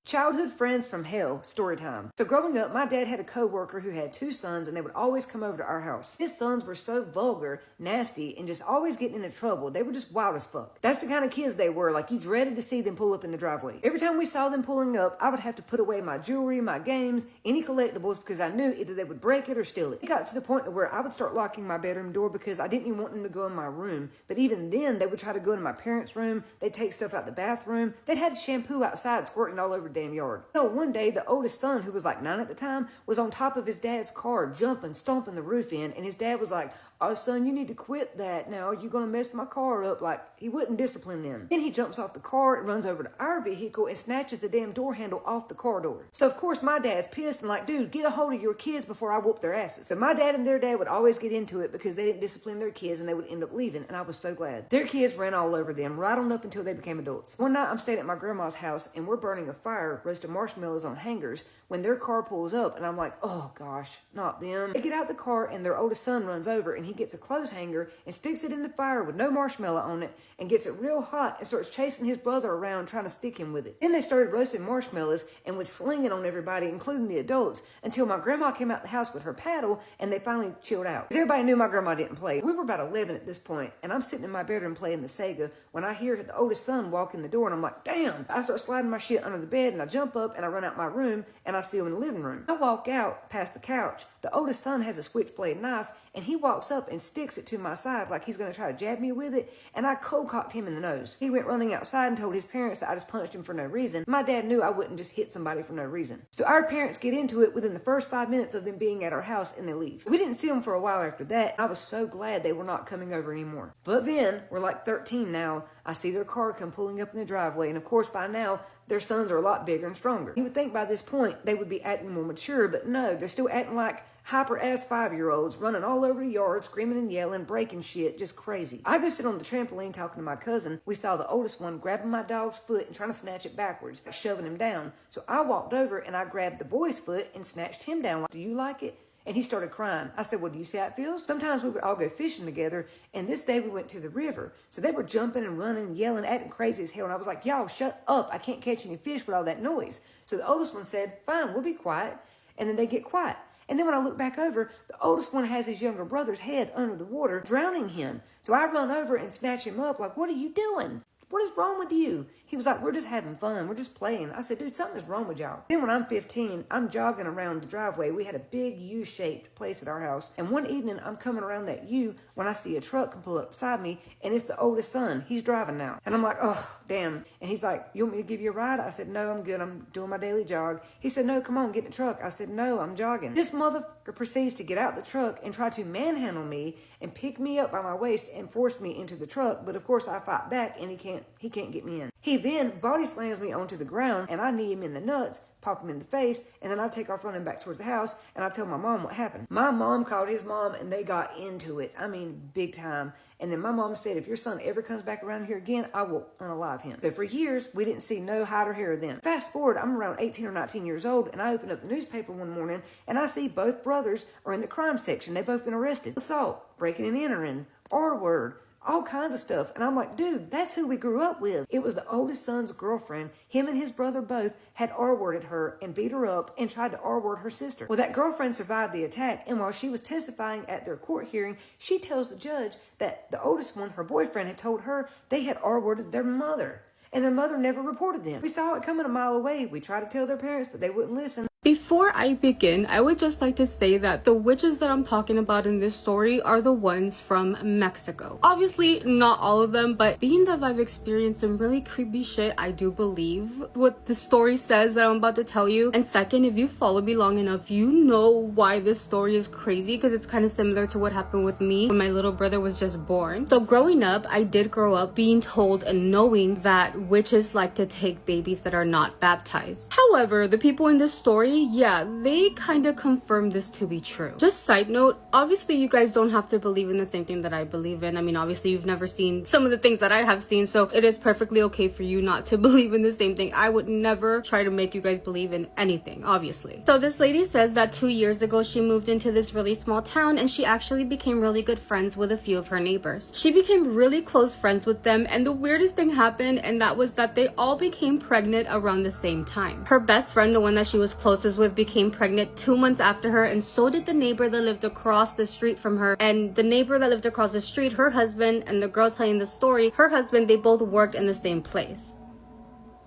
Childhood friends from hell, story time. So growing up, my dad had a co-worker who had 2 sons, and they would always come over to our house. His sons were so vulgar, nasty, and just always getting into trouble. They were just wild as fuck. That's the kind of kids they were, like you dreaded to see them pull up in the driveway. Every time we saw them pulling up, I would have to put away my jewelry, my games, any collectibles, because I knew either they would break it or steal it. It got to the point where I would start locking my bedroom door because I didn't even want them to go in my room. But even then, they would try to go into my parents' room. They'd take stuff out the bathroom. They'd had shampoo outside squirting all over the damn yard. One day, the oldest son, who was like 9 at the time, was on top of his dad's car, jumping, stomping the roof in, and his dad was like, "Oh, son, you need to quit that now. You're going to mess my car up." Like, he wouldn't discipline them. Then he jumps off the car and runs over to our vehicle and snatches the damn door handle off the car door. So, of course, my dad's pissed and like, "Dude, get a hold of your kids before I whoop their asses." So my dad and their dad would always get into it because they didn't discipline their kids and they would end up leaving, and I was so glad. Their kids ran all over them, right on up until they became adults. One night, I'm staying at my grandma's house, and we're burning a fire, roasting marshmallows on hangers, when their car pulls up, and I'm like, "Oh, gosh, not them." They get out the car, and their oldest son runs over, and he gets a clothes hanger and sticks it in the fire with no marshmallow on it and gets it real hot and starts chasing his brother around trying to stick him with it. Then they started roasting marshmallows and would sling it on everybody, including the adults, until my grandma came out the house with her paddle and they finally chilled out. Everybody knew my grandma didn't play. We were about 11 at this point, and I'm sitting in my bedroom playing the Sega when I hear the oldest son walk in the door, and I'm like, "Damn." I start sliding my shit under the bed, and I jump up and I run out my room, and I see him in the living room. I walk out past the couch. The oldest son has a switchblade knife, and he walks up and sticks it to my side like he's going to try to jab me with it, and I cold cocked him in the nose. He went running outside and told his parents that I just punched him for no reason. My dad knew I wouldn't just hit somebody for no reason. So our parents get into it within the first 5 minutes of them being at our house, and they leave. We didn't see them for a while after that. I was so glad they were not coming over anymore. But then, we're like 13 now, I see their car come pulling up in the driveway, and of course by now, their sons are a lot bigger and stronger. You would think by this point they would be acting more mature, but no, they're still acting like hyper-ass 5-year-olds, running all over the yard, screaming and yelling, breaking shit, just crazy. I go sit on the trampoline talking to my cousin. We saw the oldest one grabbing my dog's foot and trying to snatch it backwards, shoving him down. So I walked over and I grabbed the boy's foot and snatched him down. Like, "Do you like it?" And he started crying. I said, "Well, do you see how it feels?" Sometimes we would all go fishing together, and this day we went to the river. So they were jumping and running and yelling, acting crazy as hell. And I was like, "Y'all, shut up. I can't catch any fish with all that noise." So the oldest one said, "Fine, we'll be quiet." And then they get quiet. And then when I look back over, the oldest one has his younger brother's head under the water, drowning him. So I run over and snatch him up like, "What are you doing? What is wrong with you?" He was like, "We're just having fun. We're just playing." I said, "Dude, something is wrong with y'all." Then when I'm 15, I'm jogging around the driveway. We had a big U-shaped place at our house. And one evening, I'm coming around that U when I see a truck come pull up beside me, and it's the oldest son. He's driving now. And I'm like, "Oh, damn." And he's like, "You want me to give you a ride?" I said, "No, I'm good. I'm doing my daily jog." He said, "No, come on, get in the truck." I said, "No, I'm jogging." This motherfucker proceeds to get out the truck and try to manhandle me and pick me up by my waist and force me into the truck. But of course, I fight back, and he can't get me in. He then body slams me onto the ground, and I knee him in the nuts, pop him in the face, and then I take off running back towards the house, and I tell my mom what happened. My mom called his mom, and they got into it. I mean, big time. And then my mom said, "If your son ever comes back around here again, I will unalive him." So for years, we didn't see no hide or hair of them. Fast forward, I'm around 18 or 19 years old, and I open up the newspaper one morning, and I see both brothers are in the crime section. They've both been arrested. Assault, breaking and entering, R-word, all kinds of stuff. And I'm like, "Dude, that's who we grew up with." It was the oldest son's girlfriend. Him and his brother both had R-worded her and beat her up and tried to R-word her sister. Well, that girlfriend survived the attack, and while she was testifying at their court hearing, she tells the judge that the oldest one, her boyfriend, had told her they had R-worded their mother, and their mother never reported them. We saw it coming a mile away. We tried to tell their parents, but they wouldn't listen. Before I begin, I would just like to say that the witches that I'm talking about in this story are the ones from Mexico. Obviously, not all of them, but being that I've experienced some really creepy shit, I do believe what the story says that I'm about to tell you. And second, if you follow me long enough, you know why this story is crazy, because it's kind of similar to what happened with me when my little brother was just born. So growing up, I did grow up being told and knowing that witches like to take babies that are not baptized. However, the people in this story story, yeah, they kind of confirm this to be true. Just side note, obviously you guys don't have to believe in the same thing that I believe in. I mean, obviously you've never seen some of the things that I have seen, so it is perfectly okay for you not to believe in the same thing. I would never try to make you guys believe in anything, obviously. So this lady says that 2 years ago she moved into this really small town, and she actually became really good friends with a few of her neighbors. She became really close friends with them, and the weirdest thing happened, and that was that they all became pregnant around the same time. Her best friend, the one that she was closest with, became pregnant 2 months after her, and so did the neighbor that lived across the street from her. And the neighbor that lived across the street, her husband, and the girl telling the story, her husband, they both worked in the same place.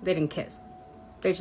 They didn't kiss. They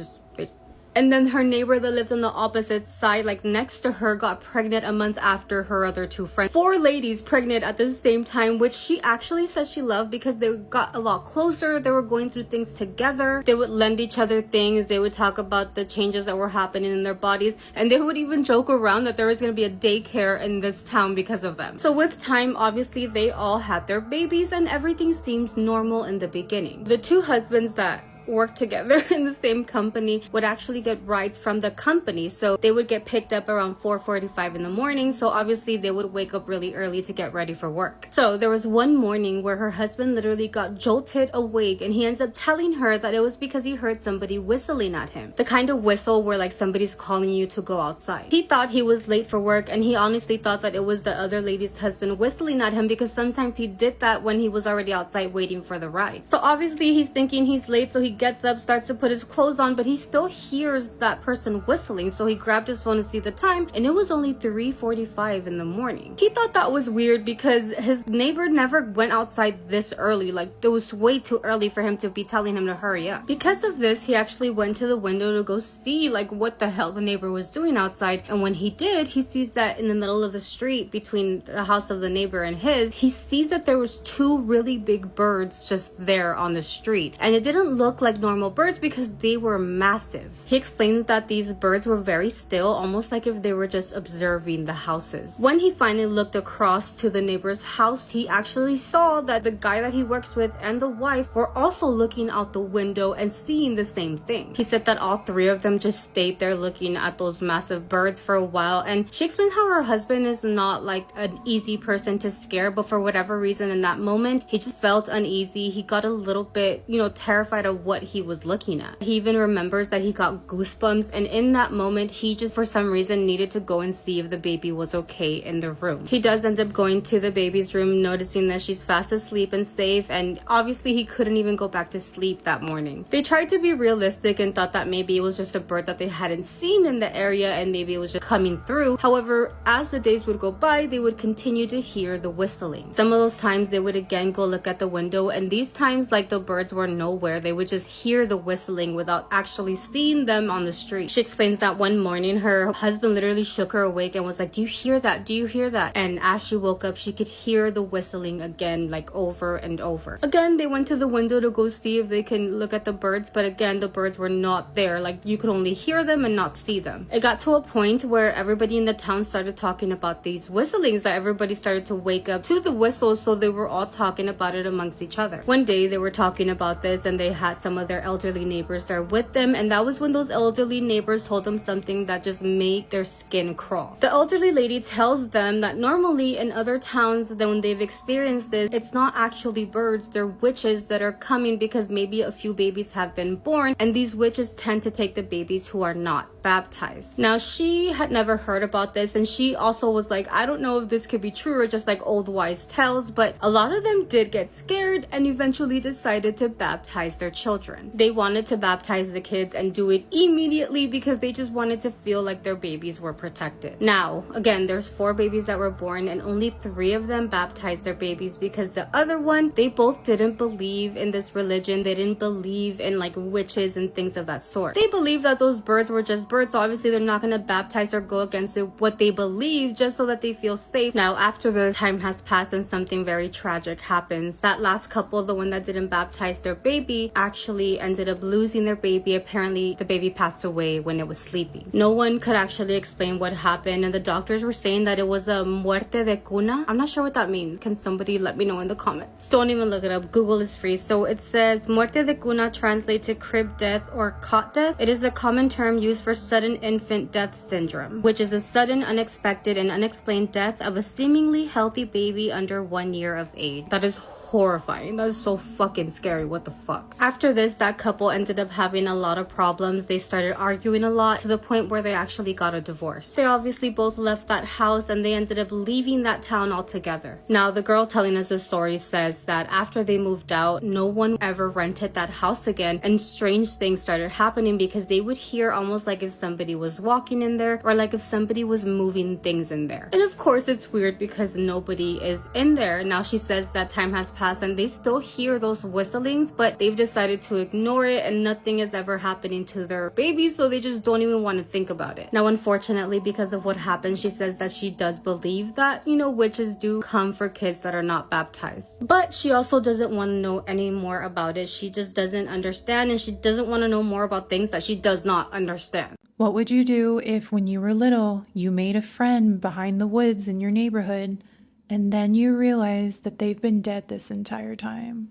And then her neighbor that lived on the opposite side, like next to her, got pregnant a month after her other two friends. 4 ladies pregnant at the same time, which she actually says she loved because they got a lot closer. They were going through things together. They would lend each other things. They would talk about the changes that were happening in their bodies. And they would even joke around that there was going to be a daycare in this town because of them. So with time, obviously, they all had their babies and everything seemed normal in the beginning. The 2 husbands that work together in the same company would actually get rides from the company, so they would get picked up around 4:45 in the morning. So obviously they would wake up really early to get ready for work. So there was one morning where her husband literally got jolted awake, and he ends up telling her that it was because he heard somebody whistling at him, the kind of whistle where like somebody's calling you to go outside. He thought he was late for work, and he honestly thought that it was the other lady's husband whistling at him, because sometimes he did that when he was already outside waiting for the ride. So obviously he's thinking he's late, so he gets up, starts to put his clothes on, but he still hears that person whistling. So he grabbed his phone to see the time, and it was only 3:45 in the morning. He thought that was weird because his neighbor never went outside this early. Like, it was way too early for him to be telling him to hurry up. Because of this, he actually went to the window to go see like what the hell the neighbor was doing outside. And when he did, he sees that in the middle of the street between the house of the neighbor and his, he sees that there was 2 really big birds just there on the street. And it didn't look like normal birds because they were massive. He explained that these birds were very still, almost like if they were just observing the houses. When he finally looked across to the neighbor's house, he actually saw that the guy that he works with and the wife were also looking out the window and seeing the same thing. He said that all 3 of them just stayed there looking at those massive birds for a while, and she explained how her husband is not like an easy person to scare, but for whatever reason in that moment, he just felt uneasy. He got a little bit, terrified of what he was looking at. He even remembers that he got goosebumps, and in that moment he just for some reason needed to go and see if the baby was okay in the room. He does end up going to the baby's room, noticing that she's fast asleep and safe, and obviously he couldn't even go back to sleep that morning. They tried to be realistic and thought that maybe it was just a bird that they hadn't seen in the area and maybe it was just coming through. However, as the days would go by, they would continue to hear the whistling. Some of those times they would again go look at the window, and these times like the birds were nowhere. They would just hear the whistling without actually seeing them on the street. She explains that one morning her husband literally shook her awake and was like, "Do you hear that? Do you hear that?" And as she woke up, she could hear the whistling again, like over and over. Again, they went to the window to go see if they can look at the birds, but again, the birds were not there. Like, you could only hear them and not see them. It got to a point where everybody in the town started talking about these whistlings, that everybody started to wake up to the whistles, so they were all talking about it amongst each other. One day they were talking about this, and they had some of their elderly neighbors there with them, and that was when those elderly neighbors told them something that just made their skin crawl. The elderly lady tells them that normally in other towns, then when they've experienced this, it's not actually birds, they're witches that are coming because maybe a few babies have been born, and these witches tend to take the babies who are not baptized. Now, she had never heard about this, and she also was like, I don't know if this could be true or just like old wise tales, but a lot of them did get scared and eventually decided to baptize their children. They wanted to baptize the kids and do it immediately because they just wanted to feel like their babies were protected. Now, again, there's 4 babies that were born, and only 3 of them baptized their babies because the other one, they both didn't believe in this religion. They didn't believe in like witches and things of that sort. They believed that those birds were just birds, so obviously they're not going to baptize or go against what they believe just so that they feel safe. Now, after the time has passed and something very tragic happens, that last couple, the one that didn't baptize their baby, actually ended up losing their baby. Apparently the baby passed away when it was sleeping. No one could actually explain what happened, and the doctors were saying that it was a muerte de cuna. I'm not sure what that means. Can somebody let me know in the comments? Don't even look it up. Google is free. So it says muerte de cuna translates to crib death or cot death. It is a common term used for sudden infant death syndrome, which is a sudden, unexpected, and unexplained death of a seemingly healthy baby under 1 year of age. That is horrifying. That is so fucking scary. What the fuck? After this, that couple ended up having a lot of problems. They started arguing a lot to the point where they actually got a divorce. They obviously both left that house and they ended up leaving that town altogether. Now, the girl telling us the story says that after they moved out, no one ever rented that house again, and strange things started happening because they would hear almost like if somebody was walking in there or like if somebody was moving things in there. And of course, it's weird because nobody is in there. Now, she says that time has passed and they still hear those whistlings, but they've decided to ignore it and nothing is ever happening to their baby, so they just don't even want to think about it. Now, unfortunately, because of what happened, she says that she does believe that, witches do come for kids that are not baptized. But she also doesn't want to know any more about it. She just doesn't understand, and she doesn't want to know more about things that she does not understand. What would you do if when you were little, you made a friend behind the woods in your neighborhood, and then you realized that they've been dead this entire time?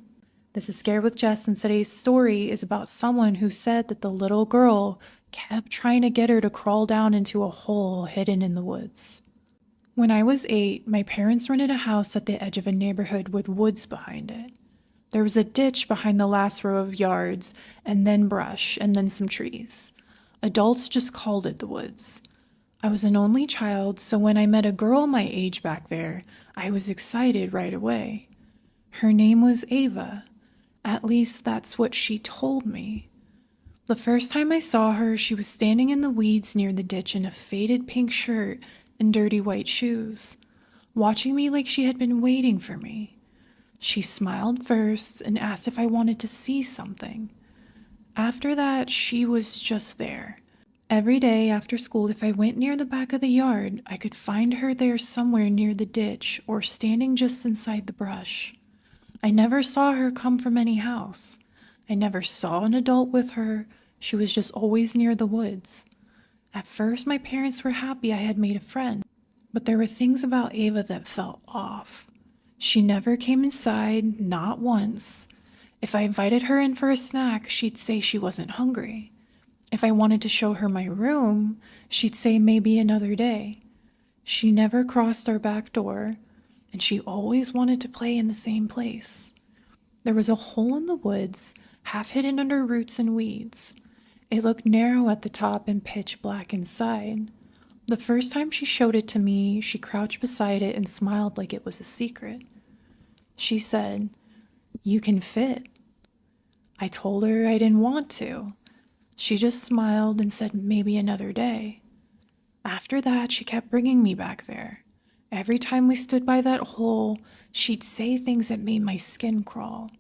This is Scared with Jess, and today's story is about someone who said that the little girl kept trying to get her to crawl down into a hole hidden in the woods. When I was 8, my parents rented a house at the edge of a neighborhood with woods behind it. There was a ditch behind the last row of yards, and then brush, and then some trees. Adults just called it the woods. I was an only child, so when I met a girl my age back there, I was excited right away. Her name was Ava. At least that's what she told me. The first time I saw her, she was standing in the weeds near the ditch in a faded pink shirt and dirty white shoes, watching me like she had been waiting for me. She smiled first and asked if I wanted to see something. After that, she was just there. Every day after school, if I went near the back of the yard, I could find her there somewhere near the ditch or standing just inside the brush. I never saw her come from any house. I never saw an adult with her. She was just always near the woods. At first, my parents were happy I had made a friend, but there were things about Ava that felt off. She never came inside, not once. If I invited her in for a snack, she'd say she wasn't hungry. If I wanted to show her my room, she'd say maybe another day. She never crossed our back door, and she always wanted to play in the same place. There was a hole in the woods, half hidden under roots and weeds. It looked narrow at the top and pitch black inside. The first time she showed it to me, she crouched beside it and smiled like it was a secret. She said, "You can fit." I told her I didn't want to. She just smiled and said maybe another day. After that, she kept bringing me back there. Every time we stood by that hole, she'd say things that made my skin crawl.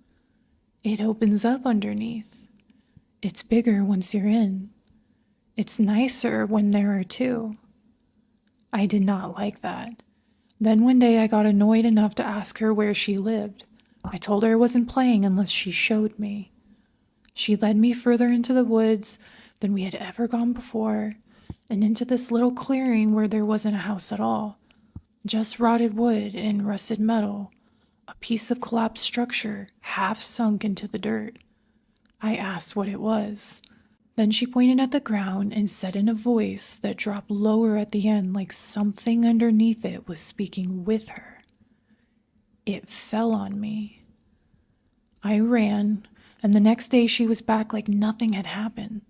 It opens up underneath. It's bigger once you're in. It's nicer when there are two. I did not like that. Then one day I got annoyed enough to ask her where she lived. I told her I wasn't playing unless she showed me. She led me further into the woods than we had ever gone before, and into this little clearing where there wasn't a house at all. Just rotted wood and rusted metal, a piece of collapsed structure half sunk into the dirt. I asked what it was. Then she pointed at the ground and said in a voice that dropped lower at the end like something underneath it was speaking with her. It fell on me. I ran, and the next day she was back like nothing had happened.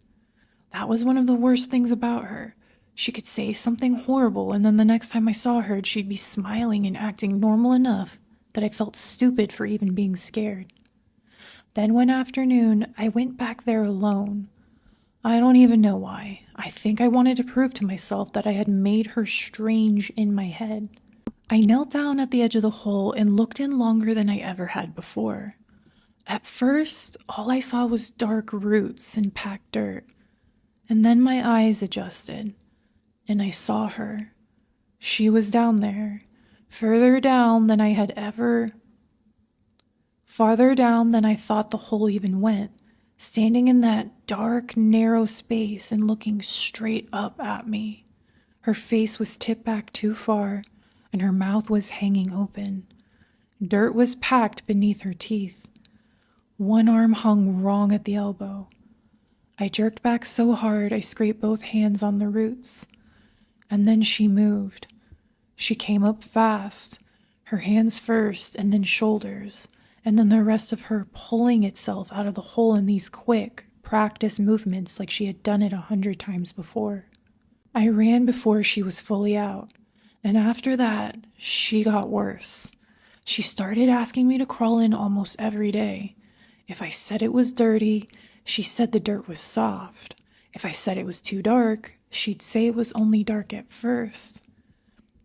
That was one of the worst things about her. She could say something horrible, and then the next time I saw her, she'd be smiling and acting normal enough that I felt stupid for even being scared. Then one afternoon, I went back there alone. I don't even know why. I think I wanted to prove to myself that I had made her strange in my head. I knelt down at the edge of the hole and looked in longer than I ever had before. At first, all I saw was dark roots and packed dirt. And then my eyes adjusted, and I saw her. She was down there, farther down than I thought the hole even went, standing in that dark, narrow space and looking straight up at me. Her face was tipped back too far, and her mouth was hanging open. Dirt was packed beneath her teeth. One arm hung wrong at the elbow. I jerked back so hard I scraped both hands on the roots. And then she moved. She came up fast, her hands first and then shoulders, and then the rest of her pulling itself out of the hole in these quick, practiced movements like she had done it 100 times before. I ran before she was fully out, and after that, she got worse. She started asking me to crawl in almost every day. If I said it was dirty, she said the dirt was soft. If I said it was too dark, she'd say it was only dark at first.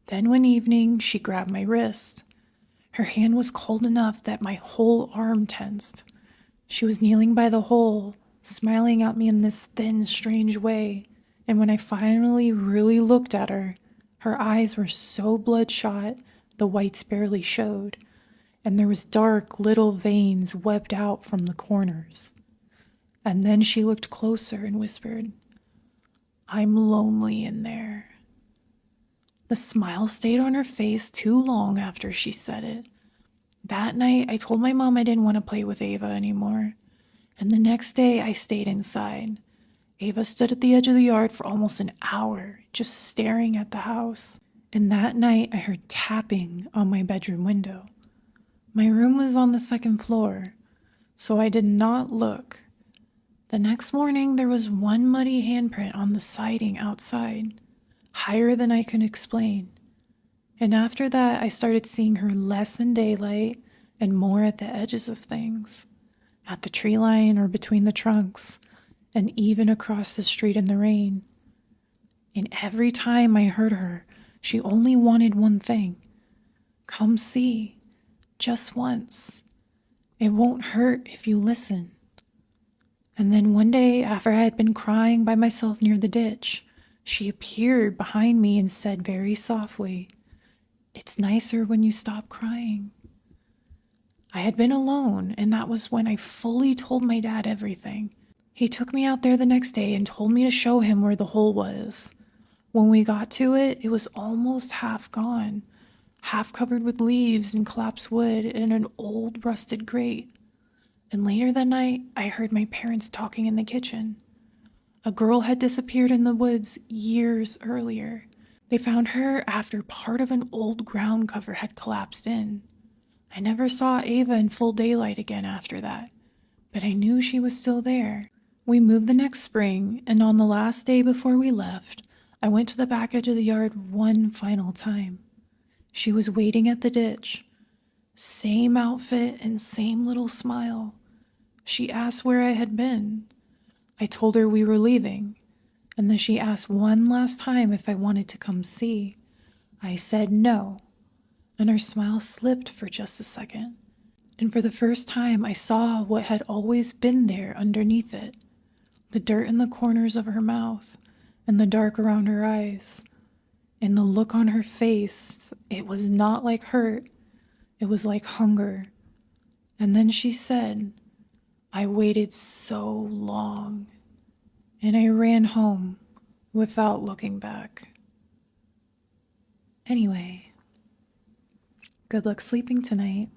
Then one evening, she grabbed my wrist. Her hand was cold enough that my whole arm tensed. She was kneeling by the hole, smiling at me in this thin, strange way, and when I finally really looked at her, her eyes were so bloodshot the whites barely showed, and there was dark little veins webbed out from the corners. And then she looked closer and whispered, "I'm lonely in there." The smile stayed on her face too long after she said it. That night, I told my mom I didn't want to play with Ava anymore, and the next day I stayed inside. Ava stood at the edge of the yard for almost an hour, just staring at the house. And that night, I heard tapping on my bedroom window. My room was on the second floor, so I did not look. The next morning, there was one muddy handprint on the siding outside, higher than I could explain. And after that, I started seeing her less in daylight and more at the edges of things, at the tree line or between the trunks, and even across the street in the rain. And every time I heard her, she only wanted one thing: come see, just once. It won't hurt if you listen. And then one day, after I had been crying by myself near the ditch, she appeared behind me and said very softly, "It's nicer when you stop crying." I had been alone, and that was when I fully told my dad everything. He took me out there the next day and told me to show him where the hole was. When we got to it, it was almost half gone, half covered with leaves and collapsed wood and an old rusted grate. And later that night, I heard my parents talking in the kitchen. A girl had disappeared in the woods years earlier. They found her after part of an old ground cover had collapsed in. I never saw Ava in full daylight again after that, but I knew she was still there. We moved the next spring, and on the last day before we left, I went to the back edge of the yard one final time. She was waiting at the ditch. Same outfit and same little smile. She asked where I had been. I told her we were leaving, and then she asked one last time if I wanted to come see. I said no, and her smile slipped for just a second. And for the first time, I saw what had always been there underneath it: the dirt in the corners of her mouth and the dark around her eyes. And the look on her face, it was not like hurt, it was like hunger. And then she said, "I waited so long," and I ran home without looking back. Anyway, good luck sleeping tonight.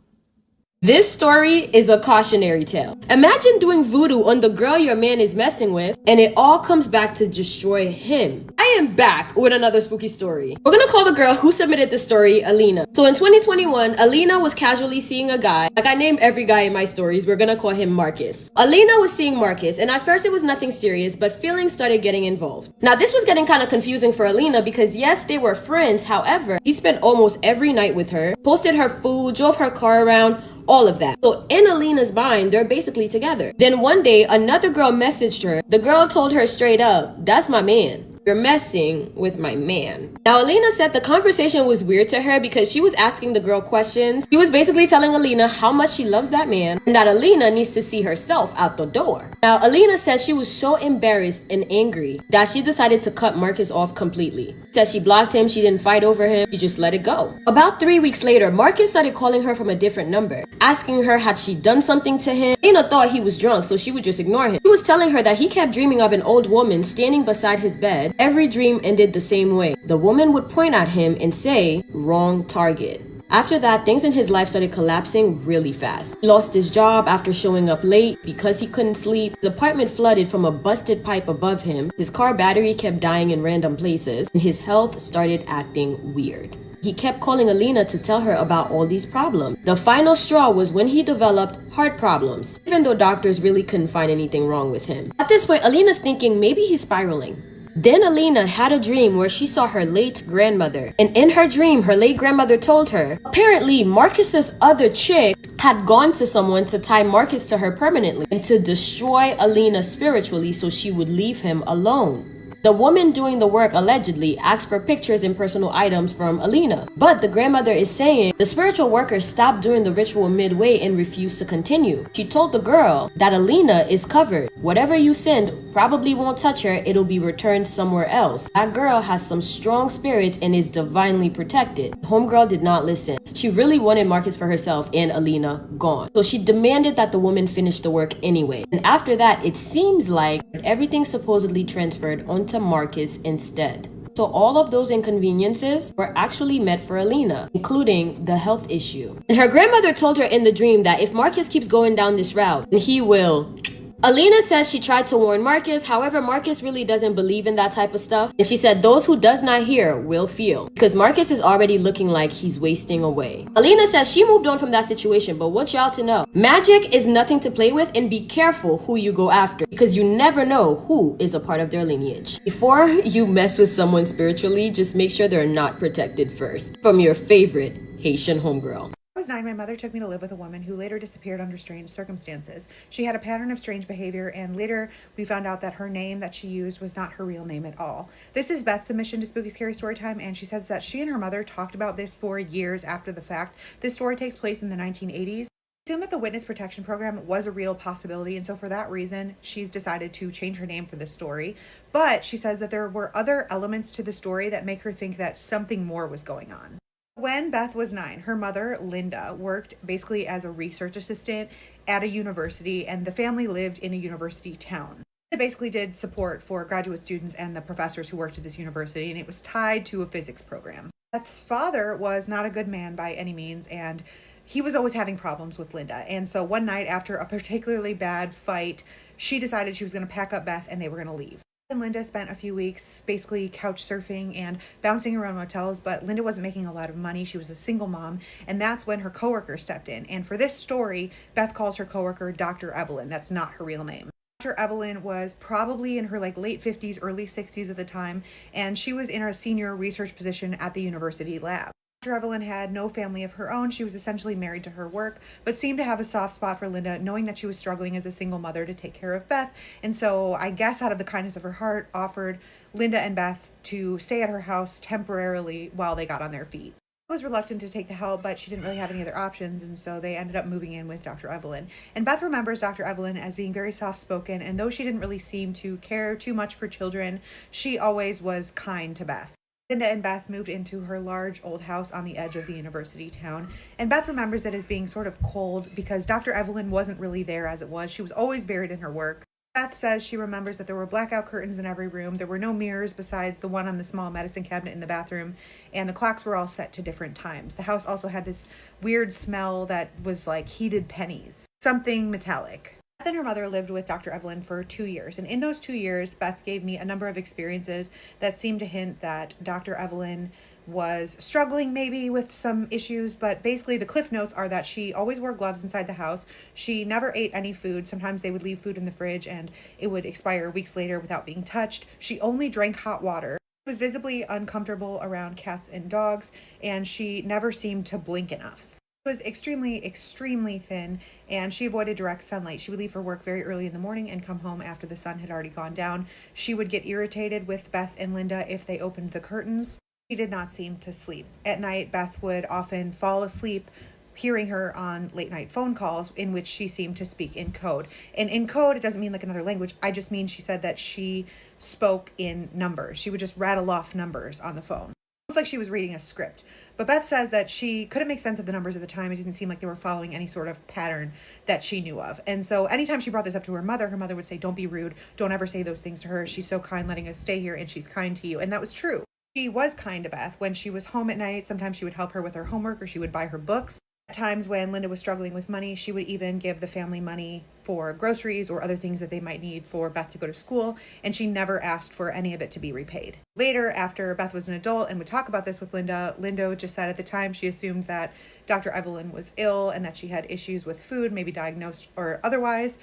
This story is a cautionary tale. Imagine doing voodoo on the girl your man is messing with, and it all comes back to destroy him. I am back with another spooky story. We're gonna call the girl who submitted the story Alina. So in 2021, Alina was casually seeing a guy. Like I name every guy in my stories, we're gonna call him Marcus. Alina was seeing Marcus, and at first it was nothing serious, but feelings started getting involved. Now this was getting kind of confusing for Alina because yes, they were friends. However, he spent almost every night with her, posted her food, drove her car around, all of that. So in Alina's mind, they're basically together. Then one day, another girl messaged her. The girl told her straight up, "That's my man. You're messing with my man." Now, Alina said the conversation was weird to her because she was asking the girl questions. He was basically telling Alina how much she loves that man and that Alina needs to see herself out the door. Now, Alina said she was so embarrassed and angry that she decided to cut Marcus off completely. Said she blocked him, she didn't fight over him, she just let it go. About 3 weeks later, Marcus started calling her from a different number, asking her had she done something to him. Alina thought he was drunk, so she would just ignore him. He was telling her that he kept dreaming of an old woman standing beside his bed. Every dream ended the same way. The woman would point at him and say, "Wrong target." After that, things in his life started collapsing really fast. He lost his job after showing up late because he couldn't sleep. His apartment flooded from a busted pipe above him. His car battery kept dying in random places, and his health started acting weird. He kept calling Alina to tell her about all these problems. The final straw was when he developed heart problems, even though doctors really couldn't find anything wrong with him. At this point, Alina's thinking maybe he's spiraling. Then Alina had a dream where she saw her late grandmother. And in her dream, her late grandmother told her, apparently Marcus's other chick had gone to someone to tie Marcus to her permanently and to destroy Alina spiritually so she would leave him alone. The woman doing the work allegedly asked for pictures and personal items from Alina, but the grandmother is saying the spiritual worker stopped doing the ritual midway and refused to continue. She told the girl that Alina is covered. Whatever you send probably won't touch her, it'll be returned somewhere else. That girl has some strong spirits and is divinely protected. Homegirl did not listen. She really wanted Marcus for herself and Alina gone. So she demanded that the woman finish the work anyway. And after that, it seems like everything supposedly transferred onto Marcus instead. So all of those inconveniences were actually meant for Alina, including the health issue. And her grandmother told her in the dream that if Marcus keeps going down this route, he will. Alina says she tried to warn Marcus, however, Marcus really doesn't believe in that type of stuff. And she said those who does not hear will feel, because Marcus is already looking like he's wasting away. Alina says she moved on from that situation, but want y'all to know, magic is nothing to play with, and be careful who you go after, because you never know who is a part of their lineage. Before you mess with someone spiritually, just make sure they're not protected first. From your favorite Haitian homegirl. I was 9, my mother took me to live with a woman who later disappeared under strange circumstances. She had a pattern of strange behavior, and later we found out that her name that she used was not her real name at all. This is Beth's submission to Spooky Scary Storytime, and she says that she and her mother talked about this for years after the fact. This story takes place in the 1980s. Assume that the witness protection program was a real possibility, and so for that reason she's decided to change her name for this story. But she says that there were other elements to the story that make her think that something more was going on. When Beth was 9, her mother, Linda, worked basically as a research assistant at a university, and the family lived in a university town. It basically did support for graduate students and the professors who worked at this university, and it was tied to a physics program. Beth's father was not a good man by any means, and he was always having problems with Linda. And so one night after a particularly bad fight, she decided she was going to pack up Beth and they were going to leave. And Linda spent a few weeks basically couch surfing and bouncing around motels, but Linda wasn't making a lot of money. She was a single mom, and that's when her coworker stepped in. And for this story, Beth calls her coworker Dr. Evelyn. That's not her real name. Dr. Evelyn was probably in her late 50s, early 60s at the time, and she was in a senior research position at the university lab. Dr. Evelyn had no family of her own. She was essentially married to her work, but seemed to have a soft spot for Linda, knowing that she was struggling as a single mother to take care of Beth. And so I guess out of the kindness of her heart, offered Linda and Beth to stay at her house temporarily while they got on their feet. I was reluctant to take the help, but she didn't really have any other options, and so they ended up moving in with Dr. Evelyn. And Beth remembers Dr. Evelyn as being very soft-spoken, and though she didn't really seem to care too much for children, she always was kind to Beth. Linda and Beth moved into her large old house on the edge of the university town, and Beth remembers it as being sort of cold because Dr. Evelyn wasn't really there as it was. She was always buried in her work. Beth says she remembers that there were blackout curtains in every room. There were no mirrors besides the one on the small medicine cabinet in the bathroom, and the clocks were all set to different times. The house also had this weird smell that was like heated pennies, something metallic. Beth and her mother lived with Dr. Evelyn for 2 years, and in those 2 years, Beth gave me a number of experiences that seemed to hint that Dr. Evelyn was struggling maybe with some issues, but basically the cliff notes are that she always wore gloves inside the house. She never ate any food. Sometimes they would leave food in the fridge and it would expire weeks later without being touched. She only drank hot water. She was visibly uncomfortable around cats and dogs, and she never seemed to blink enough. Was extremely thin, and she avoided direct sunlight. She would leave for work very early in the morning and come home after the sun had already gone down. She would get irritated with Beth and Linda if they opened the curtains. She did not seem to sleep. At night, Beth would often fall asleep hearing her on late night phone calls in which she seemed to speak in code. And in code, it doesn't mean like another language. I just mean she said that she spoke in numbers. She would just rattle off numbers on the phone. Almost like she was reading a script. But Beth says that she couldn't make sense of the numbers at the time. It didn't seem like they were following any sort of pattern that she knew of. And so anytime she brought this up to her mother would say, "Don't be rude. Don't ever say those things to her. She's so kind letting us stay here, and she's kind to you." And that was true. She was kind to Beth. When she was home at night, sometimes she would help her with her homework or she would buy her books. At times when Linda was struggling with money, she would even give the family money for groceries or other things that they might need for Beth to go to school, and she never asked for any of it to be repaid. Later, after Beth was an adult and would talk about this with Linda, Linda just said at the time she assumed that Dr. Evelyn was ill and that she had issues with food, maybe diagnosed or otherwise,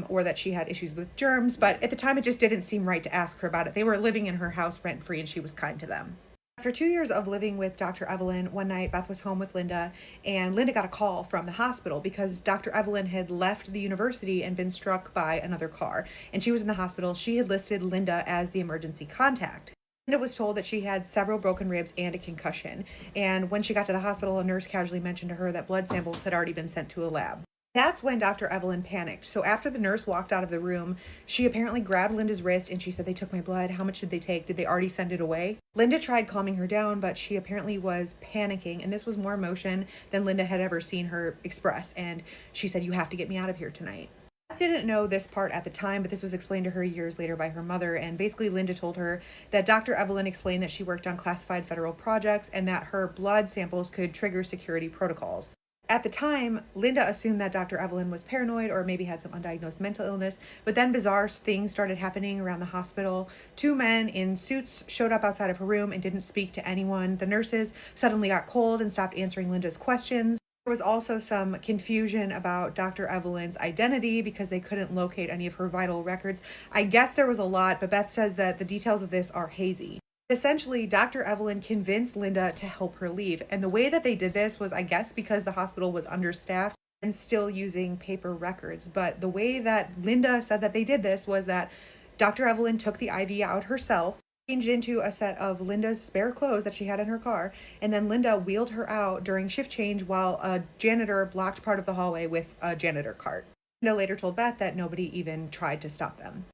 or that she had issues with germs, but at the time it just didn't seem right to ask her about it. They were living in her house rent-free and she was kind to them. After 2 years of living with Dr. Evelyn, one night Beth was home with Linda, and Linda got a call from the hospital because Dr. Evelyn had left the university and been struck by another car, and she was in the hospital. She had listed Linda as the emergency contact. Linda was told that she had several broken ribs and a concussion, and when she got to the hospital, a nurse casually mentioned to her that blood samples had already been sent to a lab. That's when Dr. Evelyn panicked. So after the nurse walked out of the room, she apparently grabbed Linda's wrist and she said, "They took my blood. How much did they take? Did they already send it away?" Linda tried calming her down, but she apparently was panicking, and this was more emotion than Linda had ever seen her express. And she said, "You have to get me out of here tonight." I didn't know this part at the time, but this was explained to her years later by her mother. And basically, Linda told her that Dr. Evelyn explained that she worked on classified federal projects and that her blood samples could trigger security protocols. At the time, Linda assumed that Dr. Evelyn was paranoid or maybe had some undiagnosed mental illness, but then bizarre things started happening around the hospital. Two men in suits showed up outside of her room and didn't speak to anyone. The nurses suddenly got cold and stopped answering Linda's questions. There was also some confusion about Dr. Evelyn's identity because they couldn't locate any of her vital records. I guess there was a lot, but Beth says that the details of this are hazy. Essentially, Dr. Evelyn convinced Linda to help her leave. And the way that they did this was, I guess, because the hospital was understaffed and still using paper records. But the way that Linda said that they did this was that Dr. Evelyn took the IV out herself, changed into a set of Linda's spare clothes that she had in her car, and then Linda wheeled her out during shift change while a janitor blocked part of the hallway with a janitor cart. Linda later told Beth that nobody even tried to stop them.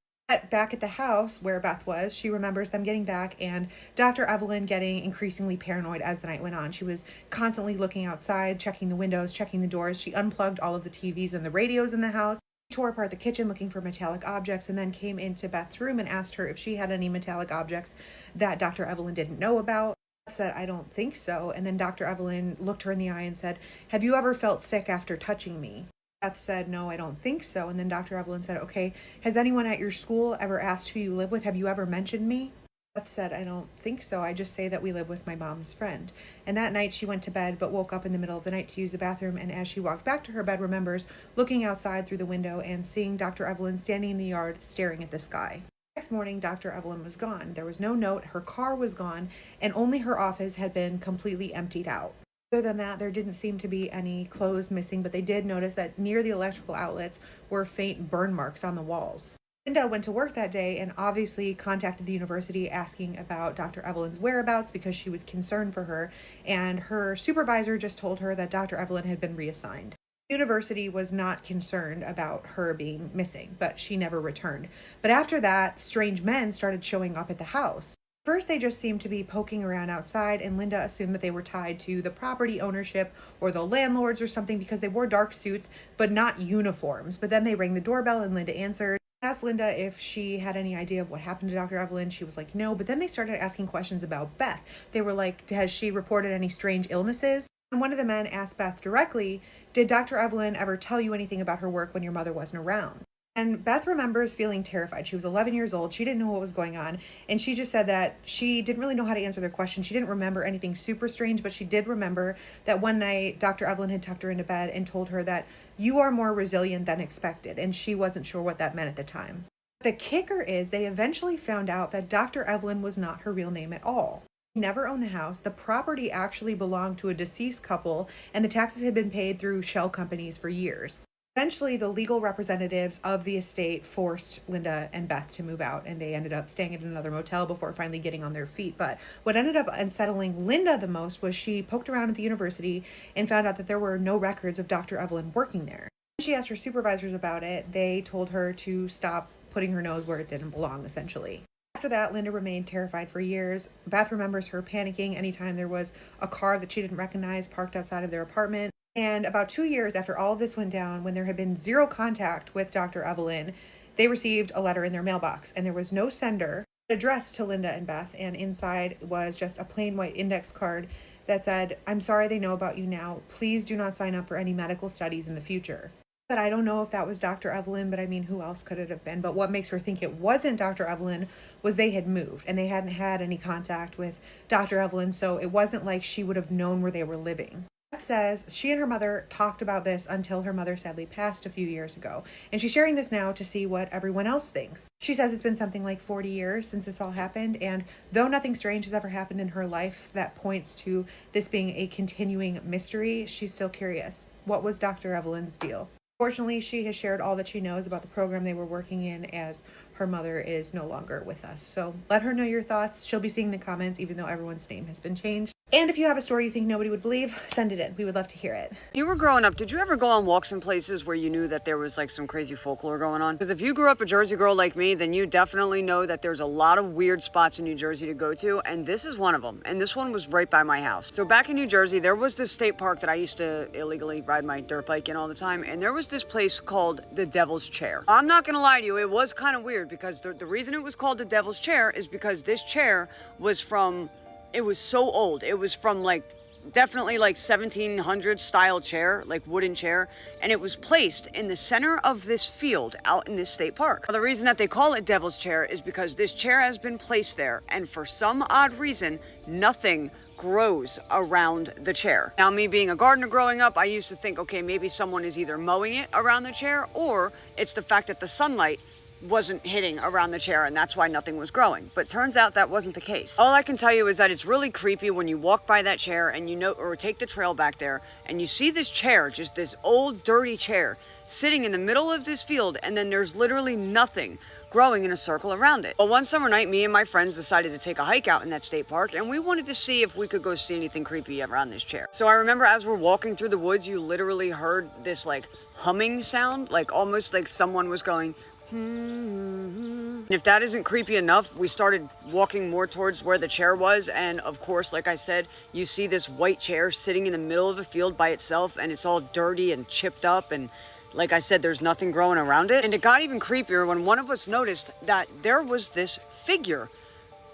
Back at the house where Beth was, she remembers them getting back and Dr. Evelyn getting increasingly paranoid as the night went on. She was constantly looking outside, checking the windows, checking the doors. She unplugged all of the TVs and the radios in the house, tore apart the kitchen looking for metallic objects, and then came into Beth's room and asked her if she had any metallic objects that Dr. Evelyn didn't know about. Beth said, "I don't think so." And then Dr. Evelyn looked her in the eye and said, "Have you ever felt sick after touching me?" Beth said, "No, I don't think so." And then Dr. Evelyn said, "Okay, has anyone at your school ever asked who you live with? Have you ever mentioned me?" Beth said, "I don't think so. I just say that we live with my mom's friend." And that night she went to bed, but woke up in the middle of the night to use the bathroom. And as she walked back to her bed, remembers looking outside through the window and seeing Dr. Evelyn standing in the yard staring at the sky. Next morning, Dr. Evelyn was gone. There was no note, her car was gone, and only her office had been completely emptied out. Other than that, there didn't seem to be any clothes missing, but they did notice that near the electrical outlets were faint burn marks on the walls. Linda went to work that day and obviously contacted the university asking about Dr. Evelyn's whereabouts because she was concerned for her, and her supervisor just told her that Dr. Evelyn had been reassigned. The university was not concerned about her being missing, but she never returned. But after that, strange men started showing up at the house. First, they just seemed to be poking around outside, and Linda assumed that they were tied to the property ownership or the landlords or something because they wore dark suits, but not uniforms. But then they rang the doorbell and Linda answered. Asked Linda if she had any idea of what happened to Dr. Evelyn. She was like, no. But then they started asking questions about Beth. They were like, has she reported any strange illnesses? And one of the men asked Beth directly, did Dr. Evelyn ever tell you anything about her work when your mother wasn't around? And Beth remembers feeling terrified. She was 11 years old. She didn't know what was going on. And she just said that she didn't really know how to answer their question. She didn't remember anything super strange, but she did remember that one night Dr. Evelyn had tucked her into bed and told her that you are more resilient than expected. And she wasn't sure what that meant at the time. The kicker is they eventually found out that Dr. Evelyn was not her real name at all. She never owned the house. The property actually belonged to a deceased couple, and the taxes had been paid through shell companies for years. Eventually, the legal representatives of the estate forced Linda and Beth to move out, and they ended up staying at another motel before finally getting on their feet. But what ended up unsettling Linda the most was she poked around at the university and found out that there were no records of Dr. Evelyn working there. When she asked her supervisors about it, they told her to stop putting her nose where it didn't belong, essentially. After that, Linda remained terrified for years. Beth remembers her panicking anytime there was a car that she didn't recognize parked outside of their apartment. And about 2 years after all of this went down, when there had been zero contact with Dr. Evelyn, they received a letter in their mailbox, and there was no sender. Addressed to Linda and Beth, and inside was just a plain white index card that said, "I'm sorry they know about you now. Please do not sign up for any medical studies in the future." That I don't know if that was Dr. Evelyn, but I mean, who else could it have been? But what makes her think it wasn't Dr. Evelyn was they had moved and they hadn't had any contact with Dr. Evelyn, so it wasn't like she would have known where they were living. Beth says she and her mother talked about this until her mother sadly passed a few years ago, and she's sharing this now to see what everyone else thinks. She says it's been something like 40 years since this all happened, and though nothing strange has ever happened in her life that points to this being a continuing mystery, she's still curious. What was Dr. Evelyn's deal? Fortunately, she has shared all that she knows about the program they were working in, as her mother is no longer with us. So let her know your thoughts. She'll be seeing the comments even though everyone's name has been changed. And if you have a story you think nobody would believe, send it in. We would love to hear it. You were growing up, did you ever go on walks in places where you knew that there was like some crazy folklore going on? Because if you grew up a Jersey girl like me, then you definitely know that there's a lot of weird spots in New Jersey to go to, and this is one of them. And this one was right by my house. So back in New Jersey, there was this state park that I used to illegally ride my dirt bike in all the time, and there was this place called the Devil's Chair. I'm not gonna lie to you, it was kind of weird because the reason it was called the Devil's Chair is because this chair was from, it was so old. It was from like definitely like 1700 style chair, like wooden chair, and it was placed in the center of this field out in this state park. The reason that they call it Devil's Chair is because this chair has been placed there, and for some odd reason, nothing grows around the chair. Now, me being a gardener growing up, I used to think, okay, maybe someone is either mowing it around the chair, or it's the fact that the sunlight wasn't hitting around the chair and that's why nothing was growing. But turns out that wasn't the case. All I can tell you is that it's really creepy when you walk by that chair and you know, or take the trail back there and you see this chair, just this old dirty chair sitting in the middle of this field, and then there's literally nothing growing in a circle around it. Well, one summer night, me and my friends decided to take a hike out in that state park, and we wanted to see if we could go see anything creepy around this chair. So I remember as we're walking through the woods, you literally heard this like humming sound, like almost like someone was going, and if that isn't creepy enough, we started walking more towards where the chair was, and of course, like I said, you see this white chair sitting in the middle of a field by itself, and it's all dirty and chipped up, and like I said, there's nothing growing around it. And it got even creepier when one of us noticed that there was this figure,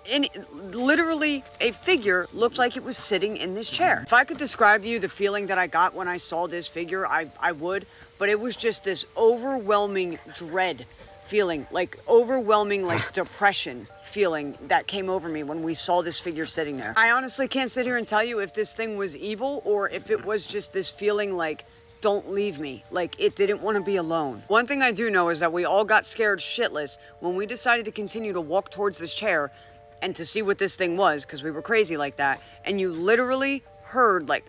and literally a figure looked like it was sitting in this chair. If I could describe you the feeling that I got when I saw this figure, I would, but it was just this overwhelming dread feeling, like overwhelming like depression feeling that came over me when we saw this figure sitting there. I honestly can't sit here and tell you if this thing was evil or if it was just this feeling like, don't leave me, like it didn't want to be alone. One thing I do know is that we all got scared shitless when we decided to continue to walk towards this chair and to see what this thing was, because we were crazy like that, and you literally heard like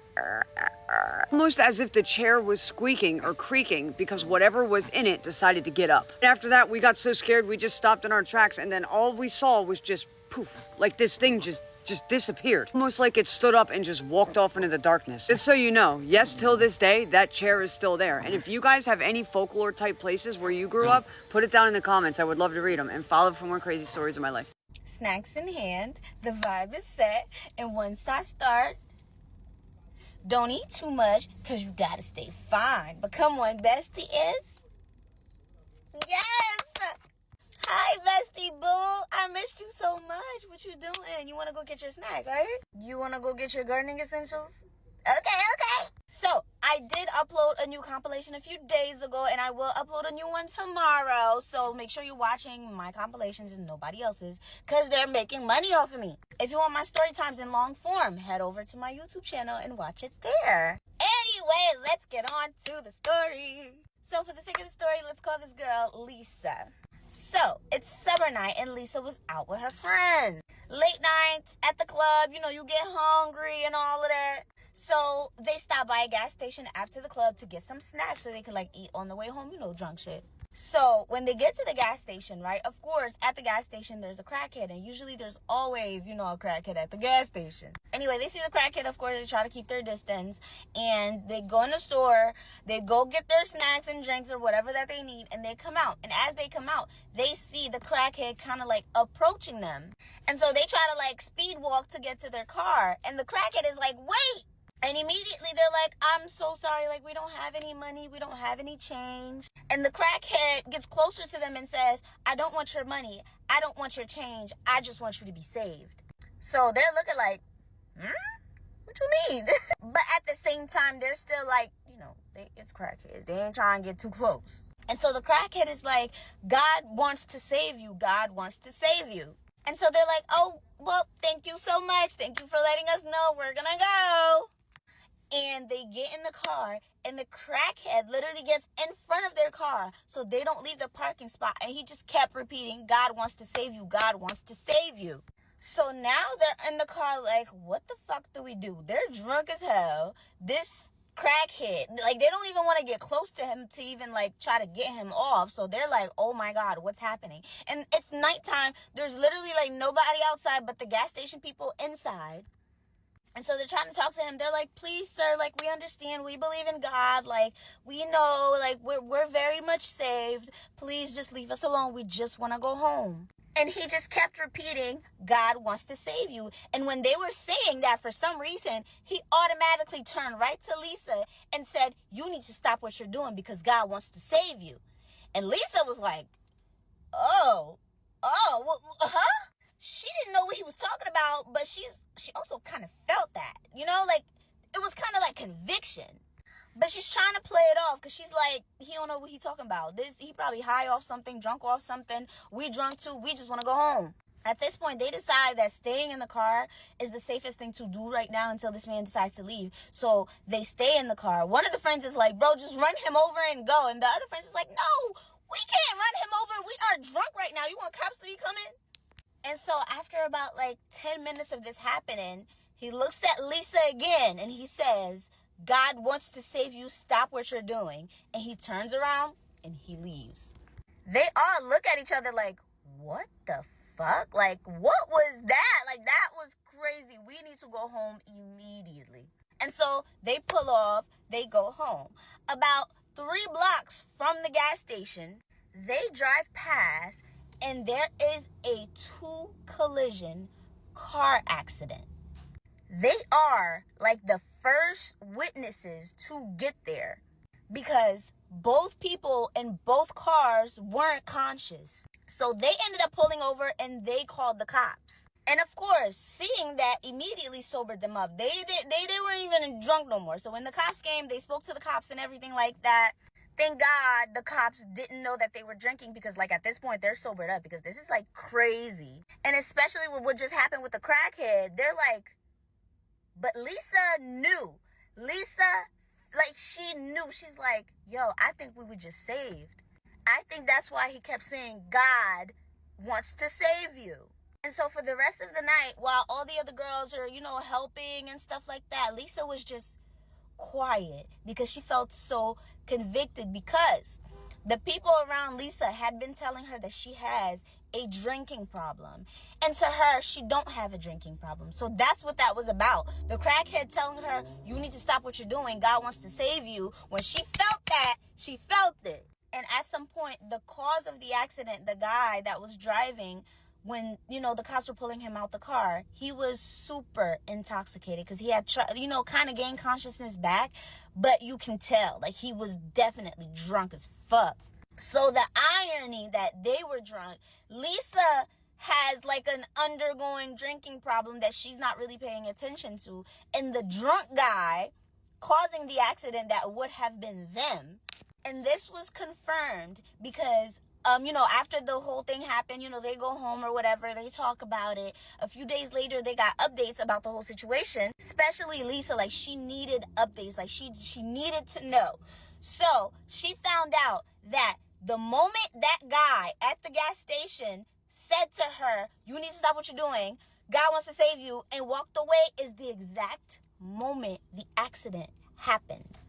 almost as if the chair was squeaking or creaking because whatever was in it decided to get up. After that, we got so scared we just stopped in our tracks, and then all we saw was just poof, like this thing just disappeared. Almost like it stood up and just walked off into the darkness. Just so you know, yes, till this day, that chair is still there. And if you guys have any folklore type places where you grew up, put it down in the comments. I would love to read them, and follow for more crazy stories of my life. Snacks in hand, the vibe is set, and once I start, don't eat too much because you gotta stay fine. But come on, bestie is. Yes! Hi, bestie boo. I missed you so much. What you doing? You want to go get your snack, right? You want to go get your gardening essentials? Okay. So, I did upload a new compilation a few days ago, and I will upload a new one tomorrow. So, make sure you're watching my compilations and nobody else's, because they're making money off of me. If you want my story times in long form, head over to my YouTube channel and watch it there. Anyway, let's get on to the story. So, for the sake of the story, let's call this girl Lisa. So, it's summer night and Lisa was out with her friend. Late nights at the club, you know, you get hungry and all of that. So, they stopped by a gas station after the club to get some snacks so they could, like, eat on the way home, you know, drunk shit. So, when they get to the gas station, right, of course, at the gas station, there's a crackhead. And usually there's always, you know, a crackhead at the gas station. Anyway, they see the crackhead, of course, they try to keep their distance. And they go in the store, they go get their snacks and drinks or whatever that they need, and they come out. And as they come out, they see the crackhead kind of, like, approaching them. And so they try to, like, speed walk to get to their car. And the crackhead is like, wait! And immediately they're like, I'm so sorry, like, we don't have any money, we don't have any change. And the crackhead gets closer to them and says, I don't want your money, I don't want your change, I just want you to be saved. So they're looking like, what you mean? But at the same time, they're still like, it's crackheads. They ain't trying to get too close. And so the crackhead is like, God wants to save you. God wants to save you. And so they're like, oh, well, thank you so much. Thank you for letting us know. We're gonna go. And they get in the car, and the crackhead literally gets in front of their car so they don't leave the parking spot. And he just kept repeating, God wants to save you. God wants to save you. So now they're in the car like, what the fuck do we do? They're drunk as hell. This crackhead, like, they don't even want to get close to him to even like try to get him off. So they're like, oh my God, what's happening? And it's nighttime. There's literally like nobody outside but the gas station people inside. And so they're trying to talk to him. They're like, please, sir, like, we understand. We believe in God. Like, we know, like, we're very much saved. Please just leave us alone. We just want to go home. And he just kept repeating, God wants to save you. And when they were saying that, for some reason, he automatically turned right to Lisa and said, you need to stop what you're doing because God wants to save you. And Lisa was like, oh, huh? She didn't know what he was talking about, but she also kind of felt that, like, it was kind of like conviction. But she's trying to play it off because she's like, he don't know what he talking about. He probably high off something, drunk off something. We drunk too. We just want to go home. At this point, they decide that staying in the car is the safest thing to do right now until this man decides to leave. So they stay in the car. One of the friends is like, bro, just run him over and go. And the other friend is like, no, we can't run him over. We are drunk right now. You want cops to be coming? And so after about like 10 minutes of this happening, he looks at Lisa again and he says, God wants to save you. Stop what you're doing. And he turns around and he leaves. They all look at each other like, what the fuck? Like, what was that? Like, that was crazy. We need to go home immediately. And so they pull off. They go home. About 3 blocks from the gas station, they drive past, and there is a 2 collision car accident. They are like the first witnesses to get there because both people in both cars weren't conscious. So they ended up pulling over and they called the cops. And of course, seeing that immediately sobered them up. They weren't even drunk no more. So when the cops came, they spoke to the cops and everything like that. Thank God the cops didn't know that they were drinking because, like, at this point, they're sobered up because this is, like, crazy. And especially with what just happened with the crackhead, they're like, but Lisa knew. Lisa, like, she knew. She's like, yo, I think we were just saved. I think that's why he kept saying God wants to save you. And so for the rest of the night, while all the other girls are, helping and stuff like that, Lisa was just quiet because she felt so convicted because the people around Lisa had been telling her that she has a drinking problem, and to her, she don't have a drinking problem. So that's what that was about. The crackhead telling her, you need to stop what you're doing, God wants to save you. When she felt that, she felt it. And at some point, the cause of the accident, the guy that was driving, when, the cops were pulling him out the car, he was super intoxicated because he had, kind of gained consciousness back. But you can tell, like, he was definitely drunk as fuck. So the irony that they were drunk, Lisa has like an undergoing drinking problem that she's not really paying attention to. And the drunk guy causing the accident that would have been them. And this was confirmed because after the whole thing happened, they go home or whatever, they talk about it. A few days later, they got updates about the whole situation, especially Lisa. Like, she needed updates, like she needed to know. So she found out that the moment that guy at the gas station said to her, you need to stop what you're doing, God wants to save you, and walked away, is the exact moment the accident happened.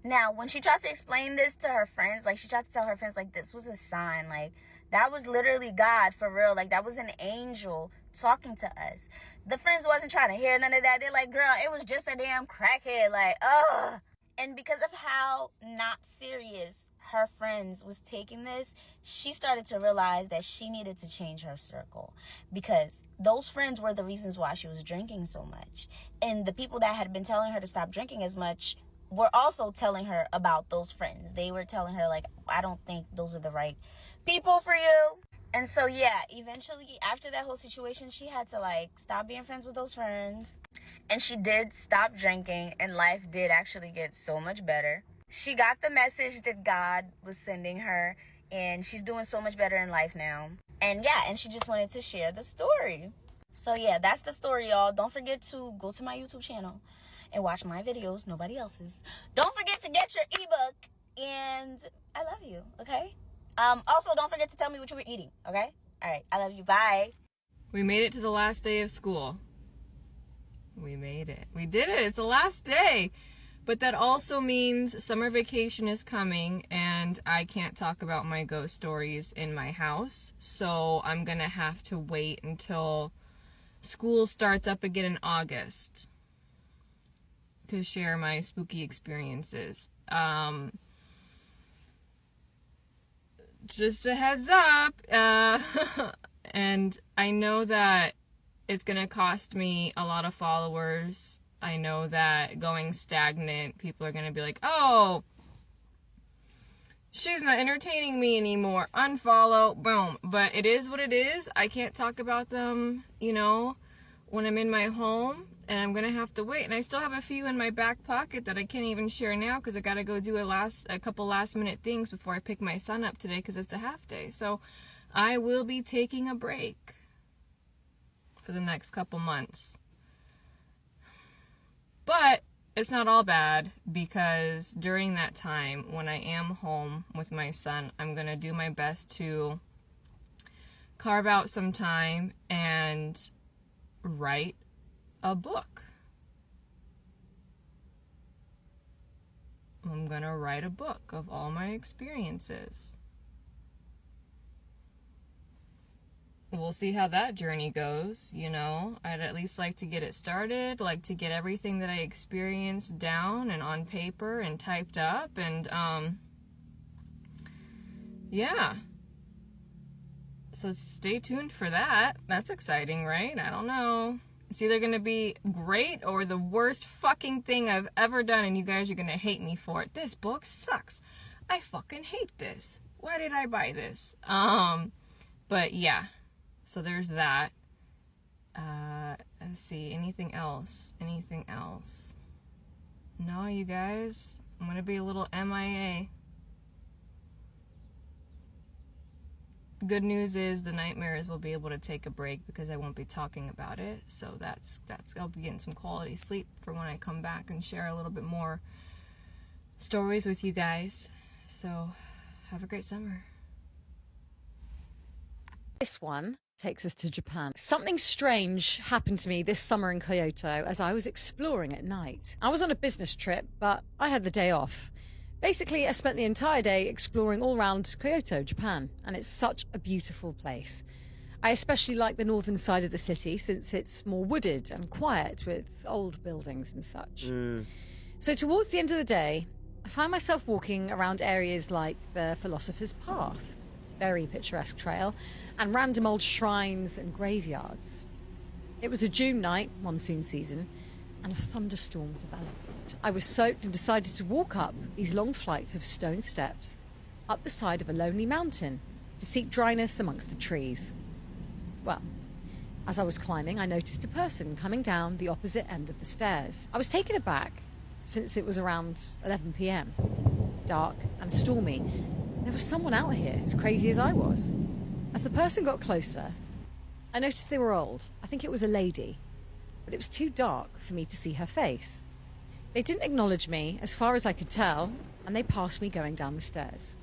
Now, when she tried to explain this to her friends, like, she tried to tell her friends, like, this was a sign. Like, that was literally God for real. Like, that was an angel talking to us. The friends wasn't trying to hear none of that. They're like, girl, it was just a damn crackhead. Like, ugh. And because of how not serious her friends was taking this, she started to realize that she needed to change her circle, because those friends were the reasons why she was drinking so much. And the people that had been telling her to stop drinking as much were also telling her about those friends. They were telling her, like, I don't think those are the right people for you. And so, yeah, eventually after that whole situation, she had to, like, stop being friends with those friends. And she did stop drinking, and life did actually get so much better. She got the message that God was sending her, and she's doing so much better in life now. And yeah, and she just wanted to share the story. So yeah, that's the story, y'all. Don't forget to go to my YouTube channel and watch my videos, nobody else's. Don't forget to get your ebook, and I love you, okay? Also, don't forget to tell me what you were eating, okay? All right, I love you. Bye. We made it to the last day of school. We made it. We did it. It's the last day. But that also means summer vacation is coming, and I can't talk about my ghost stories in my house. So I'm going to have to wait until school starts up again in August to share my spooky experiences. Just a heads up. And I know that it's going to cost me a lot of followers. I know that going stagnant, people are going to be like, oh, she's not entertaining me anymore. Unfollow, boom. But it is what it is. I can't talk about them, you know, when I'm in my home, and I'm going to have to wait. And I still have a few in my back pocket that I can't even share now because I got to go do a couple last minute things before I pick my son up today because it's a half day. So I will be taking a break for the next couple months. But it's not all bad, because during that time when I am home with my son, I'm going to do my best to carve out some time and write a book. I'm going to write a book of all my experiences. We'll see how that journey goes, you know. I'd at least like to get it started, like to get everything that I experienced down and on paper and typed up, and yeah. So stay tuned for that. That's exciting, right? I don't know. It's either going to be great or the worst fucking thing I've ever done, and you guys are going to hate me for it. This book sucks. I fucking hate this. Why did I buy this? But yeah. So there's that. Let's see. Anything else? Anything else? No, you guys. I'm going to be a little MIA. Good news is the nightmares will be able to take a break because I won't be talking about it. So that's I'll be getting some quality sleep for when I come back and share a little bit more stories with you guys. So have a great summer. This one takes us to Japan. Something strange happened to me this summer in Kyoto as I was exploring at night. I was on a business trip, but I had the day off. Basically, I spent the entire day exploring all around Kyoto, Japan, and it's such a beautiful place. I especially like the northern side of the city since it's more wooded and quiet with old buildings and such. So towards the end of the day, I found myself walking around areas like the Philosopher's Path, very picturesque trail, and random old shrines and graveyards. It was a June night, monsoon season, and a thunderstorm developed. I was soaked and decided to walk up these long flights of stone steps up the side of a lonely mountain to seek dryness amongst the trees. Well, as I was climbing, I noticed a person coming down the opposite end of the stairs. I was taken aback since it was around 11 p.m, dark and stormy. There was someone out here as crazy as I was. As the person got closer, I noticed they were old. I think it was a lady, but it was too dark for me to see her face. They didn't acknowledge me as far as I could tell, and they passed me going down the stairs.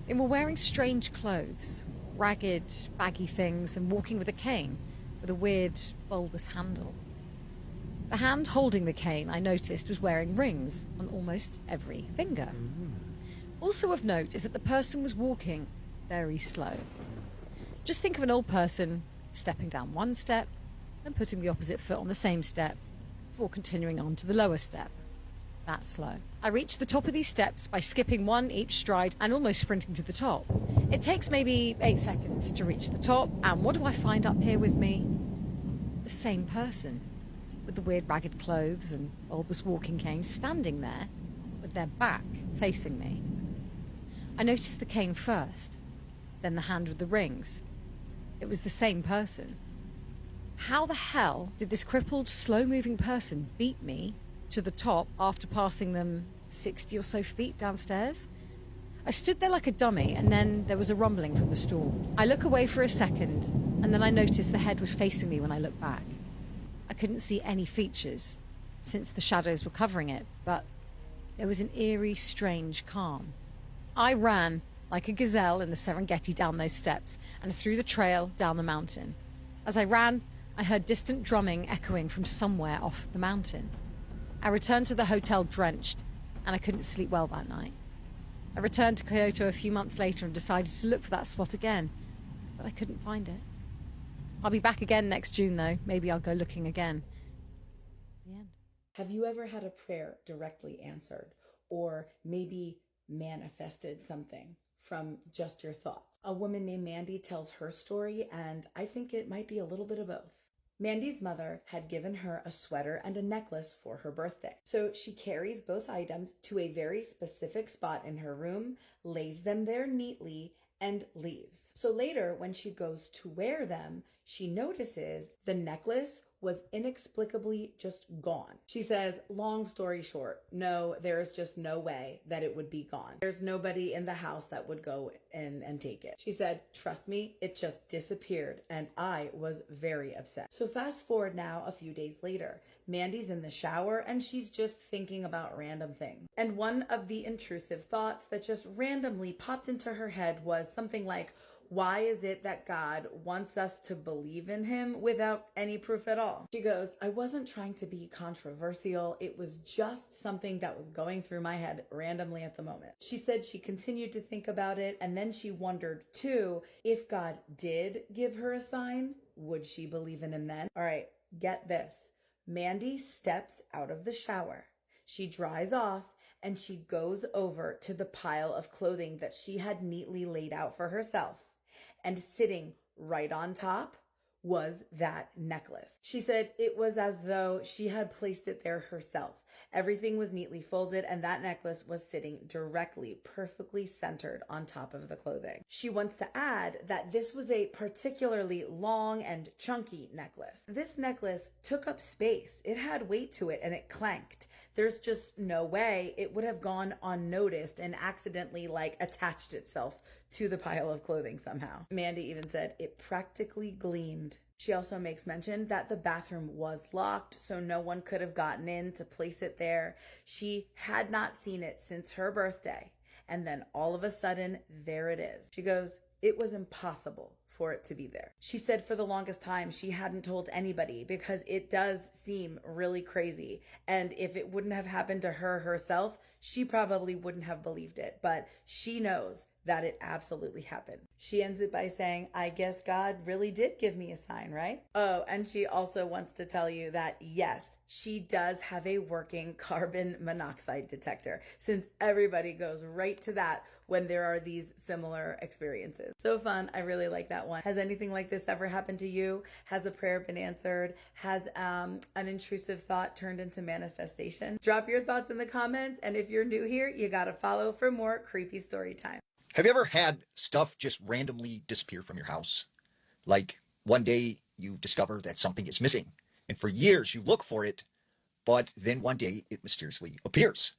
They were wearing strange clothes, ragged, baggy things, and walking with a cane with a weird, bulbous handle. The hand holding the cane, I noticed, was wearing rings on almost every finger. Also of note is that the person was walking very slow. Just think of an old person stepping down one step and putting the opposite foot on the same step before continuing on to the lower step. that slow. I reach the top of these steps by skipping one each stride and almost sprinting to the top. It takes maybe 8 seconds to reach the top, and what do I find up here with me? The same person, with the weird ragged clothes and bulbous walking canes, standing there with their back facing me. I noticed the cane first, then the hand with the rings. It was the same person. How the hell did this crippled, slow-moving person beat me to the top after passing them 60 or so feet downstairs? I stood there like a dummy, and then there was a rumbling from the stool. I look away for a second, and then I notice the head was facing me when I looked back. I couldn't see any features, since the shadows were covering it, but there was an eerie, strange calm. I ran like a gazelle in the Serengeti down those steps and through the trail down the mountain. As I ran, I heard distant drumming echoing from somewhere off the mountain. I returned to the hotel drenched, and I couldn't sleep well that night. I returned to Kyoto a few months later and decided to look for that spot again, but I couldn't find it. I'll be back again next June, though. Maybe I'll go looking again. The end. Have you ever had a prayer directly answered, or maybe manifested something from just your thoughts? A woman named Mandy tells her story, and I think it might be a little bit of both. Mandy's mother had given her a sweater and a necklace for her birthday. So she carries both items to a very specific spot in her room, lays them there neatly, and leaves. So later, when she goes to wear them, she notices the necklace was inexplicably just gone. She says, long story short, no, there's just no way that it would be gone. There's nobody in the house that would go in and take it. She said, trust me, it just disappeared, and I was very upset. So fast forward now a few days later. Mandy's in the shower and she's just thinking about random things. And one of the intrusive thoughts that just randomly popped into her head was something like, why is it that God wants us to believe in him without any proof at all? She goes, I wasn't trying to be controversial. It was just something that was going through my head randomly at the moment. She said she continued to think about it, and then she wondered too, if God did give her a sign, would she believe in him then? All right, get this. Mandy steps out of the shower. She dries off, and she goes over to the pile of clothing that she had neatly laid out for herself. And sitting right on top was that necklace. She said it was as though she had placed it there herself. Everything was neatly folded, and that necklace was sitting directly, perfectly centered on top of the clothing. She wants to add that this was a particularly long and chunky necklace. This necklace took up space. It had weight to it, and it clanked. There's just no way it would have gone unnoticed and accidentally attached itself to the pile of clothing somehow. Mandy even said it practically gleamed. She also makes mention that the bathroom was locked, so no one could have gotten in to place it there. She had not seen it since her birthday, and then all of a sudden, there it is. She goes, it was impossible for it to be there. She said for the longest time she hadn't told anybody because it does seem really crazy, and if it wouldn't have happened to her herself, she probably wouldn't have believed it, but she knows that it absolutely happened. She ends it by saying, I guess God really did give me a sign, right? Oh, and she also wants to tell you that yes, she does have a working carbon monoxide detector, since everybody goes right to that when there are these similar experiences. So fun. I really like that one. Has anything like this ever happened to you? Has a prayer been answered? Has an intrusive thought turned into manifestation? Drop your thoughts in the comments, and if you're new here, you gotta follow for more creepy story time. Have you ever had stuff just randomly disappear from your house? Like one day you discover that something is missing, and for years you look for it, but then one day it mysteriously appears.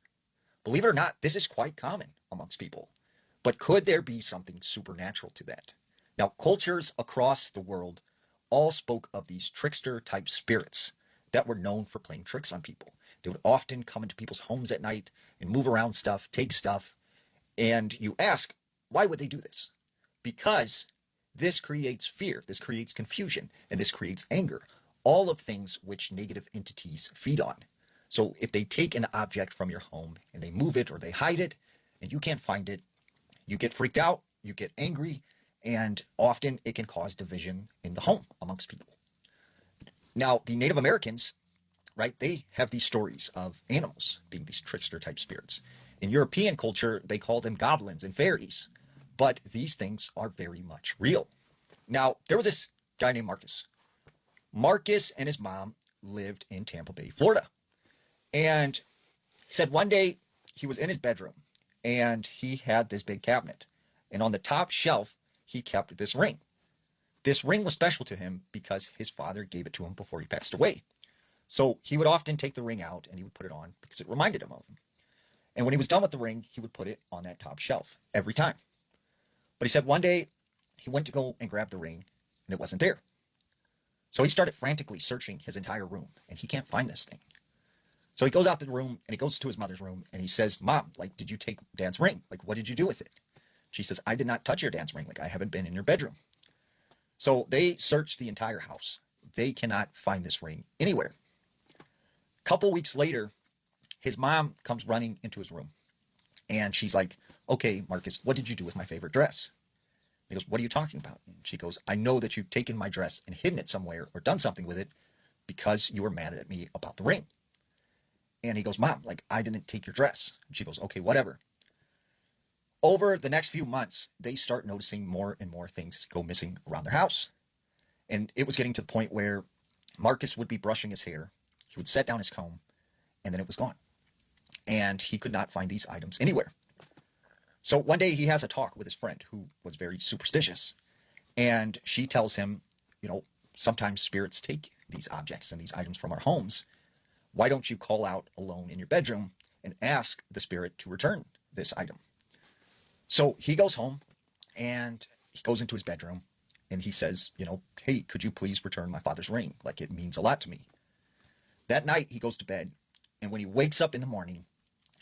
Believe it or not, this is quite common amongst people. But could there be something supernatural to that? Now, cultures across the world all spoke of these trickster-type spirits that were known for playing tricks on people. They would often come into people's homes at night and move around stuff, take stuff, and you ask, why would they do this? Because this creates fear, this creates confusion, and this creates anger. All of things which negative entities feed on. So if they take an object from your home and they move it or they hide it and you can't find it, you get freaked out, you get angry, and often it can cause division in the home amongst people. Now, the Native Americans right? They have these stories of animals being these trickster type spirits. In European culture, they call them goblins and fairies, but these things are very much real. Now, there was this guy named Marcus. Marcus and his mom lived in Tampa Bay, Florida. And he said one day he was in his bedroom and he had this big cabinet. And on the top shelf, he kept this ring. This ring was special to him because his father gave it to him before he passed away. So he would often take the ring out and he would put it on because it reminded him of him. And when he was done with the ring, he would put it on that top shelf every time. But he said one day he went to go and grab the ring and it wasn't there. So he started frantically searching his entire room and he can't find this thing. So he goes out to the room and he goes to his mother's room and he says, Mom, like, did you take Dad's ring? Like, what did you do with it? She says, I did not touch your dad's ring. Like, I haven't been in your bedroom. So they search the entire house. They cannot find this ring anywhere. A couple weeks later, his mom comes running into his room and she's like, okay, Marcus, what did you do with my favorite dress? He goes, what are you talking about? And she goes, I know that you've taken my dress and hidden it somewhere or done something with it because you were mad at me about the ring. And he goes, Mom, like, I didn't take your dress. And she goes, okay, whatever. Over the next few months, they start noticing more and more things go missing around their house. And it was getting to the point where Marcus would be brushing his hair. He would set down his comb and then it was gone. And he could not find these items anywhere. So one day he has a talk with his friend who was very superstitious. And she tells him, you know, sometimes spirits take these objects and these items from our homes. Why don't you call out alone in your bedroom and ask the spirit to return this item? So he goes home and he goes into his bedroom and he says, you know, hey, could you please return my father's ring? Like, it means a lot to me. That night he goes to bed. And when he wakes up in the morning,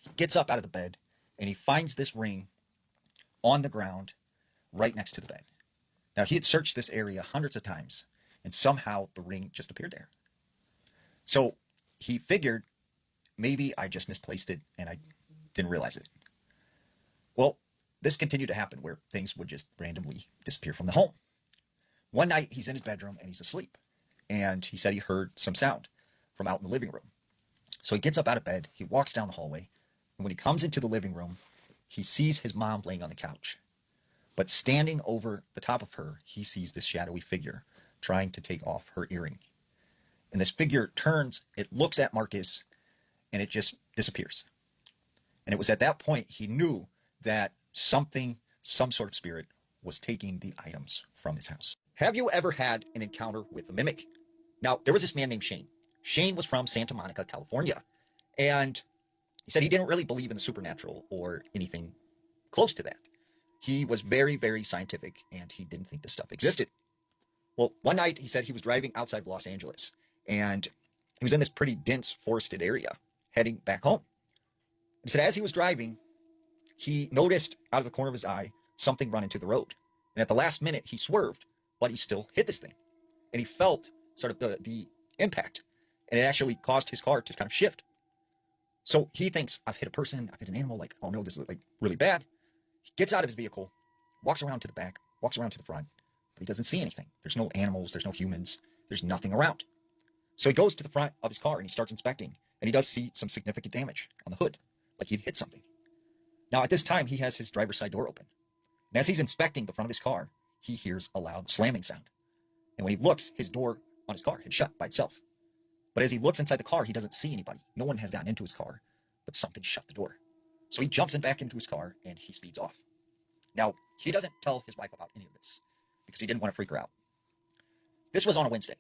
he gets up out of the bed and he finds this ring on the ground right next to the bed. Now, he had searched this area hundreds of times and somehow the ring just appeared there. So he figured maybe I just misplaced it and I didn't realize it. Well, this continued to happen where things would just randomly disappear from the home. One night he's in his bedroom and he's asleep. And he said he heard some sound from out in the living room. So he gets up out of bed, he walks down the hallway, and when he comes into the living room, he sees his mom laying on the couch. But standing over the top of her, he sees this shadowy figure trying to take off her earring. And this figure turns, it looks at Marcus, and it just disappears. And it was at that point he knew that something, some sort of spirit, was taking the items from his house. Have you ever had an encounter with a mimic? Now, there was this man named Shane. Shane was from Santa Monica, California. And he said he didn't really believe in the supernatural or anything close to that. He was very, very scientific, and he didn't think this stuff existed. Well, one night he said he was driving outside of Los Angeles, and he was in this pretty dense forested area, heading back home. He said as he was driving, he noticed out of the corner of his eye something run into the road. And at the last minute, he swerved, but he still hit this thing. And he felt sort of the impact. And it actually caused his car to kind of shift. So he thinks, I've hit a person, I've hit an animal, like, oh no, this is like really bad. He gets out of his vehicle, walks around to the back, walks around to the front, but he doesn't see anything. There's no animals, there's no humans, there's nothing around. So he goes to the front of his car and he starts inspecting. And he does see some significant damage on the hood, like he'd hit something. Now at this time, he has his driver's side door open. And as he's inspecting the front of his car, he hears a loud slamming sound. And when he looks, his door on his car had shut by itself. But as he looks inside the car, he doesn't see anybody. No one has gotten into his car, but something shut the door. So he jumps back into his car and he speeds off. Now, he doesn't tell his wife about any of this because he didn't want to freak her out. This was on a Wednesday.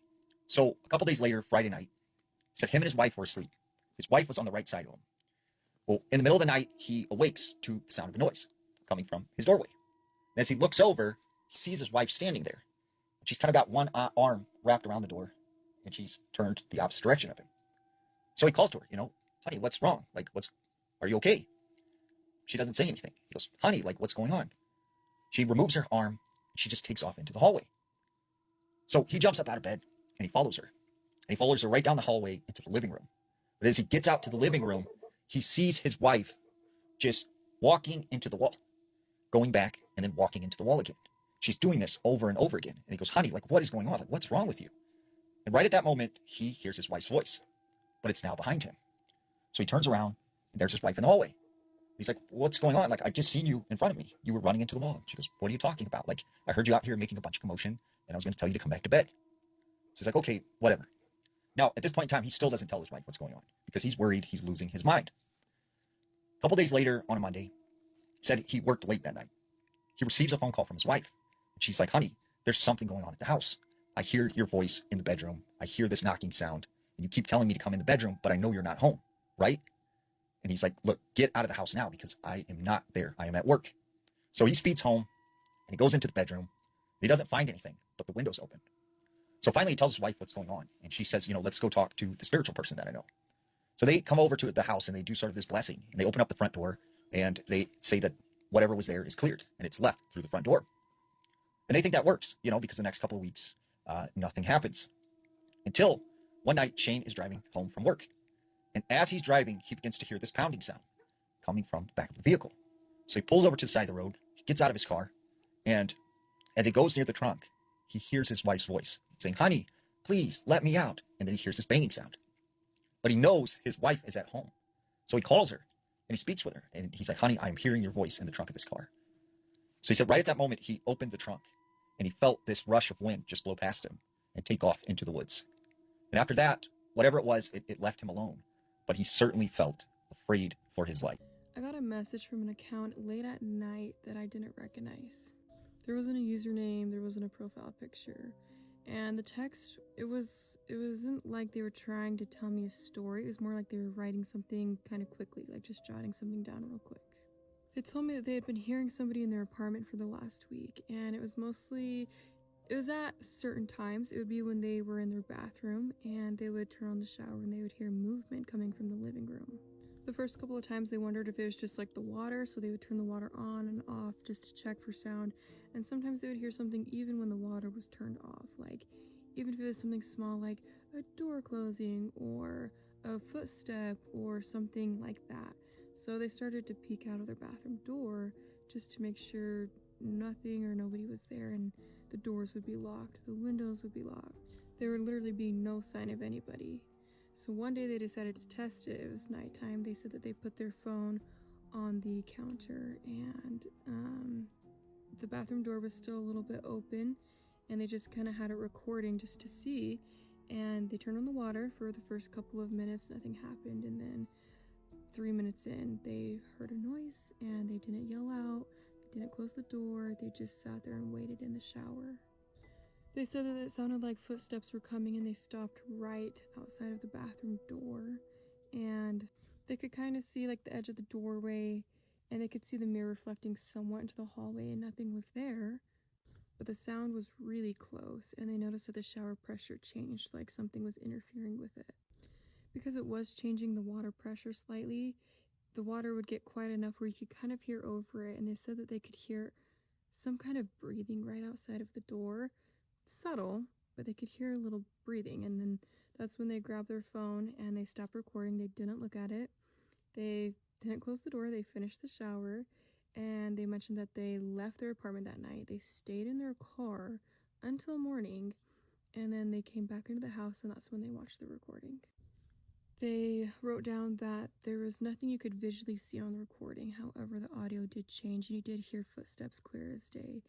So a couple days later, Friday night, he said him and his wife were asleep. His wife was on the right side of him. Well, in the middle of the night, he awakes to the sound of a noise coming from his doorway. And as he looks over, he sees his wife standing there. She's kind of got one arm wrapped around the door, and she's turned the opposite direction of him. So he calls to her, honey, what's wrong? Like, are you okay? She doesn't say anything. He goes, honey, like, what's going on? She removes her arm, and she just takes off into the hallway. So he jumps up out of bed, and he follows her. And he follows her right down the hallway into the living room. But as he gets out to the living room, he sees his wife just walking into the wall, going back, and then walking into the wall again. She's doing this over and over again. And he goes, honey, like, what is going on? Like, what's wrong with you? And right at that moment, he hears his wife's voice. but it's now behind him. So he turns around, and there's his wife in the hallway. He's like, what's going on? Like, I just seen you in front of me. You were running into the wall. She goes, what are you talking about? Like, I heard you out here making a bunch of commotion, and I was going to tell you to come back to bed. So he's like, okay, whatever. Now, at this point in time, he still doesn't tell his wife what's going on because he's worried he's losing his mind. A couple days later, on a Monday, said he worked late that night. He receives a phone call from his wife. And she's like, honey, there's something going on at the house. I hear your voice in the bedroom. I hear this knocking sound. And you keep telling me to come in the bedroom, but I know you're not home, right? And he's like, look, get out of the house now because I am not there. I am at work. So he speeds home and he goes into the bedroom. He doesn't find anything, but the window's open. So finally he tells his wife what's going on. And she says, let's go talk to the spiritual person that I know. So they come over to the house and they do sort of this blessing. And they open up the front door and they say that whatever was there is cleared and it's left through the front door. And they think that works, because the next couple of weeks, nothing happens. Until one night, Shane is driving home from work. And as he's driving, he begins to hear this pounding sound coming from the back of the vehicle. So he pulls over to the side of the road, he gets out of his car, and as he goes near the trunk, he hears his wife's voice saying, honey, please let me out. And then he hears this banging sound. But he knows his wife is at home. So he calls her and he speaks with her. And he's like, honey, I'm hearing your voice in the trunk of this car. So he said right at that moment, he opened the trunk and he felt this rush of wind just blow past him and take off into the woods. And after that, whatever it was, it left him alone. But he certainly felt afraid for his life. I got a message from an account late at night that I didn't recognize. There wasn't a username, there wasn't a profile picture. And the text, it wasn't like they were trying to tell me a story. It was more like they were writing something kind of quickly, like just jotting something down real quick. They told me that they had been hearing somebody in their apartment for the last week, and it was at certain times. It would be when they were in their bathroom and they would turn on the shower and they would hear movement coming from the living room. The first couple of times they wondered if it was just like the water, so they would turn the water on and off just to check for sound. And sometimes they would hear something even when the water was turned off, like even if it was something small like a door closing or a footstep or something like that. So they started to peek out of their bathroom door just to make sure nothing or nobody was there, and the doors would be locked, the windows would be locked. There would literally be no sign of anybody. So one day they decided to test it. It was nighttime. They said that they put their phone on the counter and the bathroom door was still a little bit open, and they just kind of had it recording just to see. And they turned on the water for the first couple of minutes, nothing happened, and then 3 minutes in, they heard a noise and they didn't yell out, they didn't close the door, they just sat there and waited in the shower. They said that it sounded like footsteps were coming and they stopped right outside of the bathroom door, and they could kind of see like the edge of the doorway, and they could see the mirror reflecting somewhat into the hallway, and nothing was there. But the sound was really close, and they noticed that the shower pressure changed, like something was interfering with it. Because it was changing the water pressure slightly, the water would get quiet enough where you could kind of hear over it, and they said that they could hear some kind of breathing right outside of the door. Subtle, but they could hear a little breathing, and then that's when they grabbed their phone and they stopped recording. They didn't look at it. They didn't close the door. They finished the shower, and they mentioned that they left their apartment that night. They stayed in their car until morning, and then they came back into the house, and that's when they watched the recording. They wrote down that there was nothing you could visually see on the recording. However, the audio did change, and you did hear footsteps clear as day.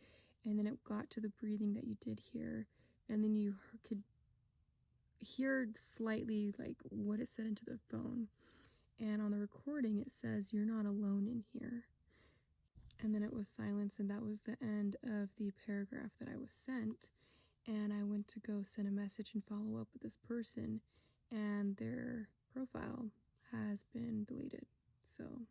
And then it got to the breathing that you did hear, and then you could hear slightly like what it said into the phone. And on the recording it says, "You're not alone in here." And then it was silence, and that was the end of the paragraph that I was sent. And I went to go send a message and follow up with this person, and their profile has been deleted. So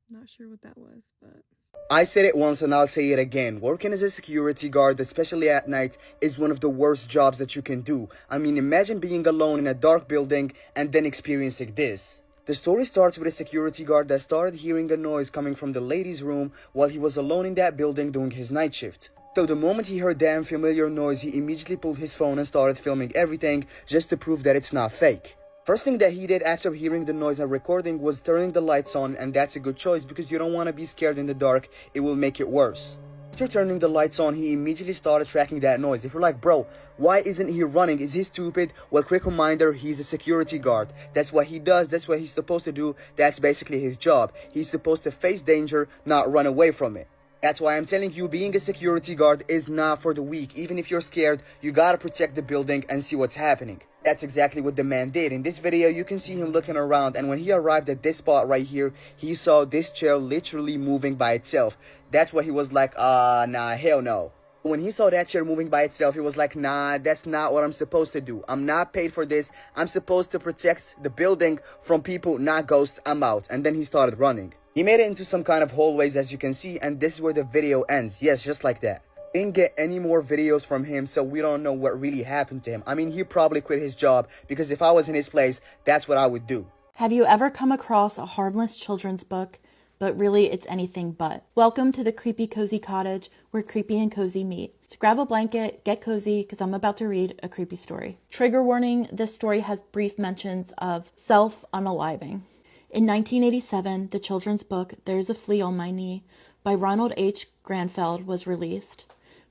not sure what that was, but I said it once and I'll say it again. Working as a security guard, especially at night, is one of the worst jobs that you can do. I mean, imagine being alone in a dark building and then experiencing this. The story starts with a security guard that started hearing a noise coming from the ladies' room while he was alone in that building doing his night shift. So the moment he heard that unfamiliar noise, he immediately pulled his phone and started filming everything just to prove that it's not fake. First thing that he did after hearing the noise and recording was turning the lights on, and that's a good choice because you don't want to be scared in the dark. It will make it worse. After turning the lights on, he immediately started tracking that noise. If you're like, bro, why isn't he running? Is he stupid? Well, quick reminder, he's a security guard. That's what he does. That's what he's supposed to do. That's basically his job. He's supposed to face danger, not run away from it. That's why I'm telling you, being a security guard is not for the weak. Even if you're scared, you gotta protect the building and see what's happening. That's exactly what the man did. In this video, you can see him looking around, and when he arrived at this spot right here, he saw this chair literally moving by itself. That's why he was like, nah, hell no. When he saw that chair moving by itself, he was like, nah, that's not what I'm supposed to do. I'm not paid for this. I'm supposed to protect the building from people, not ghosts. I'm out. And then he started running. He made it into some kind of hallways, as you can see, and this is where the video ends. Yes, just like that. Didn't get any more videos from him, so we don't know what really happened to him. I mean, he probably quit his job, because if I was in his place, that's what I would do. Have you ever come across a harmless children's book, but really it's anything but? Welcome to the Creepy Cozy Cottage, where creepy and cozy meet. So grab a blanket, get cozy, because I'm about to read a creepy story. Trigger warning, this story has brief mentions of self-unaliving. In 1987, the children's book, There's a Flea on My Knee, by Ronald H. Granfeld was released.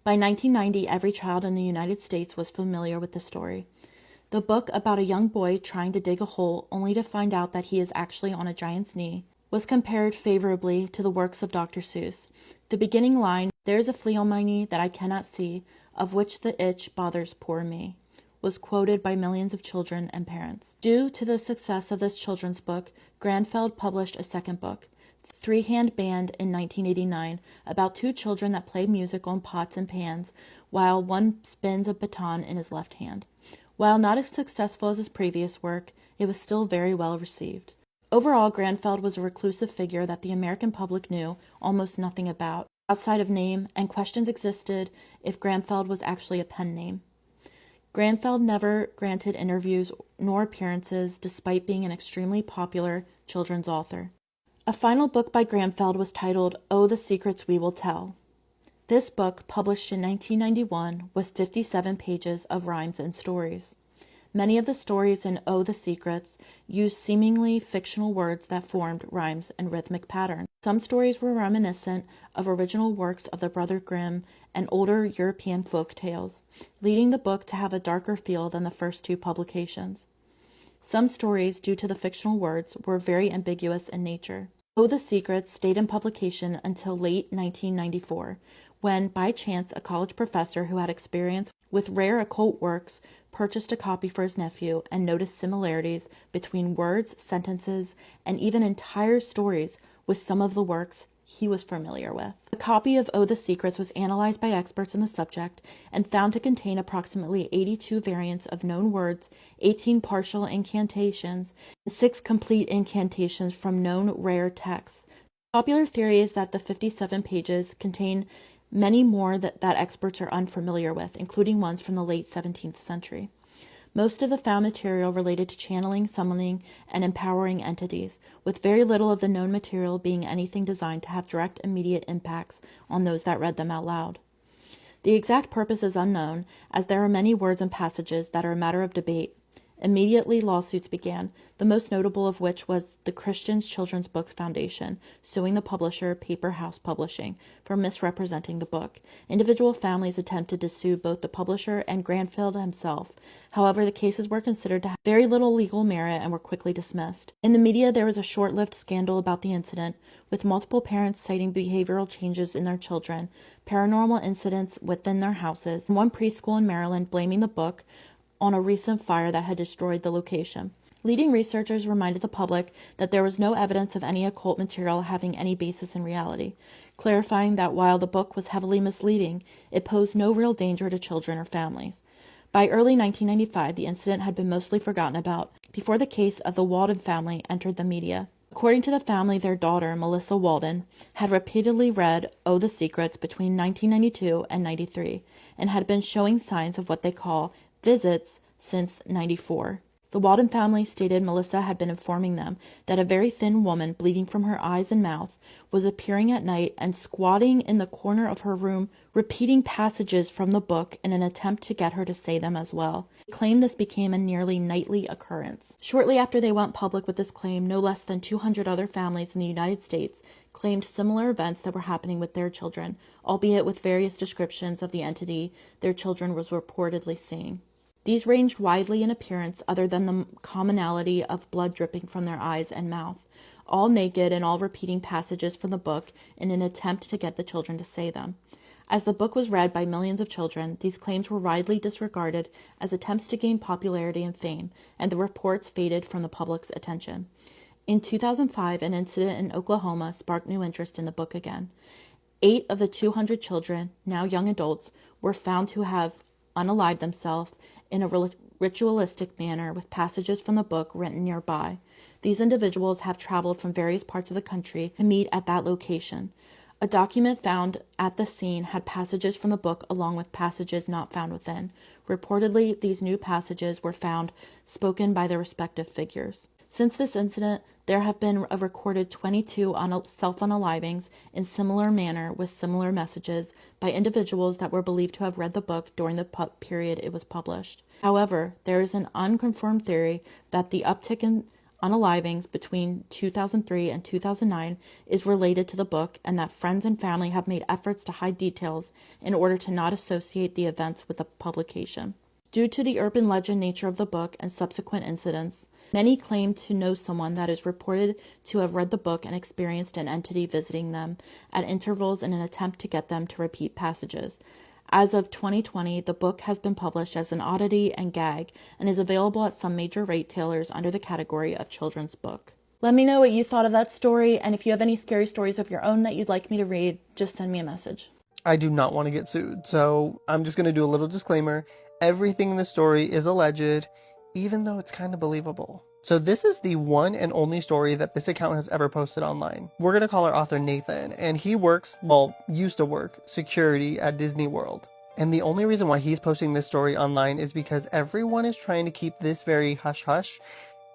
By 1990, every child in the United States was familiar with the story. The book, about a young boy trying to dig a hole only to find out that he is actually on a giant's knee, was compared favorably to the works of Dr. Seuss. The beginning line, "There's a flea on my knee that I cannot see, of which the itch bothers poor me," was quoted by millions of children and parents. Due to the success of this children's book, Granfeld published a second book, Three-Hand Band, in 1989, about two children that play music on pots and pans while one spins a baton in his left hand. While not as successful as his previous work, it was still very well received. Overall, Granfeld was a reclusive figure that the American public knew almost nothing about, outside of name, and questions existed if Granfeld was actually a pen name. Granfeld never granted interviews nor appearances, despite being an extremely popular children's author. A final book by Granfeld was titled Oh, the Secrets We Will Tell. This book, published in 1991, was 57 pages of rhymes and stories. Many of the stories in Oh, the Secrets used seemingly fictional words that formed rhymes and rhythmic patterns. Some stories were reminiscent of original works of the Brother Grimm and older European folk tales, leading the book to have a darker feel than the first two publications. Some stories, due to the fictional words, were very ambiguous in nature. Oh, the Secrets stayed in publication until late 1994, when, by chance, a college professor who had experience with rare occult works purchased a copy for his nephew and noticed similarities between words, sentences, and even entire stories with some of the works he was familiar with. A copy of Oh, the Secrets was analyzed by experts in the subject and found to contain approximately 82 variants of known words, 18 partial incantations, and 6 complete incantations from known rare texts. The popular theory is that the 57 pages contain many more that experts are unfamiliar with, including ones from the late 17th century. Most of the found material related to channeling, summoning, and empowering entities, with very little of the known material being anything designed to have direct, immediate impacts on those that read them out loud. The exact purpose is unknown, as there are many words and passages that are a matter of debate. Immediately, lawsuits began, the most notable of which was the Christian Children's Books Foundation, suing the publisher, Paper House Publishing, for misrepresenting the book. Individual families attempted to sue both the publisher and Granfeld himself. However, the cases were considered to have very little legal merit and were quickly dismissed. In the media, there was a short-lived scandal about the incident, with multiple parents citing behavioral changes in their children, paranormal incidents within their houses, and one preschool in Maryland blaming the book on a recent fire that had destroyed the location. Leading researchers reminded the public that there was no evidence of any occult material having any basis in reality, clarifying that while the book was heavily misleading, it posed no real danger to children or families. By early 1995, the incident had been mostly forgotten about, before the case of the Walden family entered the media. According to the family, their daughter, Melissa Walden, had repeatedly read Oh, the Secrets between 1992 and 93, and had been showing signs of what they call visits since 94. The Walden family stated Melissa had been informing them that a very thin woman bleeding from her eyes and mouth was appearing at night and squatting in the corner of her room, repeating passages from the book in an attempt to get her to say them as well. They claimed this became a nearly nightly occurrence. Shortly after they went public with this claim, no less than 200 other families in the United States claimed similar events that were happening with their children, albeit with various descriptions of the entity their children was reportedly seeing. These ranged widely in appearance other than the commonality of blood dripping from their eyes and mouth, all naked and all repeating passages from the book in an attempt to get the children to say them. As the book was read by millions of children, these claims were widely disregarded as attempts to gain popularity and fame, and the reports faded from the public's attention. In 2005, an incident in Oklahoma sparked new interest in the book again. 8 of the 200 children, now young adults, were found to have unalived themselves in a ritualistic manner with passages from the book written nearby. These individuals have traveled from various parts of the country to meet at that location. A document found at the scene had passages from the book along with passages not found within. Reportedly, these new passages were found spoken by their respective figures. Since this incident, there have been a recorded 22 self-unalivings in similar manner with similar messages by individuals that were believed to have read the book during the period it was published. However, there is an unconfirmed theory that the uptick in unalivings between 2003 and 2009 is related to the book, and that friends and family have made efforts to hide details in order to not associate the events with the publication. Due to the urban legend nature of the book and subsequent incidents, many claim to know someone that is reported to have read the book and experienced an entity visiting them at intervals in an attempt to get them to repeat passages. As of 2020, the book has been published as an oddity and gag and is available at some major retailers under the category of children's book. Let me know what you thought of that story, and if you have any scary stories of your own that you'd like me to read, just send me a message. I do not want to get sued, so I'm just going to do a little disclaimer. Everything in the story is alleged, even though it's kind of believable. So this is the one and only story that this account has ever posted online. We're going to call our author Nathan, and he used to work security at Disney World. And the only reason why he's posting this story online is because everyone is trying to keep this very hush-hush,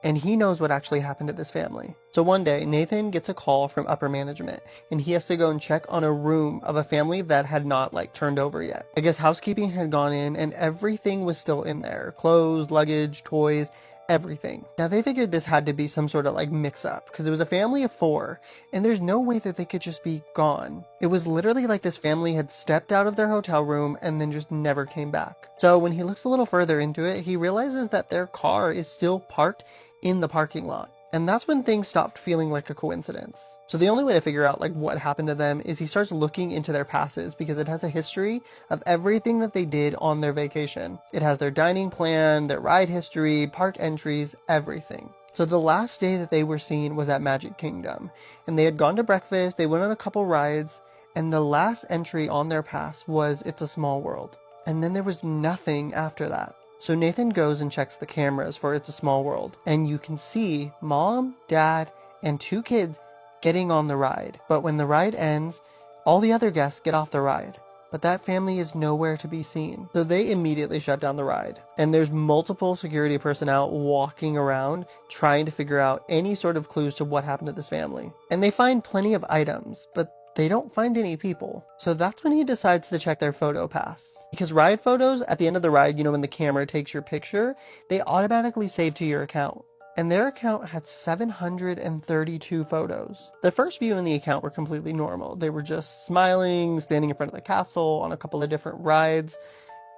and he knows what actually happened to this family. So one day, Nathan gets a call from upper management, and he has to go and check on a room of a family that had not, turned over yet. I guess housekeeping had gone in, and everything was still in there. Clothes, luggage, toys, everything. Now they figured this had to be some sort of mix-up, because it was a family of 4, and there's no way that they could just be gone. It was literally like this family had stepped out of their hotel room and then just never came back. So when he looks a little further into it, he realizes that their car is still parked in the parking lot. And that's when things stopped feeling like a coincidence. So the only way to figure out what happened to them is he starts looking into their passes, because it has a history of everything that they did on their vacation. It has their dining plan, their ride history, park entries, everything. So the last day that they were seen was at Magic Kingdom, and they had gone to breakfast, they went on a couple rides, and the last entry on their pass was It's a Small World. And then there was nothing after that. So Nathan goes and checks the cameras for It's a Small World, and you can see mom, dad, and 2 kids getting on the ride. But when the ride ends, all the other guests get off the ride. But that family is nowhere to be seen. So they immediately shut down the ride. And there's multiple security personnel walking around trying to figure out any sort of clues to what happened to this family. And they find plenty of items, but they don't find any people. So that's when he decides to check their photo pass. Because ride photos at the end of the ride, when the camera takes your picture, they automatically save to your account. And their account had 732 photos. The first few in the account were completely normal. They were just smiling, standing in front of the castle, on a couple of different rides.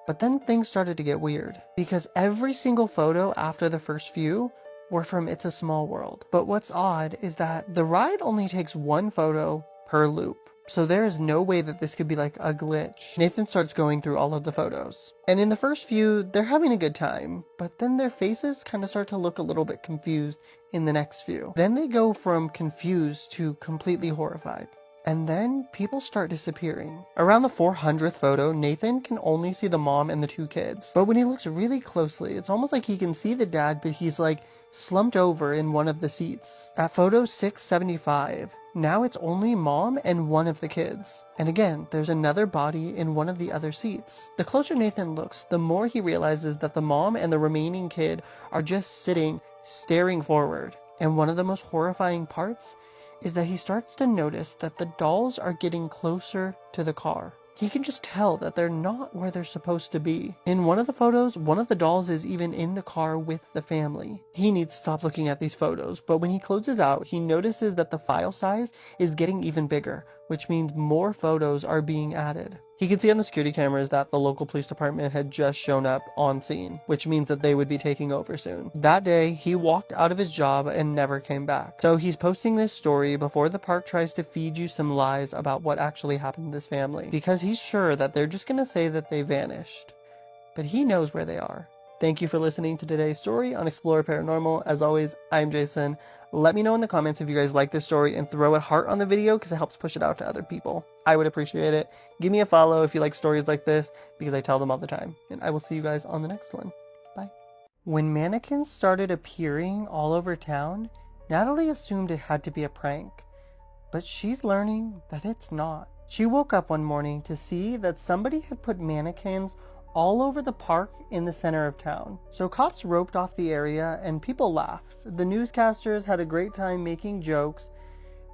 But then things started to get weird, because every single photo after the first few were from It's a Small World. But what's odd is that the ride only takes 1 photo per loop. So there is no way that this could be a glitch. Nathan starts going through all of the photos. And in the first few, they're having a good time, but then their faces kind of start to look a little bit confused in the next few. Then they go from confused to completely horrified. And then people start disappearing. Around the 400th photo, Nathan can only see the mom and the 2 kids. But when he looks really closely, it's almost like he can see the dad, but he's slumped over in one of the seats. At photo 675, Now it's only mom and one of the kids. And again, there's another body in one of the other seats. The closer Nathan looks, the more he realizes that the mom and the remaining kid are just sitting, staring forward. And one of the most horrifying parts is that he starts to notice that the dolls are getting closer to the car. He can just tell that they're not where they're supposed to be. In one of the photos, one of the dolls is even in the car with the family. He needs to stop looking at these photos, but when he closes out, he notices that the file size is getting even bigger, which means more photos are being added. He can see on the security cameras that the local police department had just shown up on scene, which means that they would be taking over soon. That day, he walked out of his job and never came back. So he's posting this story before the park tries to feed you some lies about what actually happened to this family, because he's sure that they're just gonna say that they vanished. But he knows where they are. Thank you for listening to today's story on Explore Paranormal. As always, I'm Jason. Let me know in the comments if you guys like this story and throw a heart on the video because it helps push it out to other people. I would appreciate it. Give me a follow if you like stories like this because I tell them all the time. And I will see you guys on the next one. Bye. When mannequins started appearing all over town, Natalie assumed it had to be a prank. But she's learning that it's not. She woke up one morning to see that somebody had put mannequins all over the park in the center of town. So cops roped off the area and people laughed. The newscasters had a great time making jokes,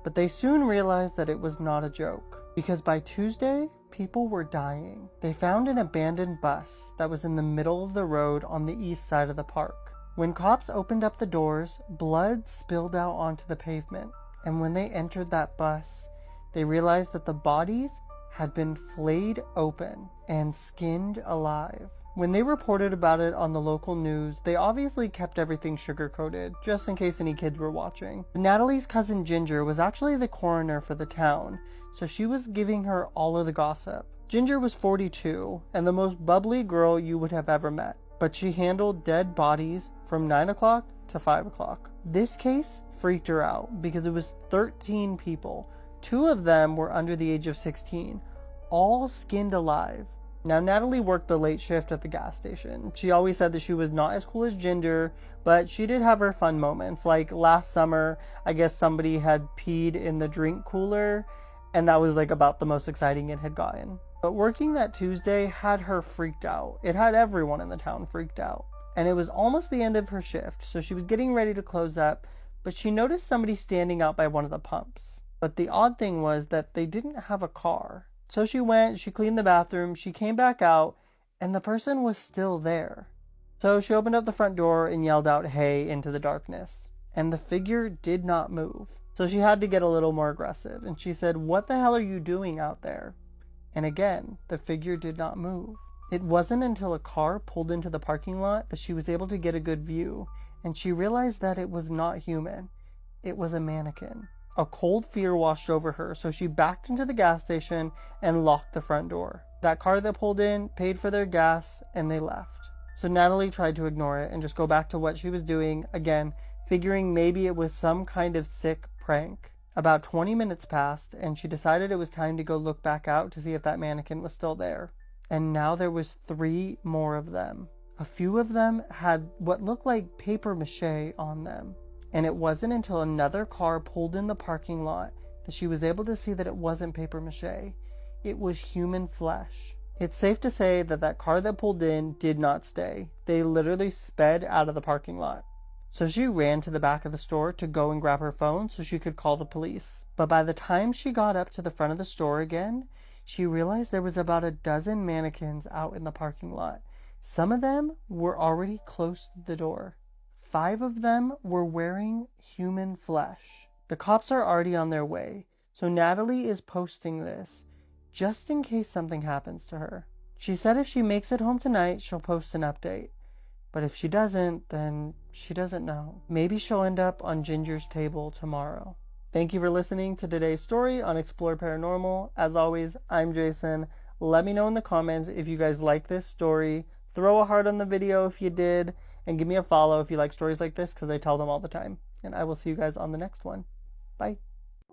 but they soon realized that it was not a joke. Because by Tuesday, people were dying. They found an abandoned bus that was in the middle of the road on the east side of the park. When cops opened up the doors, blood spilled out onto the pavement. And when they entered that bus, they realized that the bodies had been flayed open and skinned alive. When they reported about it on the local news, they obviously kept everything sugar-coated, just in case any kids were watching. Natalie's cousin Ginger was actually the coroner for the town, so she was giving her all of the gossip. Ginger was 42, and the most bubbly girl you would have ever met, but she handled dead bodies from 9 o'clock to 5 o'clock. This case freaked her out because it was 13 people. 2 of them were under the age of 16, all skinned alive. Now, Natalie worked the late shift at the gas station. She always said that she was not as cool as Ginger, but she did have her fun moments. Like last summer, I guess somebody had peed in the drink cooler, and that was like about the most exciting it had gotten. But working that Tuesday had her freaked out. It had everyone in the town freaked out. And it was almost the end of her shift, so she was getting ready to close up, but she noticed somebody standing out by one of the pumps. But the odd thing was that they didn't have a car. So she went, she cleaned the bathroom, she came back out, and the person was still there. So she opened up the front door and yelled out, "Hey," into the darkness. And the figure did not move. So she had to get a little more aggressive. And she said, "What the hell are you doing out there?" And again, the figure did not move. It wasn't until a car pulled into the parking lot that she was able to get a good view. And she realized that it was not human. It was a mannequin. A cold fear washed over her, so she backed into the gas station and locked the front door. That car that pulled in paid for their gas, and they left. So Natalie tried to ignore it and just go back to what she was doing, again, figuring maybe it was some kind of sick prank. About 20 minutes passed, and she decided it was time to go look back out to see if that mannequin was still there. And now there was 3 more of them. A few of them had what looked like paper mache on them. And it wasn't until another car pulled in the parking lot that she was able to see that it wasn't paper mache. It was human flesh. It's safe to say that that car that pulled in did not stay. They literally sped out of the parking lot. So she ran to the back of the store to go and grab her phone so she could call the police. But by the time she got up to the front of the store again, she realized there was about a dozen mannequins out in the parking lot. Some of them were already close to the door. 5 of them were wearing human flesh. The cops are already on their way, so Natalie is posting this just in case something happens to her. She said if she makes it home tonight, she'll post an update. But if she doesn't, then she doesn't know. Maybe she'll end up on Ginger's table tomorrow. Thank you for listening to today's story on Explore Paranormal. As always, I'm Jason. Let me know in the comments if you guys like this story. Throw a heart on the video if you did. And give me a follow if you like stories like this because I tell them all the time. And I will see you guys on the next one. Bye.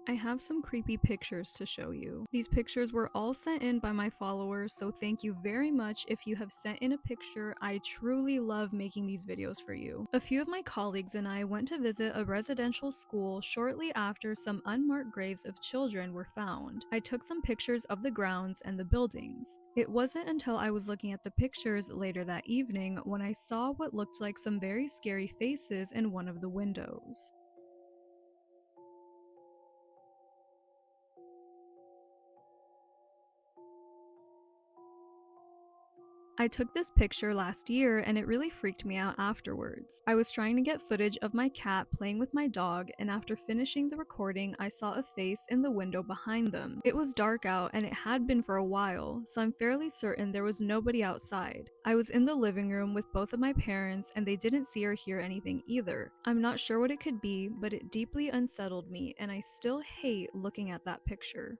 I have some creepy pictures to show you. These pictures were all sent in by my followers, so thank you very much if you have sent in a picture. I truly love making these videos for you. A few of my colleagues and I went to visit a residential school shortly after some unmarked graves of children were found. I took some pictures of the grounds and the buildings. It wasn't until I was looking at the pictures later that evening when I saw what looked like some very scary faces in one of the windows. I took this picture last year and it really freaked me out afterwards. I was trying to get footage of my cat playing with my dog, and after finishing the recording, I saw a face in the window behind them. It was dark out and it had been for a while, so I'm fairly certain there was nobody outside. I was in the living room with both of my parents and they didn't see or hear anything either. I'm not sure what it could be, but it deeply unsettled me and I still hate looking at that picture.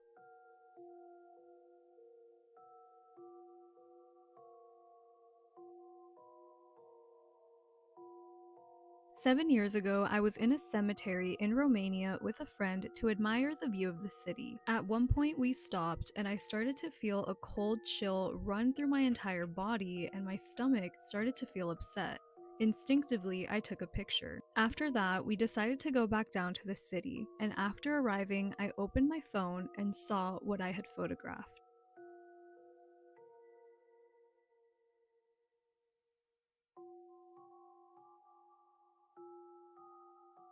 7 years ago, I was in a cemetery in Romania with a friend to admire the view of the city. At one point, we stopped, and I started to feel a cold chill run through my entire body, and my stomach started to feel upset. Instinctively, I took a picture. After that, we decided to go back down to the city, and after arriving, I opened my phone and saw what I had photographed.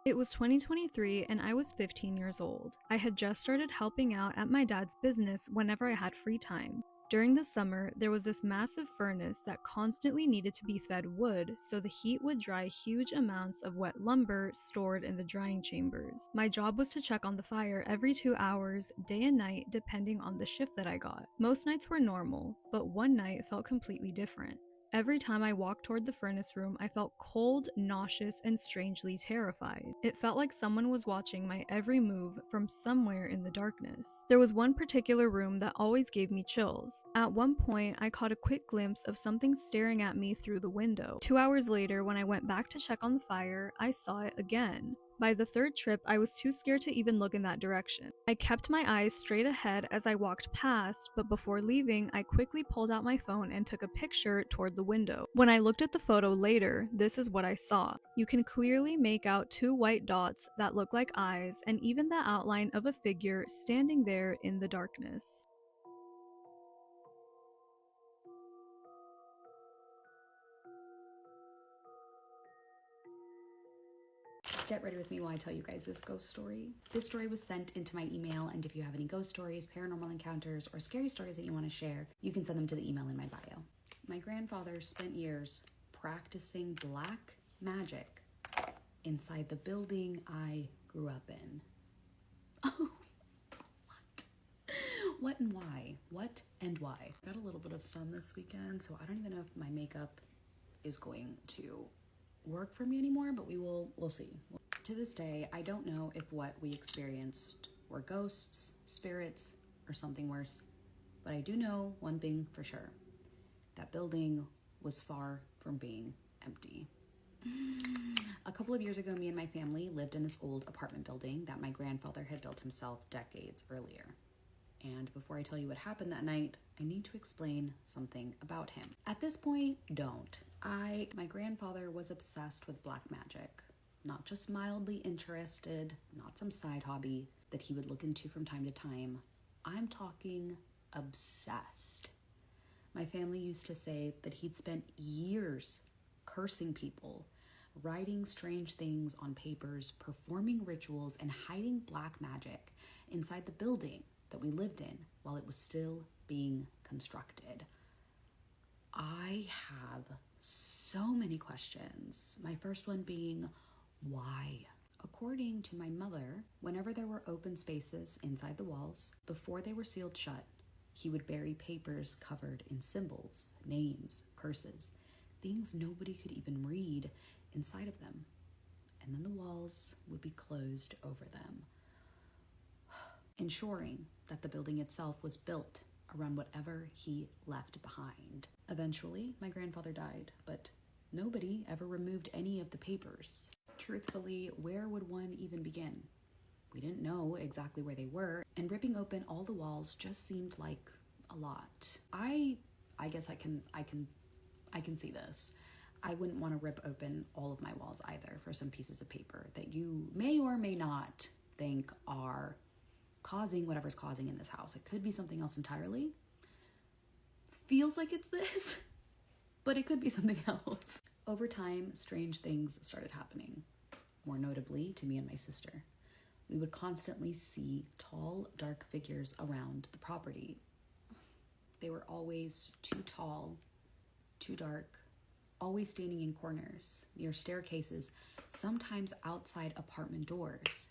It was 2023 and I was 15 years old. I had just started helping out at my dad's business whenever I had free time. During the summer, there was this massive furnace that constantly needed to be fed wood so the heat would dry huge amounts of wet lumber stored in the drying chambers. My job was to check on the fire every 2 hours, day and night, depending on the shift that I got. Most nights were normal, but one night felt completely different. Every time I walked toward the furnace room, I felt cold, nauseous, and strangely terrified. It felt like someone was watching my every move from somewhere in the darkness. There was one particular room that always gave me chills. At one point, I caught a quick glimpse of something staring at me through the window. 2 hours later, when I went back to check on the fire, I saw it again. By the third trip, I was too scared to even look in that direction. I kept my eyes straight ahead as I walked past, but before leaving, I quickly pulled out my phone and took a picture toward the window. When I looked at the photo later, this is what I saw. You can clearly make out 2 white dots that look like eyes and even the outline of a figure standing there in the darkness. Get ready with me while I tell you guys this ghost story. This story was sent into my email, and if you have any ghost stories, paranormal encounters, or scary stories that you want to share, you can send them to the email in my bio. My grandfather spent years practicing black magic inside the building I grew up in. Oh, what? What and why? What and why? Got a little bit of sun this weekend, so I don't even know if my makeup is going to work for me anymore, but we'll see. To this day, I don't know if what we experienced were ghosts, spirits, or something worse, but I do know one thing for sure. That building was far from being empty. A couple of years ago, me and my family lived in this old apartment building that my grandfather had built himself decades earlier. And before I tell you what happened that night, I need to explain something about him. At this point, don't. My grandfather was obsessed with black magic. Not just mildly interested, not some side hobby that he would look into from time to time. I'm talking obsessed. My family used to say that he'd spent years cursing people, writing strange things on papers, performing rituals, and hiding black magic inside the building that we lived in while it was still being constructed. I have so many questions. My first one being, why? According to my mother, whenever there were open spaces inside the walls, before they were sealed shut, he would bury papers covered in symbols, names, curses, things nobody could even read inside of them. And then the walls would be closed over them, ensuring that the building itself was built around whatever he left behind. Eventually, my grandfather died, but nobody ever removed any of the papers. Truthfully, where would one even begin? We didn't know exactly where they were, and ripping open all the walls just seemed like a lot. I guess I can see this. I wouldn't want to rip open all of my walls either for some pieces of paper that you may or may not think are causing whatever's causing in this house. It could be something else entirely. Feels like it's this, but it could be something else. Over time, strange things started happening, more notably to me and my sister. We would constantly see tall, dark figures around the property. They were always too tall, too dark, always standing in corners, near staircases, sometimes outside apartment doors.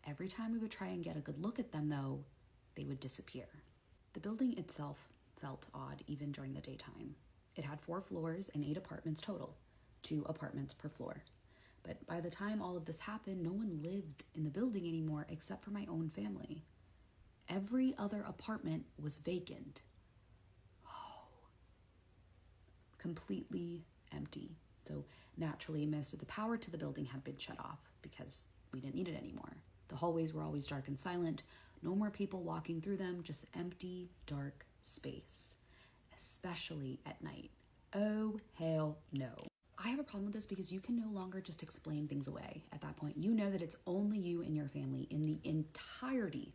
Every time we would try and get a good look at them, though, they would disappear. The building itself felt odd even during the daytime. It had 4 floors and 8 apartments total, 2 apartments per floor. But by the time all of this happened, no one lived in the building anymore except for my own family. Every other apartment was vacant. Oh. Completely empty. So naturally, most of the power to the building had been shut off because we didn't need it anymore. The hallways were always dark and silent. No more people walking through them, just empty, dark space, especially at night. Oh, hell no. I have a problem with this because you can no longer just explain things away. At that point, you know that it's only you and your family in the entirety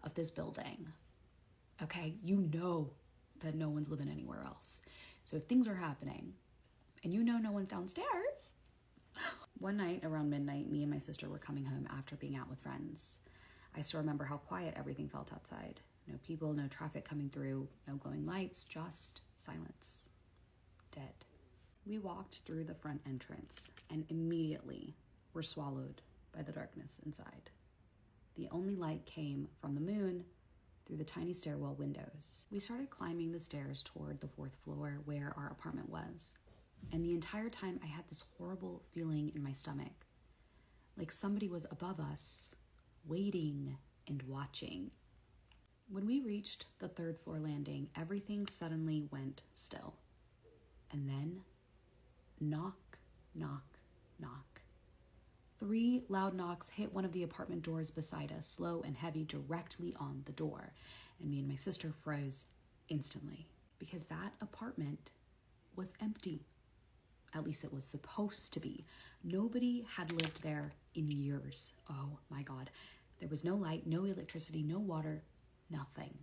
of this building. Okay? You know that no one's living anywhere else. So if things are happening and you know no one's downstairs. One night around midnight, me and my sister were coming home after being out with friends. I still remember how quiet everything felt outside. No people, no traffic coming through, no glowing lights, just silence. Dead. We walked through the front entrance and immediately were swallowed by the darkness inside. The only light came from the moon through the tiny stairwell windows. We started climbing the stairs toward the 4th floor where our apartment was. And the entire time I had this horrible feeling in my stomach, like somebody was above us, waiting and watching. When we reached the 3rd floor landing, everything suddenly went still. And then, knock, knock, knock. 3 loud knocks hit one of the apartment doors beside us, slow and heavy, directly on the door. And me and my sister froze instantly because that apartment was empty. At least it was supposed to be. Nobody had lived there in years. Oh my God. There was no light, no electricity, no water, nothing.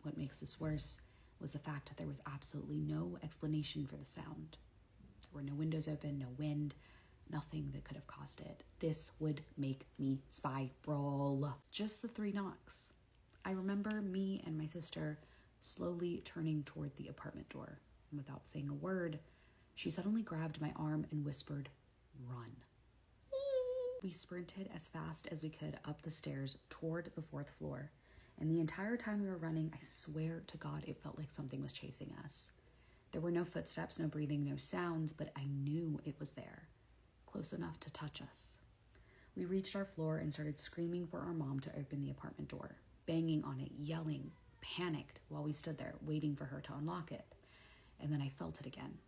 What makes this worse was the fact that there was absolutely no explanation for the sound. There were no windows open, no wind, nothing that could have caused it. This would make me spiral. Just the 3 knocks. I remember me and my sister slowly turning toward the apartment door, and without saying a word, she suddenly grabbed my arm and whispered, "Run." We sprinted as fast as we could up the stairs toward the 4th floor. And the entire time we were running, I swear to God, it felt like something was chasing us. There were no footsteps, no breathing, no sounds, but I knew it was there, close enough to touch us. We reached our floor and started screaming for our mom to open the apartment door, banging on it, yelling, panicked while we stood there, waiting for her to unlock it. And then I felt it again.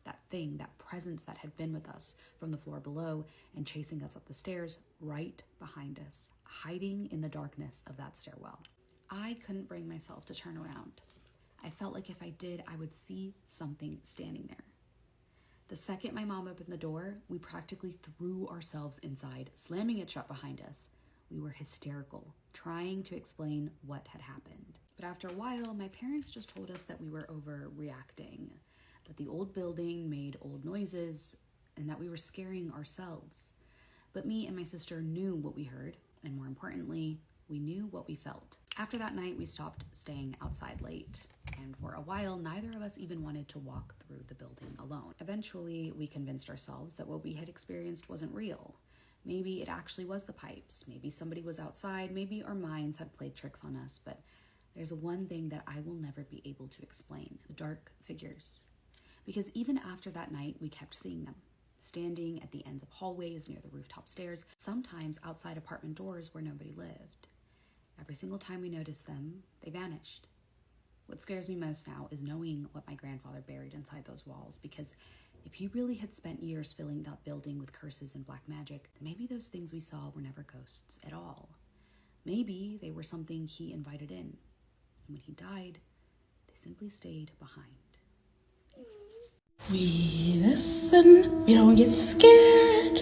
That thing, that presence that had been with us from the floor below and chasing us up the stairs right behind us, hiding in the darkness of that stairwell. I couldn't bring myself to turn around. I felt like if I did, I would see something standing there. The second my mom opened the door, we practically threw ourselves inside, slamming it shut behind us. We were hysterical, trying to explain what had happened. But after a while, my parents just told us that we were overreacting, that the old building made old noises, and that we were scaring ourselves. But me and my sister knew what we heard, and more importantly, we knew what we felt. After that night, we stopped staying outside late, and for a while, neither of us even wanted to walk through the building alone. Eventually, we convinced ourselves that what we had experienced wasn't real. Maybe it actually was the pipes, maybe somebody was outside, maybe our minds had played tricks on us, but there's one thing that I will never be able to explain: the dark figures. Because even after that night, we kept seeing them, standing at the ends of hallways near the rooftop stairs, sometimes outside apartment doors where nobody lived. Every single time we noticed them, they vanished. What scares me most now is knowing what my grandfather buried inside those walls, because If he really had spent years filling that building with curses and black magic, then maybe those things we saw were never ghosts at all. Maybe they were something he invited in. And when he died, they simply stayed behind. We listen, we don't get scared,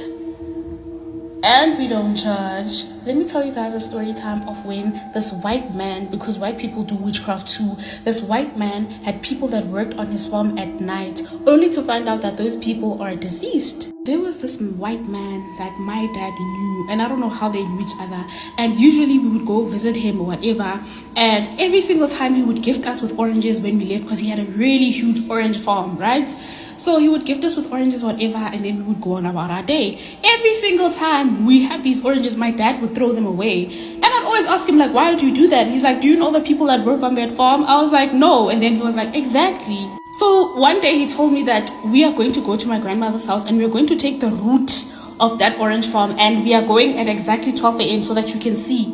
and we don't judge. Let me tell you guys a story time of when this white man, because white people do witchcraft too, this white man had people that worked on his farm at night, only to find out that those people are deceased. There was this white man that my dad knew, and I don't know how they knew each other, and usually we would go visit him or whatever, and every single time he would gift us with oranges when we left, because he had a really huge orange farm, right? So he would gift us with oranges, whatever, and then we would go on about our day. Every single time we had these oranges, my dad would throw them away. And I'd always ask him, like, why do you do that? He's like, do you know the people that work on that farm? I was like, no. And then he was like, exactly. So one day he told me that we are going to go to my grandmother's house and we're going to take the route of that orange farm, and we are going at exactly 12 a.m. so that you can see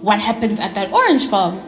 what happens at that orange farm.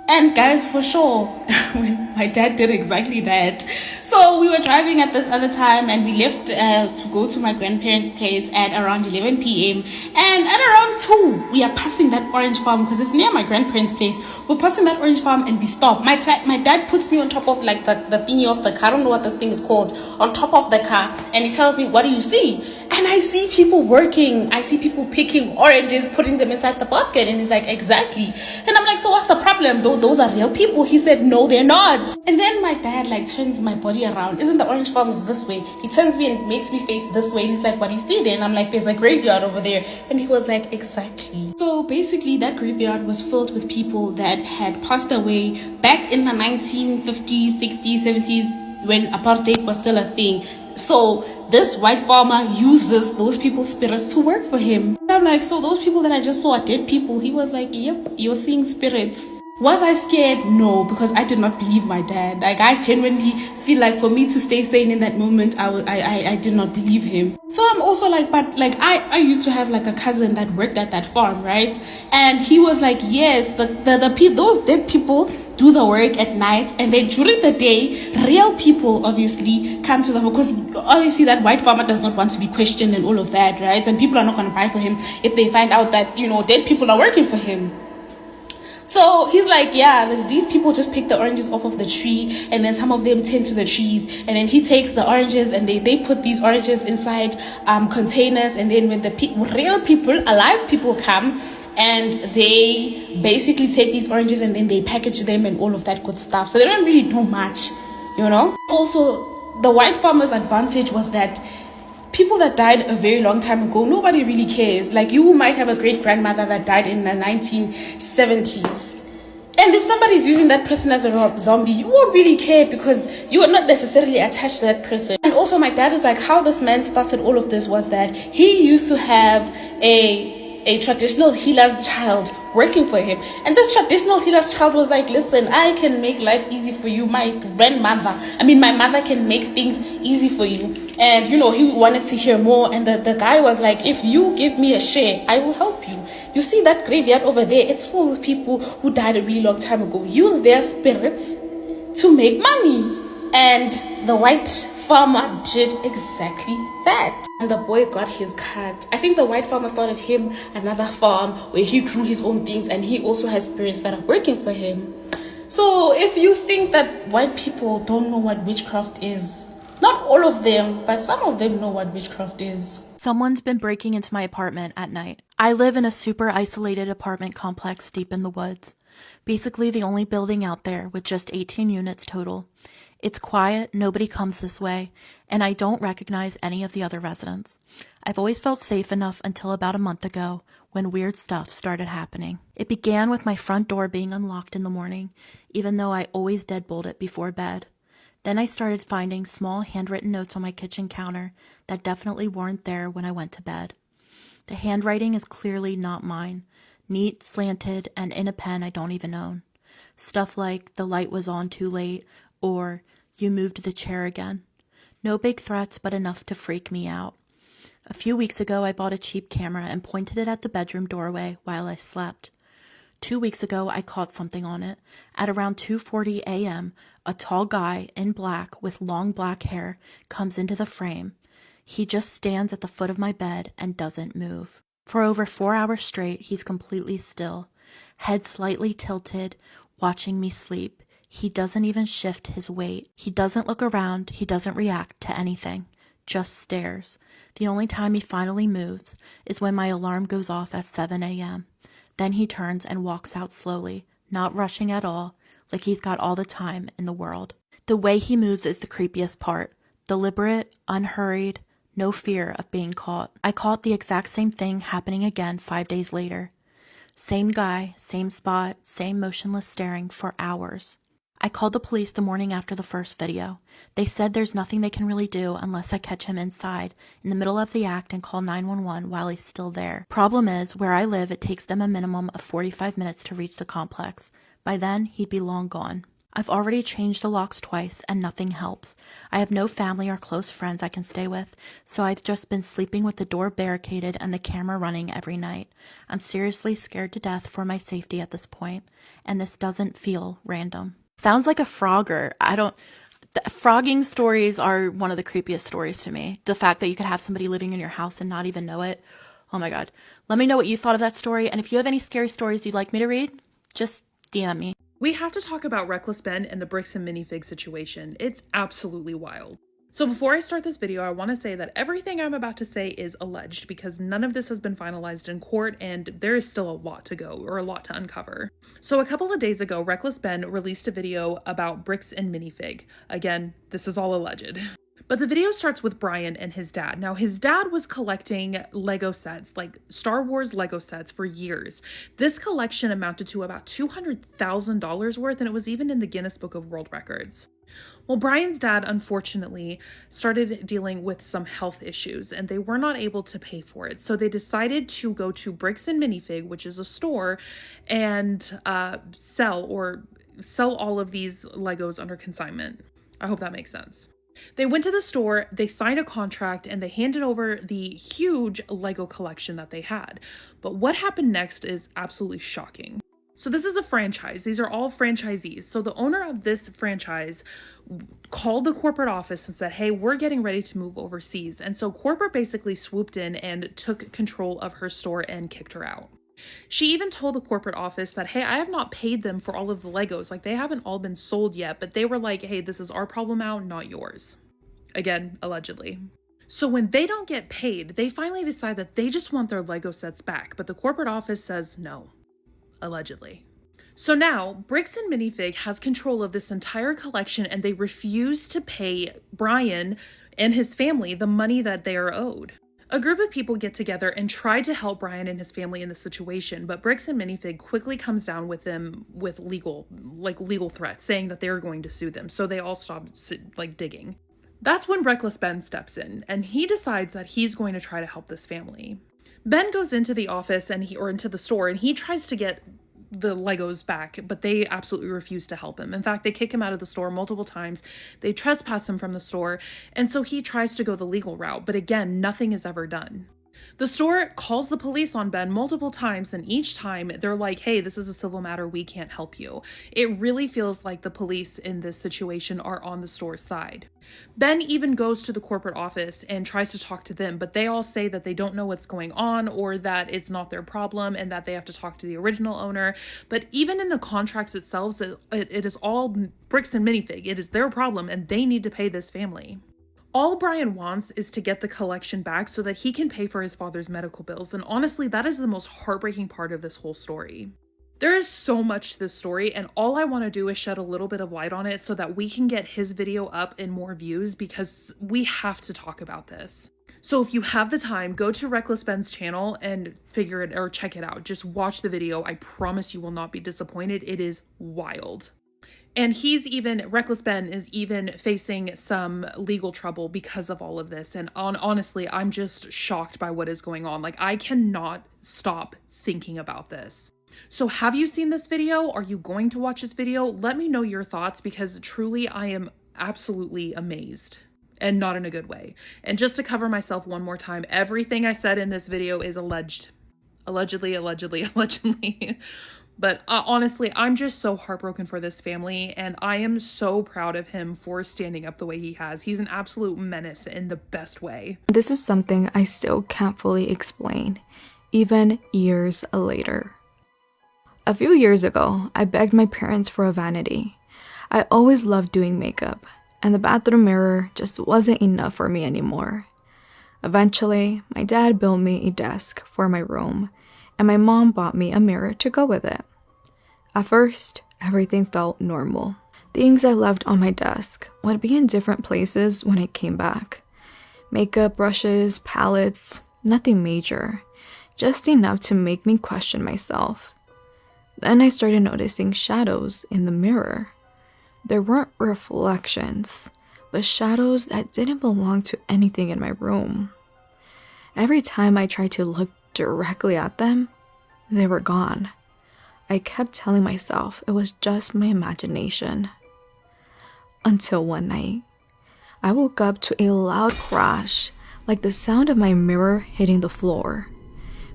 And guys, for sure, when my dad did exactly that. So we were driving at this other time and we left to go to my grandparents' place at around 11 p.m. And at around 2, we are passing that orange farm because it's near my grandparents' place. We're passing that orange farm and we stop. My dad puts me on top of like the thingy of the car. I don't know what this thing is called. On top of the car. And he tells me, what do you see? And I see people working. I see people picking oranges, putting them inside the basket. And he's like, exactly. And I'm like, so what's the problem? Those are real people. He said, no, they're not. And then my dad like turns my body around. Isn't the orange farm is this way? He turns me and makes me face this way. And he's like, what do you see there? And I'm like, there's a graveyard over there. And he was like, exactly. So basically that graveyard was filled with people that had passed away back in the 1950s, 60s, 70s when apartheid was still a thing. So this white farmer uses those people's spirits to work for him. And I'm like, so those people that I just saw are dead people? He was like, yep, you're seeing spirits. Was I scared? No, because I did not believe my dad. Like, I genuinely feel like for me to stay sane in that moment, I did not believe him. So I'm also like, but like, I used to have like a cousin that worked at that farm, right? And he was like, yes, those dead people do the work at night, and then during the day, real people obviously come to the home, because obviously that white farmer does not want to be questioned and all of that, right? And people are not going to buy for him if they find out that, you know, dead people are working for him. So he's like, yeah, these people just pick the oranges off of the tree, and then some of them tend to the trees, and then he takes the oranges and they put these oranges inside containers, and then when the real people, alive people come, and they basically take these oranges and then they package them and all of that good stuff. So they don't really do much, you know. Also, the white farmer's advantage was that people that died a very long time ago, nobody really cares. Like, you might have a great grandmother that died in the 1970s. And if somebody's using that person as a zombie, you won't really care because you are not necessarily attached to that person. And also my dad is like, how this man started all of this was that he used to have a traditional healer's child working for him, and this traditional healer's child was like, listen, I can make life easy for you. My mother can make things easy for you. And you know, he wanted to hear more, and the guy was like, if you give me a share, I will help you. You see that graveyard over there, it's full with people who died a really long time ago. Use their spirits to make money. And the white farmer did exactly that. And the boy got his cut. I think the white farmer started him another farm where he grew his own things, and he also has spirits that are working for him. So if you think that white people don't know what witchcraft is, not all of them, but some of them know what witchcraft is. Someone's been breaking into my apartment at night. I live in a super isolated apartment complex deep in the woods. Basically the only building out there with just 18 units total. It's quiet, nobody comes this way, and I don't recognize any of the other residents. I've always felt safe enough until about a month ago when weird stuff started happening. It began with my front door being unlocked in the morning, even though I always deadbolt it before bed. Then I started finding small handwritten notes on my kitchen counter that definitely weren't there when I went to bed. The handwriting is clearly not mine, neat, slanted, and in a pen I don't even own. Stuff like, the light was on too late, or you moved the chair again. No big threats, but enough to freak me out. A few weeks ago, I bought a cheap camera and pointed it at the bedroom doorway while I slept. 2 weeks ago, I caught something on it. At around 2:40 a.m., a tall guy in black with long black hair comes into the frame. He just stands at the foot of my bed and doesn't move. For over 4 hours straight, he's completely still, head slightly tilted, watching me sleep. He doesn't even shift his weight. He doesn't look around. He doesn't react to anything. Just stares. The only time he finally moves is when my alarm goes off at 7 a.m. Then he turns and walks out slowly, not rushing at all, like he's got all the time in the world. The way he moves is the creepiest part. Deliberate, unhurried, no fear of being caught. I caught the exact same thing happening again 5 days later. Same guy, same spot, same motionless staring for hours. I called the police the morning after the first video. They said there's nothing they can really do unless I catch him inside, in the middle of the act, and call 911 while he's still there. Problem is, where I live, it takes them a minimum of 45 minutes to reach the complex. By then, he'd be long gone. I've already changed the locks twice, and nothing helps. I have no family or close friends I can stay with, so I've just been sleeping with the door barricaded and the camera running every night. I'm seriously scared to death for my safety at this point, and this doesn't feel random. Sounds like a frogger. Frogging stories are one of the creepiest stories to me. The fact that you could have somebody living in your house and not even know it. Oh my God. Let me know what you thought of that story. And if you have any scary stories you'd like me to read, just DM me. We have to talk about Reckless Ben and the Bricks and minifig situation. It's absolutely wild. So before I start this video, I want to say that everything I'm about to say is alleged because none of this has been finalized in court and there is still a lot to go, or a lot to uncover. So a couple of days ago, Reckless Ben released a video about Bricks and minifig. Again, this is all alleged. But the video starts with Brian and his dad. Now, his dad was collecting Lego sets, like Star Wars Lego sets, for years. This collection amounted to about $200,000 worth, and it was even in the Guinness Book of World Records. Well, Brian's dad, unfortunately, started dealing with some health issues, and they were not able to pay for it. So they decided to go to Bricks and Minifig, which is a store, and sell all of these Legos under consignment. I hope that makes sense. They went to the store, they signed a contract, and they handed over the huge Lego collection that they had. But what happened next is absolutely shocking. So this is a franchise. These are all franchisees. So the owner of this franchise called the corporate office and said, hey, we're getting ready to move overseas. And so corporate basically swooped in and took control of her store and kicked her out. She even told the corporate office that, hey, I have not paid them for all of the Legos. Like, they haven't all been sold yet, but they were like, hey, this is our problem now, not yours. Again, allegedly. So when they don't get paid, they finally decide that they just want their Lego sets back, but the corporate office says no. Allegedly. So now, Bricks and Minifig has control of this entire collection, and they refuse to pay Brian and his family the money that they are owed. A group of people get together and try to help Brian and his family in this situation, but Bricks and Minifig quickly comes down with them with legal threats, saying that they are going to sue them. So they all stop digging. That's when Reckless Ben steps in, and he decides that he's going to try to help this family. Ben goes into the office into the store, and he tries to get the Legos back, but they absolutely refuse to help him. In fact, they kick him out of the store multiple times. They trespass him from the store, and so he tries to go the legal route, but again, nothing is ever done. The store calls the police on Ben multiple times, and each time they're like, hey, this is a civil matter, we can't help you. It really feels like the police in this situation are on the store's side. Ben even goes to the corporate office and tries to talk to them, but they all say that they don't know what's going on, or that it's not their problem, and that they have to talk to the original owner. But even in the contracts itself, it is all Bricks and Minifig. It is their problem, and they need to pay this family. All Brian wants is to get the collection back so that he can pay for his father's medical bills, and honestly, that is the most heartbreaking part of this whole story. There is so much to this story, and all I want to do is shed a little bit of light on it so that we can get his video up and more views, because we have to talk about this. So if you have the time, go to Reckless Ben's channel and figure it or check it out. Just watch the video. I promise you will not be disappointed. It is wild. And Reckless Ben is even facing some legal trouble because of all of this. And honestly, I'm just shocked by what is going on. Like, I cannot stop thinking about this. So have you seen this video? Are you going to watch this video? Let me know your thoughts, because truly I am absolutely amazed, and not in a good way. And just to cover myself one more time, everything I said in this video is allegedly. But honestly, I'm just so heartbroken for this family, and I am so proud of him for standing up the way he has. He's an absolute menace in the best way. This is something I still can't fully explain, even years later. A few years ago, I begged my parents for a vanity. I always loved doing makeup, and the bathroom mirror just wasn't enough for me anymore. Eventually, my dad built me a desk for my room, and my mom bought me a mirror to go with it. At first, everything felt normal. Things I left on my desk would be in different places when I came back. Makeup brushes, palettes, nothing major, just enough to make me question myself. Then I started noticing shadows in the mirror. There weren't reflections, but shadows that didn't belong to anything in my room. Every time I tried to look directly at them, they were gone. I kept telling myself it was just my imagination. Until one night, I woke up to a loud crash, like the sound of my mirror hitting the floor.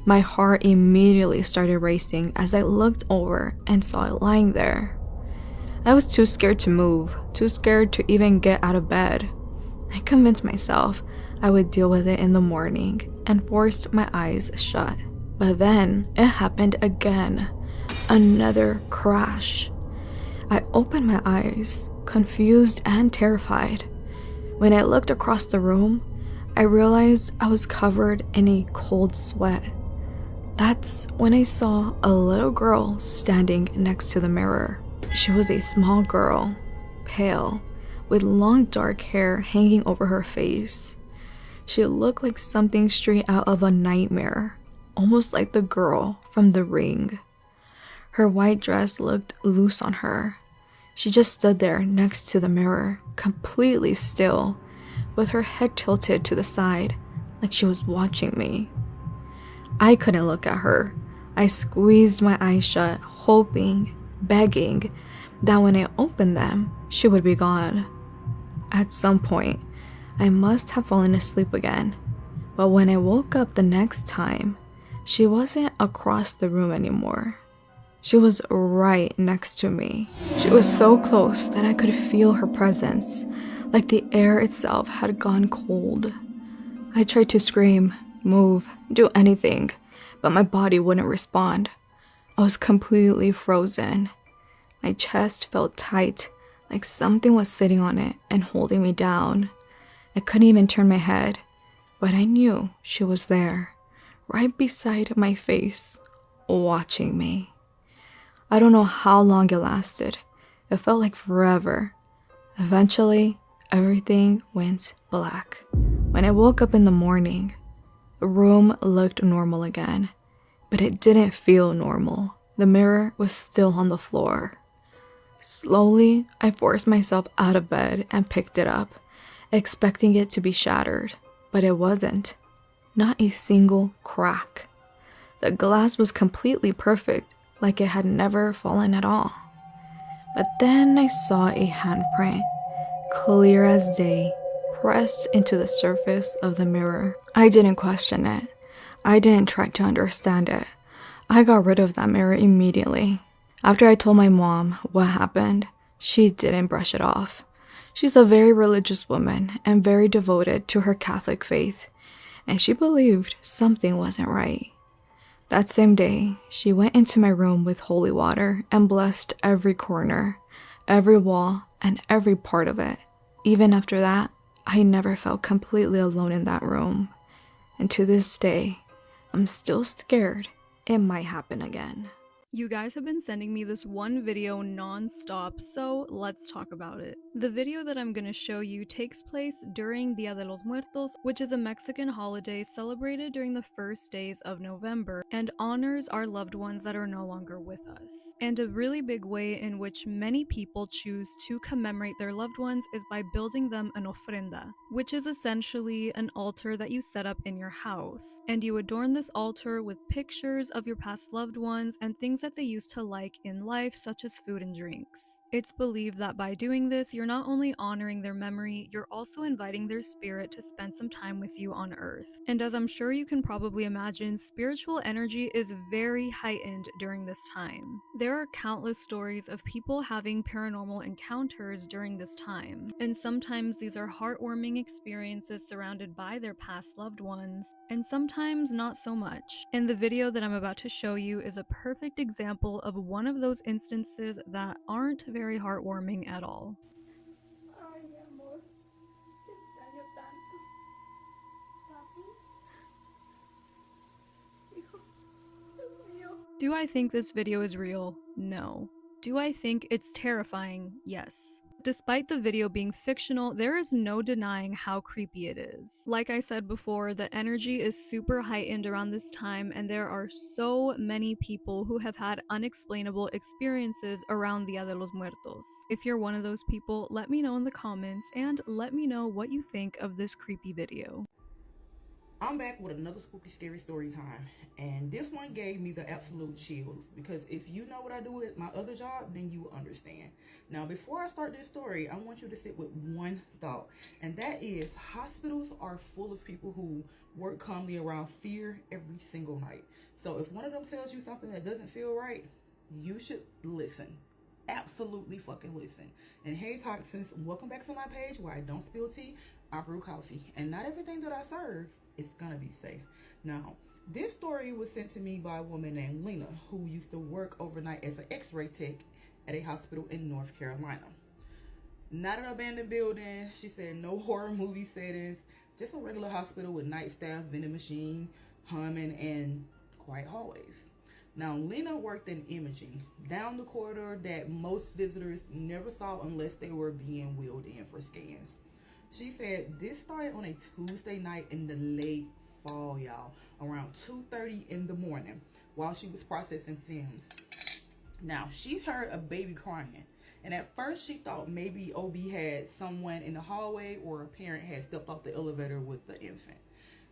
My heart immediately started racing as I looked over and saw it lying there. I was too scared to move, too scared to even get out of bed. I convinced myself I would deal with it in the morning and forced my eyes shut. But then it happened again. Another crash. I opened my eyes, confused and terrified. When I looked across the room, I realized I was covered in a cold sweat. That's when I saw a little girl standing next to the mirror. She was a small girl, pale, with long dark hair hanging over her face. She looked like something straight out of a nightmare, almost like the girl from The Ring. Her white dress looked loose on her. She just stood there next to the mirror, completely still, with her head tilted to the side, like she was watching me. I couldn't look at her. I squeezed my eyes shut, hoping, begging, that when I opened them, she would be gone. At some point, I must have fallen asleep again, but when I woke up the next time, she wasn't across the room anymore. She was right next to me. She was so close that I could feel her presence, like the air itself had gone cold. I tried to scream, move, do anything, but my body wouldn't respond. I was completely frozen. My chest felt tight, like something was sitting on it and holding me down. I couldn't even turn my head, but I knew she was there, right beside my face, watching me. I don't know how long it lasted. It felt like forever. Eventually, everything went black. When I woke up in the morning, the room looked normal again, but it didn't feel normal. The mirror was still on the floor. Slowly, I forced myself out of bed and picked it up, expecting it to be shattered, but it wasn't. Not a single crack. The glass was completely perfect, like it had never fallen at all. But then I saw a handprint, clear as day, pressed into the surface of the mirror. I didn't question it. I didn't try to understand it. I got rid of that mirror immediately. After I told my mom what happened, she didn't brush it off. She's a very religious woman and very devoted to her Catholic faith, and she believed something wasn't right. That same day, she went into my room with holy water and blessed every corner, every wall, and every part of it. Even after that, I never felt completely alone in that room. And to this day, I'm still scared it might happen again. You guys have been sending me this one video non-stop, so let's talk about it. The video that I'm gonna show you takes place during Dia de los Muertos, which is a Mexican holiday celebrated during the first days of November and honors our loved ones that are no longer with us. And a really big way in which many people choose to commemorate their loved ones is by building them an ofrenda, which is essentially an altar that you set up in your house. And you adorn this altar with pictures of your past loved ones and things that they used to like in life, such as food and drinks. It's believed that by doing this, you're not only honoring their memory, you're also inviting their spirit to spend some time with you on Earth. And as I'm sure you can probably imagine, spiritual energy is very heightened during this time. There are countless stories of people having paranormal encounters during this time, and sometimes these are heartwarming experiences surrounded by their past loved ones, and sometimes not so much. And the video that I'm about to show you is a perfect example of one of those instances that aren't very heartwarming at all. Ay, mi amor, te extraño tanto. Papi, hijo, Dios mío. Do I think this video is real? No. Do I think it's terrifying? Yes. Despite the video being fictional, there is no denying how creepy it is. Like I said before, the energy is super heightened around this time, and there are so many people who have had unexplainable experiences around Dia de los Muertos. If you're one of those people, let me know in the comments, and let me know what you think of this creepy video. I'm back with another spooky scary story time, and this one gave me the absolute chills, because if you know what I do at my other job, then you will understand. Now, before I start this story, I want you to sit with one thought, and that is hospitals are full of people who work calmly around fear every single night. So if one of them tells you something that doesn't feel right, you should listen. Absolutely fucking listen. And hey toxins, welcome back to my page where I don't spill tea, I brew coffee, and not everything that I serve is gonna be safe. Now, this story was sent to me by a woman named Lena, who used to work overnight as an x-ray tech at a hospital in North Carolina. Not an abandoned building. She said no horror movie settings, just a regular hospital with night staff, vending machine, humming, and quiet hallways. Now, Lena worked in imaging down the corridor that most visitors never saw unless they were being wheeled in for scans. She said this started on a Tuesday night in the late fall, y'all, around 2:30 in the morning while she was processing films. Now, she heard a baby crying, and at first she thought maybe OB had someone in the hallway or a parent had stepped off the elevator with the infant.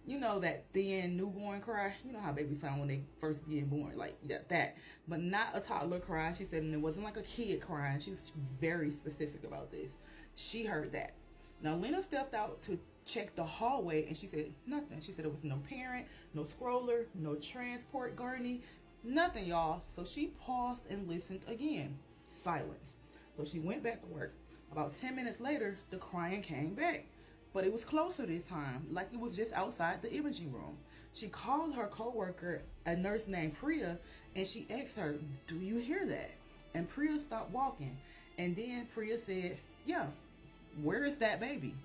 You know, that thin newborn cry. You know how babies sound when they first being born, like that. But not a toddler cry. She said, and it wasn't like a kid crying. She was very specific about this. She heard that. Now, Lena stepped out to check the hallway, and she said nothing. She said there was no parent, no scroller, no transport gurney, nothing, y'all. So she paused and listened again. Silence. So she went back to work. About 10 minutes later, the crying came back. But it was closer this time, like it was just outside the imaging room. She called her coworker, a nurse named Priya, and she asked her, "Do you hear that?" And Priya stopped walking. And then Priya said, "Yeah, where is that baby?"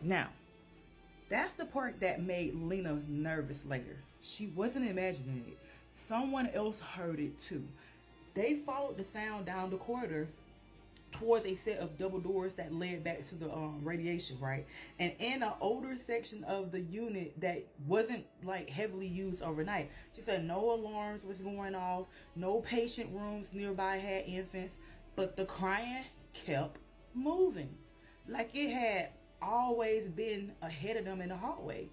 Now, that's the part that made Lena nervous later. She wasn't imagining it. Someone else heard it too. They followed the sound down the corridor towards a set of double doors that led back to the radiation, right? And in an older section of the unit that wasn't like heavily used overnight. She said no alarms was going off, no patient rooms nearby had infants, but the crying kept moving, like it had always been ahead of them in the hallway.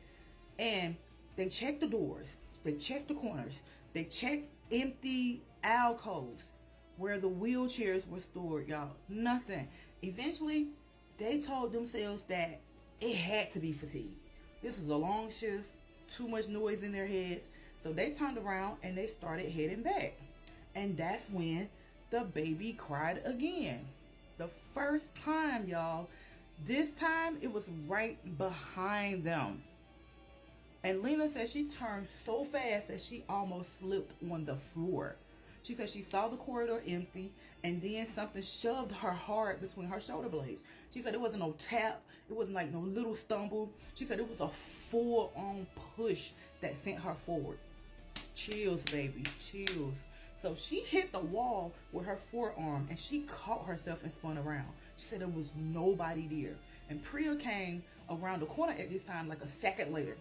And they checked the doors, they checked the corners, they checked empty alcoves where the wheelchairs were stored, y'all. Nothing. Eventually, they told themselves that it had to be fatigue. This was a long shift, too much noise in their heads. So they turned around and they started heading back. And that's when the baby cried again. The first time, y'all. This time, it was right behind them. And Lena said she turned so fast that she almost slipped on the floor. She said she saw the corridor empty, and then something shoved her hard between her shoulder blades. She said it wasn't no tap. It wasn't like no little stumble. She said it was a full-on push that sent her forward. Chills, baby, chills. So she hit the wall with her forearm, and she caught herself and spun around. She said there was nobody there. And Priya came around the corner at this time like a second later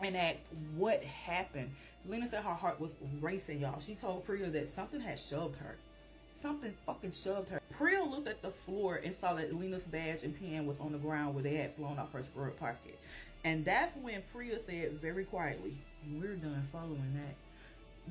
and asked what happened. Lena said her heart was racing, y'all. She told Priya that something had shoved her. Something fucking shoved her. Priya looked at the floor and saw that Lena's badge and pen was on the ground where they had flown off her skirt pocket. And that's when Priya said very quietly, "We're done following that."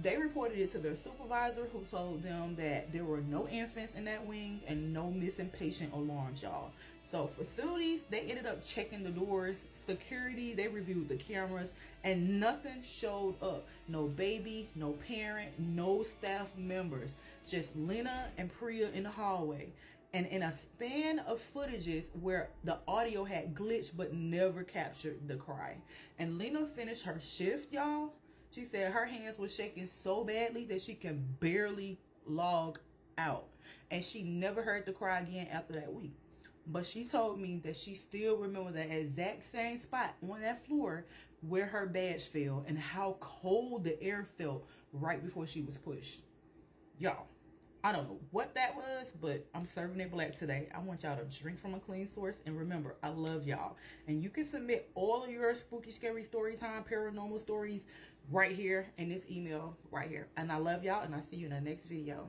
They reported it to their supervisor, who told them that there were no infants in that wing and no missing patient alarms, y'all. So facilities, they ended up checking the doors. Security, they reviewed the cameras, and nothing showed up. No baby, no parent, no staff members. Just Lena and Priya in the hallway. And in a span of footages where the audio had glitched but never captured the cry. And Lena finished her shift, y'all. She said her hands were shaking so badly that she can barely log out. And she never heard the cry again after that week. But she told me that she still remembered the exact same spot on that floor where her badge fell and how cold the air felt right before she was pushed. Y'all, I don't know what that was, but I'm serving it black today. I want y'all to drink from a clean source. And remember, I love y'all. And you can submit all of your spooky, scary story time, paranormal stories right here in this email right here. And I love y'all, and I'll see you in the next video.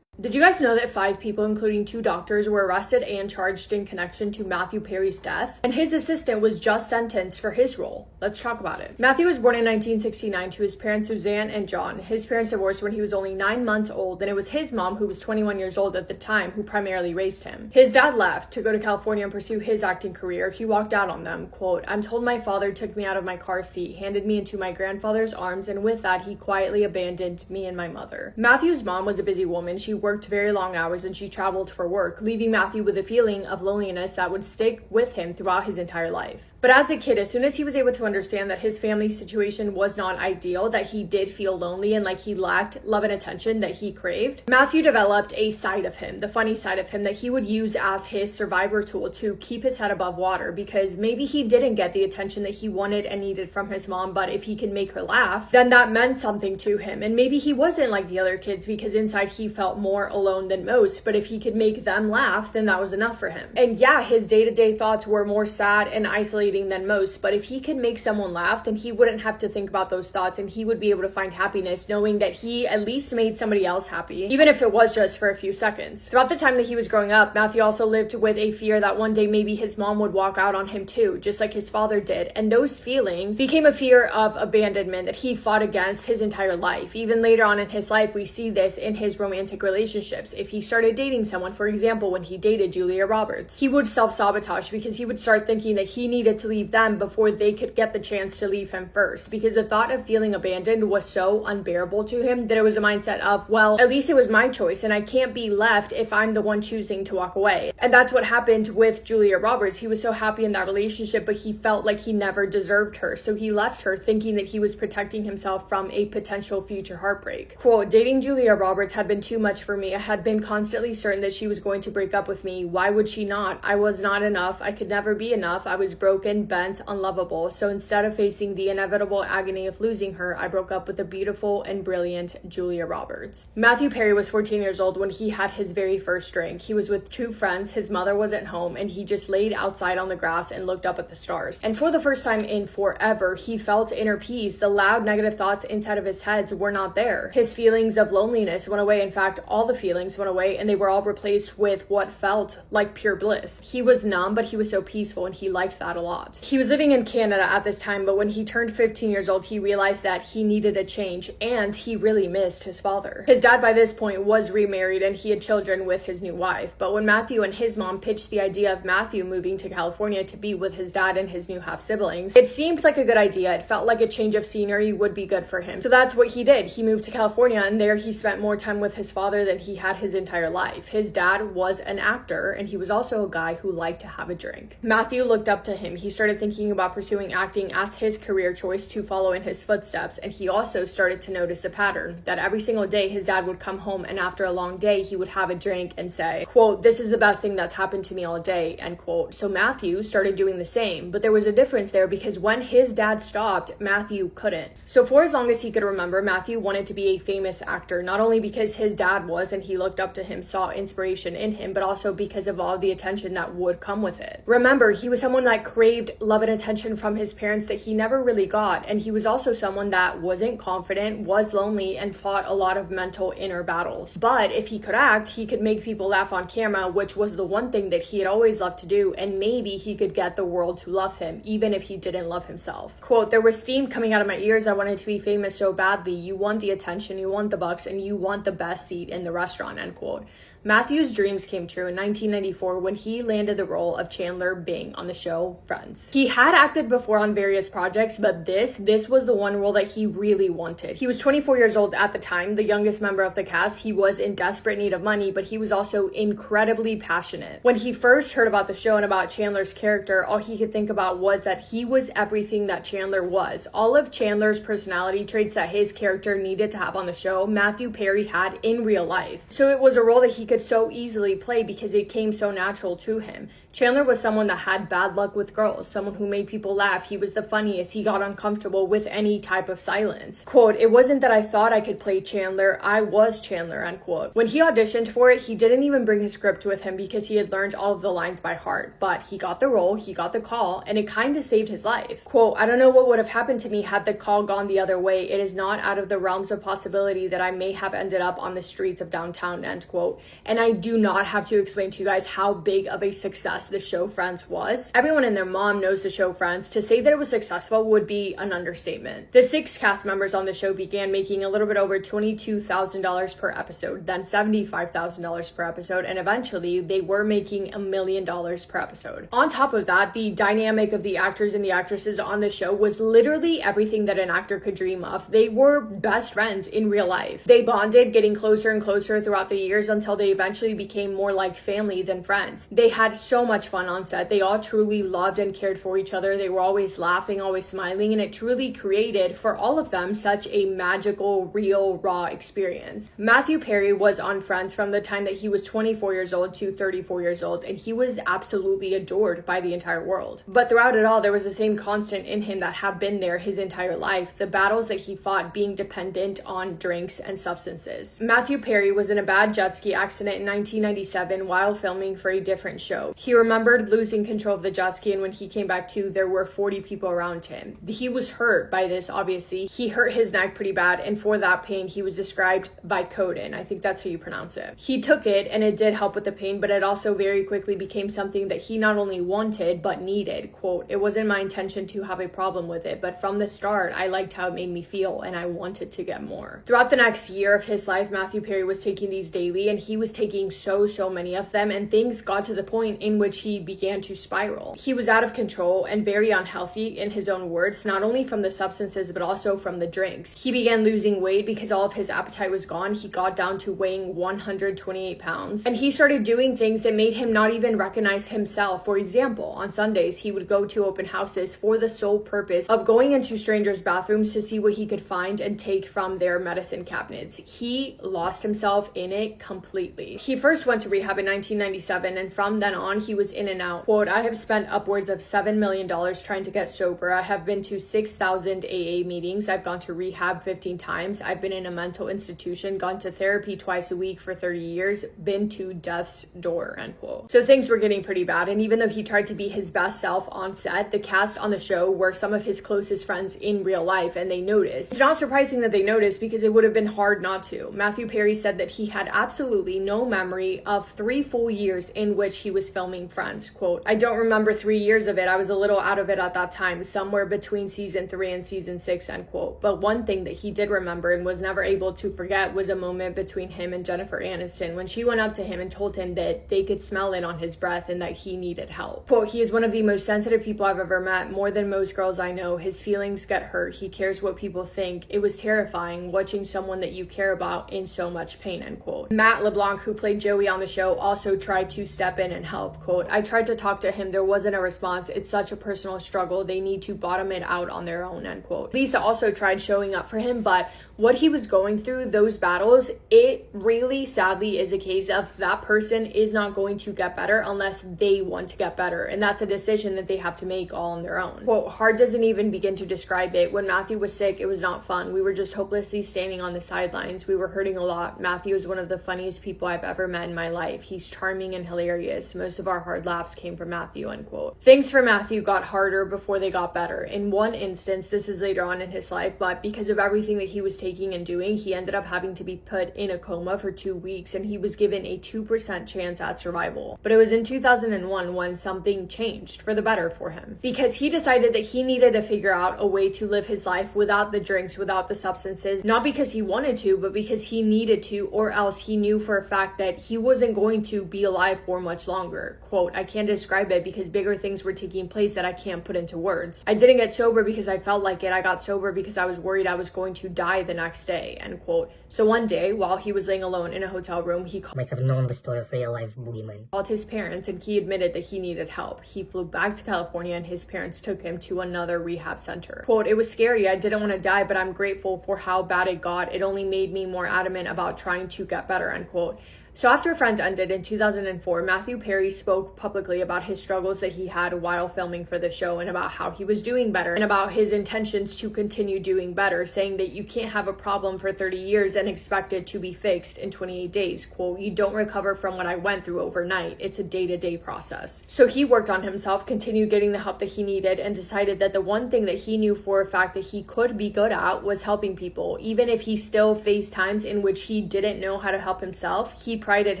Did you guys know that 5 people, including 2 doctors, were arrested and charged in connection to Matthew Perry's death? And his assistant was just sentenced for his role. Let's talk about it. Matthew was born in 1969 to his parents Suzanne and John. His parents divorced when he was only 9 months old, and it was his mom, who was 21 years old at the time, who primarily raised him. His dad left to go to California and pursue his acting career. He walked out on them. Quote, "I'm told my father took me out of my car seat, handed me into my grandfather's arms, and with that, he quietly abandoned me and my mother." Matthew's mom was a busy woman. She worked very long hours and she traveled for work, leaving Matthew with a feeling of loneliness that would stick with him throughout his entire life. But as a kid, as soon as he was able to understand that his family situation was not ideal, that he did feel lonely and like he lacked love and attention that he craved, Matthew developed a side of him, the funny side of him, that he would use as his survivor tool to keep his head above water, because maybe he didn't get the attention that he wanted and needed from his mom, but if he could make her laugh, then that meant something to him. And maybe he wasn't like the other kids because inside he felt more alone than most, but if he could make them laugh, then that was enough for him. And yeah, his day-to-day thoughts were more sad and isolating than most, but if he could make someone laugh, then he wouldn't have to think about those thoughts and he would be able to find happiness knowing that he at least made somebody else happy, even if it was just for a few seconds. Throughout the time that he was growing up, Matthew also lived with a fear that one day maybe his mom would walk out on him too, just like his father did, and those feelings became a fear of abandonment that he fought against his entire life. Even later on in his life, we see this in his romantic relationships. If he started dating someone, for example, when he dated Julia Roberts, he would self-sabotage because he would start thinking that he needed to leave them before they could get the chance to leave him first, because the thought of feeling abandoned was so unbearable to him that it was a mindset of, well, at least it was my choice and I can't be left if I'm the one choosing to walk away. And that's what happened with Julia Roberts. He was so happy in that relationship, but he felt like he never deserved her, so he left her thinking that he was protecting himself from a potential future heartbreak. Quote, "Dating Julia Roberts had been too much for me. I had been constantly certain that she was going to break up with me. Why would she not? I was not enough. I could never be enough. I was broken, bent, unlovable. So instead of facing the inevitable agony of losing her, I broke up with the beautiful and brilliant Julia Roberts." Matthew Perry was 14 years old when he had his very first drink. He was with 2 friends, his mother was at home, and he just laid outside on the grass and looked up at the stars. And for the first time in forever, he felt inner peace. The loud negative thoughts inside of his head were not there. His feelings of loneliness went away. In fact, all the feelings went away, and they were all replaced with what felt like pure bliss. He was numb, but he was so peaceful, and he liked that a lot. He was living in Canada at this time, but when he turned 15 years old, he realized that he needed a change, and he really missed his father. His dad by this point was remarried, and he had children with his new wife. But when Matthew and his mom pitched the idea of Matthew moving to California to be with his dad and his new half-siblings, it seemed like a good idea. It felt like a change of scenery would be good for him. So that's what he did. He moved to California, and there he spent more time with his father than he had his entire life. His dad was an actor, and he was also a guy who liked to have a drink. Matthew looked up to him. He started thinking about pursuing acting as his career choice to follow in his footsteps, and he also started to notice a pattern that every single day his dad would come home, and after a long day he would have a drink and say, quote, "This is the best thing that's happened to me all day," end quote. So Matthew started doing the same, but there was a difference there because when his dad stopped, Matthew couldn't. So for as long as he could remember, Matthew wanted to be a famous actor, not only because his dad was and he looked up to him, saw inspiration in him, but also because of all the attention that would come with it. Remember, he was someone that craved craved love and attention from his parents that he never really got, and he was also someone that wasn't confident, was lonely, and fought a lot of mental inner battles. But if he could act, he could make people laugh on camera, which was the one thing that he had always loved to do, and maybe he could get the world to love him, even if he didn't love himself. Quote, "There was steam coming out of my ears. I wanted to be famous so badly. You want the attention, you want the bucks, and you want the best seat in the restaurant," end quote. Matthew's dreams came true in 1994 when he landed the role of Chandler Bing on the show Friends. He had acted before on various projects, but this was the one role that he really wanted. He was 24 years old at the time, the youngest member of the cast. He was in desperate need of money, but he was also incredibly passionate. When he first heard about the show and about Chandler's character, all he could think about was that he was everything that Chandler was. All of Chandler's personality traits that his character needed to have on the show, Matthew Perry had in real life. So it was a role that he could so easily play because it came so natural to him. Chandler was someone that had bad luck with girls, someone who made people laugh. He was the funniest. He got uncomfortable with any type of silence. Quote, "It wasn't that I thought I could play Chandler, I was Chandler," end quote. When he auditioned for it, he didn't even bring his script with him because he had learned all of the lines by heart. But he got the role, he got the call, and it kind of saved his life. Quote, "I don't know what would have happened to me had the call gone the other way. It is not out of the realms of possibility that I may have ended up on the streets of downtown," end quote. And I do not have to explain to you guys how big of a success the show Friends was. Everyone and their mom knows the show Friends. To say that it was successful would be an understatement. The 6 cast members on the show began making a little bit over $22,000 per episode, then $75,000 per episode, and eventually they were making $1 million per episode. On top of that, the dynamic of the actors and the actresses on the show was literally everything that an actor could dream of. They were best friends in real life. They bonded, getting closer and closer throughout the years until they eventually became more like family than friends. They had so much fun on set. They all truly loved and cared for each other. They were always laughing, always smiling, and it truly created for all of them such a magical, real, raw experience. Matthew Perry was on Friends from the time that he was 24 years old to 34 years old, and he was absolutely adored by the entire world. But throughout it all, there was the same constant in him that had been there his entire life, the battles that he fought being dependent on drinks and substances. Matthew Perry was in a bad jet ski accident in 1997 while filming for a different show. He remembered losing control of the jet ski, and when he came back to, there were 40 people around him. He was hurt by this, obviously. He hurt his neck pretty bad, and for that pain, he was described Vicodin. I think that's how you pronounce it. He took it, and it did help with the pain, but it also very quickly became something that he not only wanted, but needed. Quote, "It wasn't my intention to have a problem with it, but from the start, I liked how it made me feel, and I wanted to get more." Throughout the next year of his life, Matthew Perry was taking these daily, and he was taking so many of them, and things got to the point in which he began to spiral. He was out of control and very unhealthy, in his own words, not only from the substances but also from the drinks. He began losing weight because all of his appetite was gone. He got down to weighing 128 pounds, and he started doing things that made him not even recognize himself. For example, on Sundays, he would go to open houses for the sole purpose of going into strangers' bathrooms to see what he could find and take from their medicine cabinets. He lost himself in it completely. He first went to rehab in 1997, and from then on, he was in and out. Quote, "I have spent upwards of $7 million trying to get sober. I have been to 6,000 AA meetings. I've gone to rehab 15 times. I've been in a mental institution, gone to therapy twice a week for 30 years, been to death's door," end quote. So things were getting pretty bad, and even though he tried to be his best self on set, the cast on the show were some of his closest friends in real life, and they noticed. It's not surprising that they noticed because it would have been hard not to. Matthew Perry said that he had absolutely no memory of 3 full years in which he was filming Friends. Quote, "I don't remember 3 years of it. I was a little out of it at that time, somewhere between season 3 and season 6, end quote. But one thing that he did remember and was never able to forget was a moment between him and Jennifer Aniston when she went up to him and told him that they could smell it on his breath and that he needed help. Quote, "He is one of the most sensitive people I've ever met, more than most girls I know. His feelings get hurt. He cares what people think. It was terrifying watching someone that you care about in so much pain," end quote. Matt LeBlanc, who played Joey on the show, also tried to step in and help. Quote, "I tried to talk to him. There wasn't a response. It's such a personal struggle. They need to bottom it out on their own," end quote. Lisa also tried showing up for him, but what he was going through, those battles, it really sadly is a case of that person is not going to get better unless they want to get better. And that's a decision that they have to make all on their own. Quote, "Hard doesn't even begin to describe it. When Matthew was sick, it was not fun. We were just hopelessly standing on the sidelines. We were hurting a lot. Matthew is one of the funniest people I've ever met in my life. He's charming and hilarious. Most of our hard laughs came from Matthew, end quote. Things for Matthew got harder before they got better. In one instance, this is later on in his life, but because of everything that he was taking and doing, he ended up having to be put in a coma for 2 weeks, and he was given a 2% chance at survival. But it was in 2001 when something changed for the better for him, because he decided that he needed to figure out a way to live his life without the drinks, without the substances, not because he wanted to, but because he needed to, or else he knew for a fact that he wasn't going to be alive for much longer. Quote, I can't describe it because bigger things were taking place that I can't put into words. I didn't get sober because I felt like it. I got sober because I was worried I was going to die the next day, end quote. So one day, while he was laying alone in a hotel room, he might have known the story of real life boogeyman. Called his parents and he admitted that he needed help. He flew back to California and his parents took him to another rehab center. Quote, it was scary. I didn't want to die, but I'm grateful for how bad it got. It only made me more adamant about trying to get better, end quote. So after Friends ended in 2004, Matthew Perry spoke publicly about his struggles that he had while filming for the show and about how he was doing better and about his intentions to continue doing better, saying that you can't have a problem for 30 years and expect it to be fixed in 28 days. Quote, you don't recover from what I went through overnight. It's a day-to-day process. So he worked on himself, continued getting the help that he needed, and decided that the one thing that he knew for a fact that he could be good at was helping people. Even if he still faced times in which he didn't know how to help himself, he prided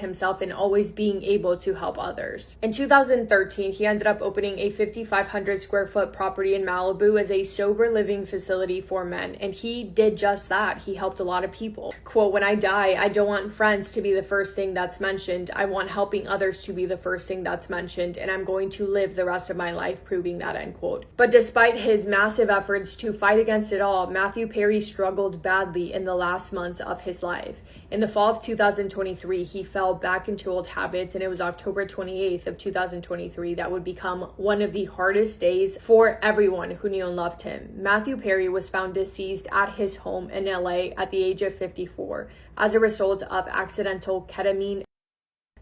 himself in always being able to help others. In 2013, he ended up opening a 5,500 square foot property in Malibu as a sober living facility for men, and he did just that. He helped a lot of people. Quote, when I die, I don't want friends to be the first thing that's mentioned. I want helping others to be the first thing that's mentioned, and I'm going to live the rest of my life proving that, end quote. But despite his massive efforts to fight against it all, Matthew Perry struggled badly in the last months of his life. In the fall of 2023, he fell back into old habits, and it was October 28th of 2023 that would become one of the hardest days for everyone who knew and loved him. Matthew Perry was found deceased at his home in LA at the age of 54 as a result of accidental ketamine.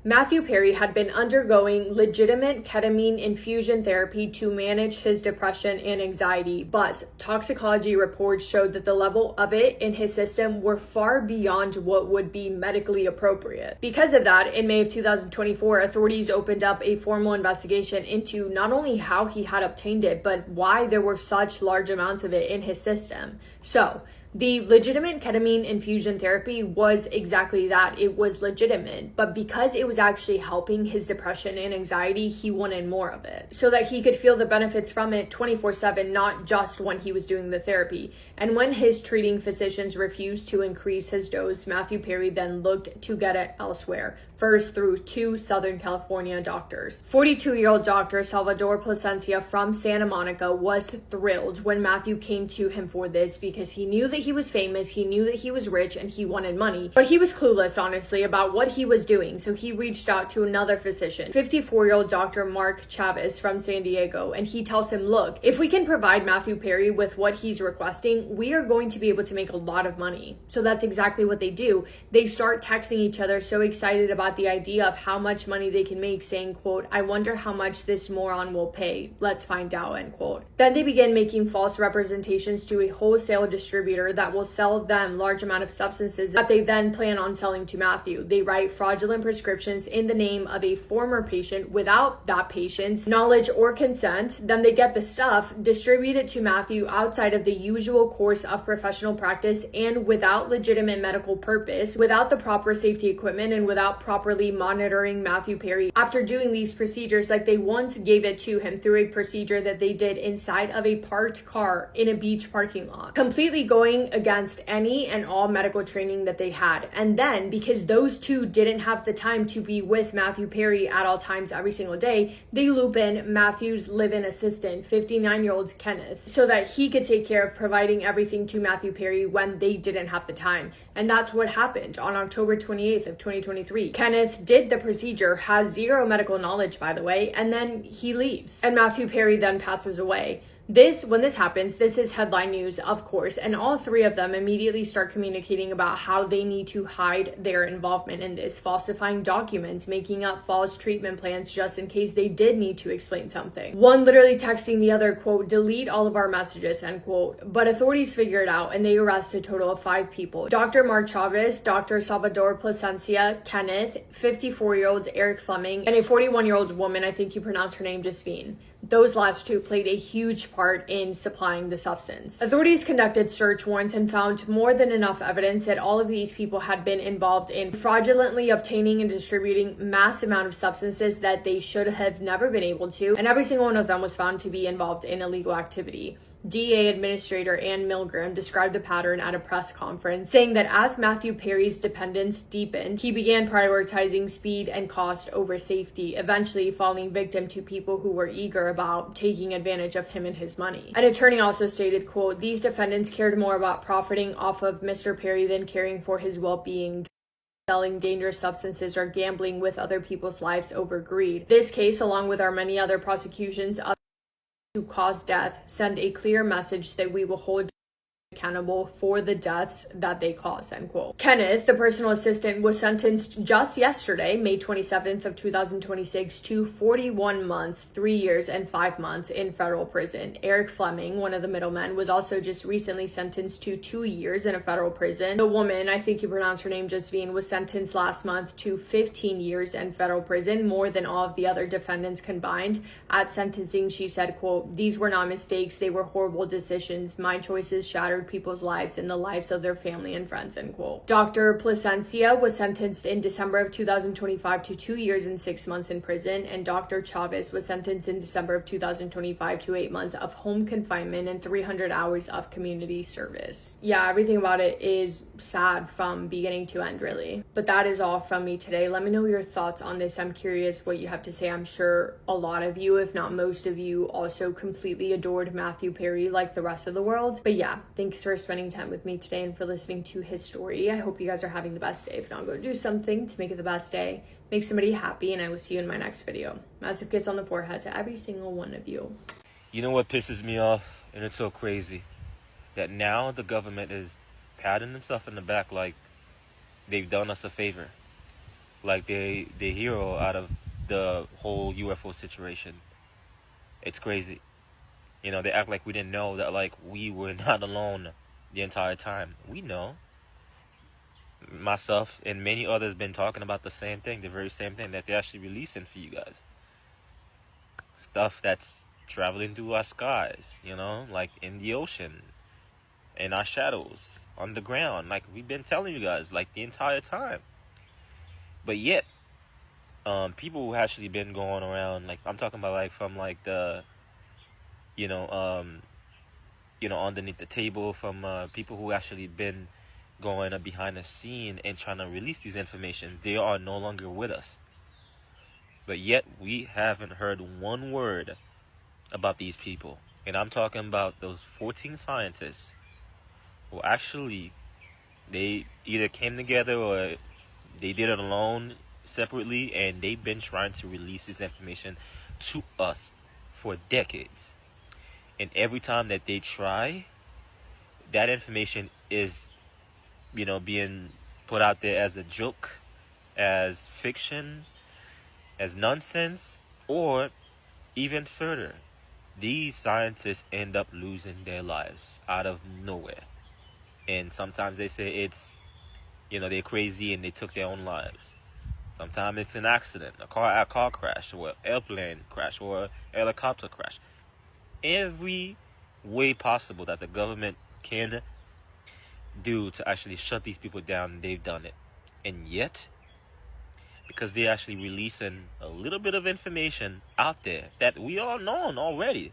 Matthew Perry had been undergoing legitimate ketamine infusion therapy to manage his depression and anxiety, but toxicology reports showed that the level of it in his system were far beyond what would be medically appropriate. Because of that, in May of 2024, authorities opened up a formal investigation into not only how he had obtained it, but why there were such large amounts of it in his system. So, the legitimate ketamine infusion therapy was exactly that. It was legitimate, but because it was actually helping his depression and anxiety, he wanted more of it so that he could feel the benefits from it 24/7, not just when he was doing the therapy. And when his treating physicians refused to increase his dose, Matthew Perry then looked to get it elsewhere, first through 2 Southern California doctors. 42-year-old Dr. Salvador Plasencia from Santa Monica was thrilled when Matthew came to him for this because he knew that he was famous, he knew that he was rich, and he wanted money. But he was clueless, honestly, about what he was doing, so he reached out to another physician, 54-year-old Dr. Mark Chavez from San Diego, and he tells him, look, if we can provide Matthew Perry with what he's requesting, we are going to be able to make a lot of money. So that's exactly what they do. They start texting each other, so excited about the idea of how much money they can make, saying, quote, I wonder how much this moron will pay. Let's find out, end quote. Then they begin making false representations to a wholesale distributor that will sell them large amount of substances that they then plan on selling to Matthew. They write fraudulent prescriptions in the name of a former patient without that patient's knowledge or consent. Then they get the stuff, distribute it to Matthew outside of the usual course of professional practice and without legitimate medical purpose, without the proper safety equipment, and without properly monitoring Matthew Perry after doing these procedures. Like they once gave it to him through a procedure that they did inside of a parked car in a beach parking lot, completely going against any and all medical training that they had. And then because those two didn't have the time to be with Matthew Perry at all times every single day, they loop in Matthew's live-in assistant, 59-year-old Kenneth, so that he could take care of providing everything to Matthew Perry when they didn't have the time. And that's what happened on October 28th of 2023. Kenneth did the procedure, has zero medical knowledge, by the way, and then he leaves. And Matthew Perry then passes away. When this happens, this is headline news, of course, and all three of them immediately start communicating about how they need to hide their involvement in this, falsifying documents, making up false treatment plans just in case they did need to explain something. One literally texting the other, quote, delete all of our messages, end quote. But authorities figure it out and they arrest a total of 5 people. Dr. Mark Chavez, Dr. Salvador Plasencia, Kenneth, 54-year-old Eric Fleming, and a 41-year-old woman, I think you pronounce her name Josephine. Those last two played a huge part in supplying the substance. Authorities conducted search warrants and found more than enough evidence that all of these people had been involved in fraudulently obtaining and distributing mass amount of substances that they should have never been able to, and every single one of them was found to be involved in illegal activity. DA Administrator Ann Milgram described the pattern at a press conference, saying that as Matthew Perry's dependence deepened, he began prioritizing speed and cost over safety, eventually falling victim to people who were eager about taking advantage of him and his money. An attorney also stated, quote, these defendants cared more about profiting off of Mr. Perry than caring for his well-being, selling dangerous substances, or gambling with other people's lives over greed. This case, along with our many other prosecutions who caused death, send a clear message that we will hold accountable for the deaths that they caused, end quote. Kenneth, the personal assistant, was sentenced just yesterday, May 27th of 2026, to 41 months, 3 years, and 5 months in federal prison. Eric Fleming, one of the middlemen, was also just recently sentenced to 2 years in a federal prison. The woman, I think you pronounce her name Josephine, was sentenced last month to 15 years in federal prison, more than all of the other defendants combined. At sentencing, she said, quote, these were not mistakes, they were horrible decisions. My choices shattered people's lives and the lives of their family and friends, end quote. Dr. Plasencia was sentenced in December of 2025 to 2 years and 6 months in prison, and Dr. Chavez was sentenced in December of 2025 to 8 months of home confinement and 300 hours of community service. Yeah, everything about it is sad from beginning to end, really. But that is all from me today. Let me know your thoughts on this. I'm curious what you have to say. I'm sure a lot of you, if not most of you, also completely adored Matthew Perry like the rest of the world. But yeah, thanks for spending time with me today and for listening to his story. I hope you guys are having the best day. If not, go do something to make it the best day. Make somebody happy, and I will see you in my next video. Massive kiss on the forehead to every single one of you. You know what pisses me off, and it's so crazy, that now the government is patting themselves in the back like they've done us a favor. Like they hero out of the whole UFO situation. It's crazy. You know, they act like we didn't know that, like, we were not alone the entire time. We know. Myself and many others been talking about the same thing, the very same thing that they're actually releasing for you guys. Stuff that's traveling through our skies, you know, like in the ocean, in our shadows, underground, like we've been telling you guys, like, the entire time. But yet, people who actually been going around, like, I'm talking about, like, from, like, the, you know, underneath the table, from people who actually been going behind the scene and trying to release these information. They are no longer with us. But yet, we haven't heard one word about these people. And I'm talking about those 14 scientists who actually, they either came together or they did it alone, separately, and they've been trying to release this information to us for decades. And every time that they try, that information is, you know, being put out there as a joke, as fiction, as nonsense, or even further. These scientists end up losing their lives out of nowhere. And sometimes they say it's, you know, they're crazy and they took their own lives. Sometimes it's an accident, a car crash, or an airplane crash, or a helicopter crash. Every way possible that the government can do to actually shut these people down, they've done it. And yet, because they're actually releasing a little bit of information out there that we all know already,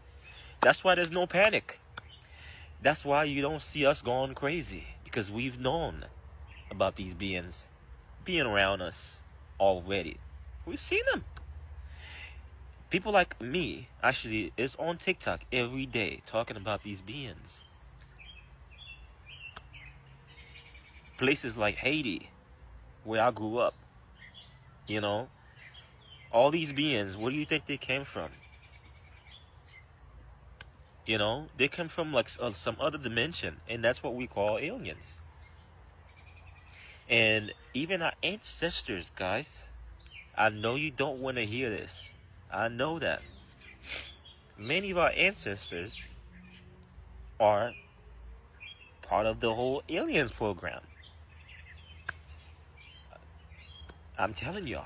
that's why there's no panic. That's why you don't see us going crazy, because we've known about these beings being around us already. We've seen them. People like me actually is on TikTok every day talking about these beings. Places like Haiti, where I grew up, you know, all these beings, where do you think they came from? You know, they come from like some other dimension, and that's what we call aliens. And even our ancestors, guys, I know you don't want to hear this. I know that. Many of our ancestors are part of the whole aliens program. I'm telling y'all,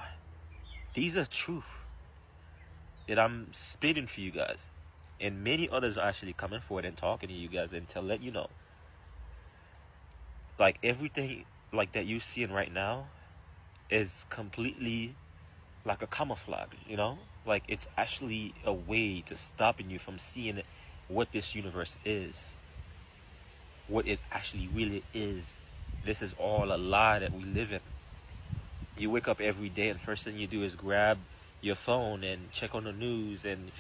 these are truth that I'm spitting for you guys. And many others are actually coming forward and talking to you guys and to let you know. Like everything like that you're seeing right now is completely like a camouflage, you know? Like it's actually a way to stopping you from seeing what this universe is. What it actually really is. This is all a lie that we live in. You wake up every day and first thing you do is grab your phone and check on the news and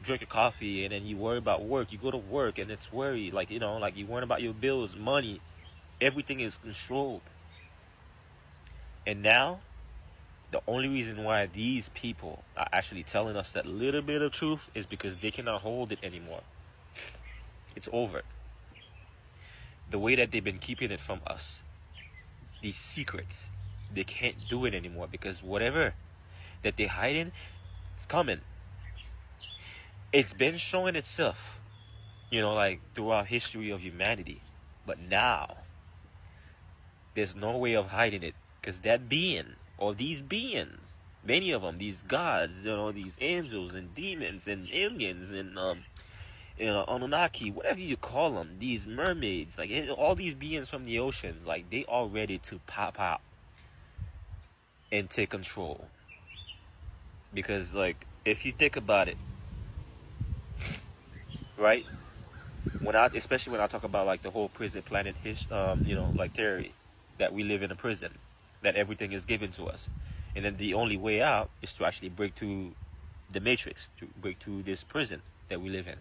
drink a coffee, and then you worry about work. You go to work and it's worry, like, you know, like you worry about your bills, money. Everything is controlled. And now, the only reason why these people are actually telling us that little bit of truth is because they cannot hold it anymore. It's over. The way that they've been keeping it from us, these secrets, they can't do it anymore because whatever that they're hiding is coming. It's been showing itself, you know, like throughout history of humanity. But now, there's no way of hiding it because that being, or these beings, many of them, these gods, you know, these angels and demons and aliens and you know, Anunnaki, whatever you call them, these mermaids, like all these beings from the oceans, like they are ready to pop out and take control. Because like if you think about it, right? Especially when I talk about like the whole prison planet, you know, like theory that we live in a prison, that everything is given to us, and then the only way out is to actually break through the matrix, to break through this prison that we live in.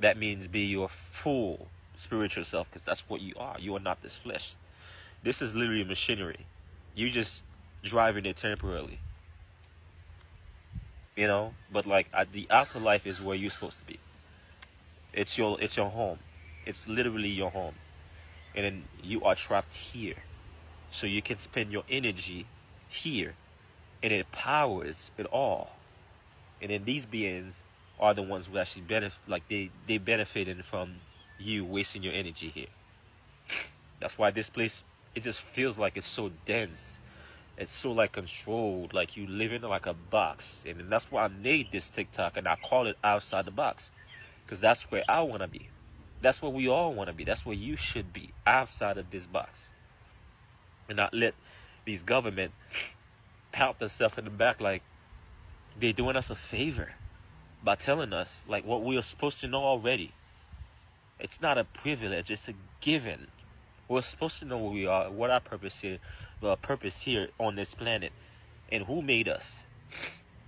That means be your full spiritual self, because that's what you are. You are not this flesh. This is literally machinery. You just driving it temporarily, you know. But like the afterlife is where you're supposed to be. It's your home. It's literally your home, and then you are trapped here, so you can spend your energy here, and it powers it all. And then these beings are the ones who actually benefit, like they benefited from you wasting your energy here. That's why this place, it just feels like it's so dense. It's so like controlled, like you live in like a box. And that's why I made this TikTok and I call it Outside the Box. Because that's where I want to be. That's where we all want to be. That's where you should be, outside of this box. And not let these government pat themselves in the back like they're doing us a favor by telling us like what we are supposed to know already. It's not a privilege, it's a given. We're supposed to know who we are, what our purpose here on this planet, and who made us,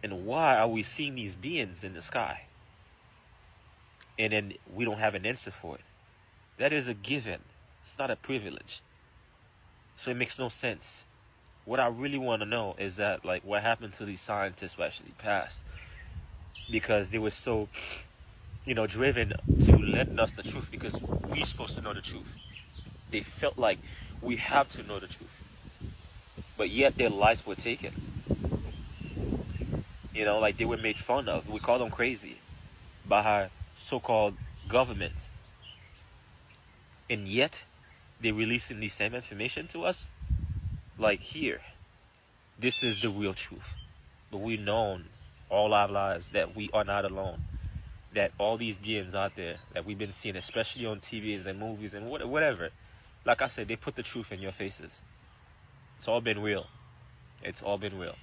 and why are we seeing these beings in the sky, and then we don't have an answer for it. That is a given. It's not a privilege. So it makes no sense. What I really want to know is that, like, what happened to these scientists who actually passed, because they were so, you know, driven to letting us the truth, because we're supposed to know the truth. They felt like we have to know the truth, but yet their lives were taken. You know, like they were made fun of. We call them crazy by our so-called government, and yet they're releasing the same information to us. Like, here, this is the real truth. But we've known all our lives that we are not alone. That all these beings out there that we've been seeing, especially on TVs and movies and whatever, like I said, they put the truth in your faces. It's all been real. It's all been real.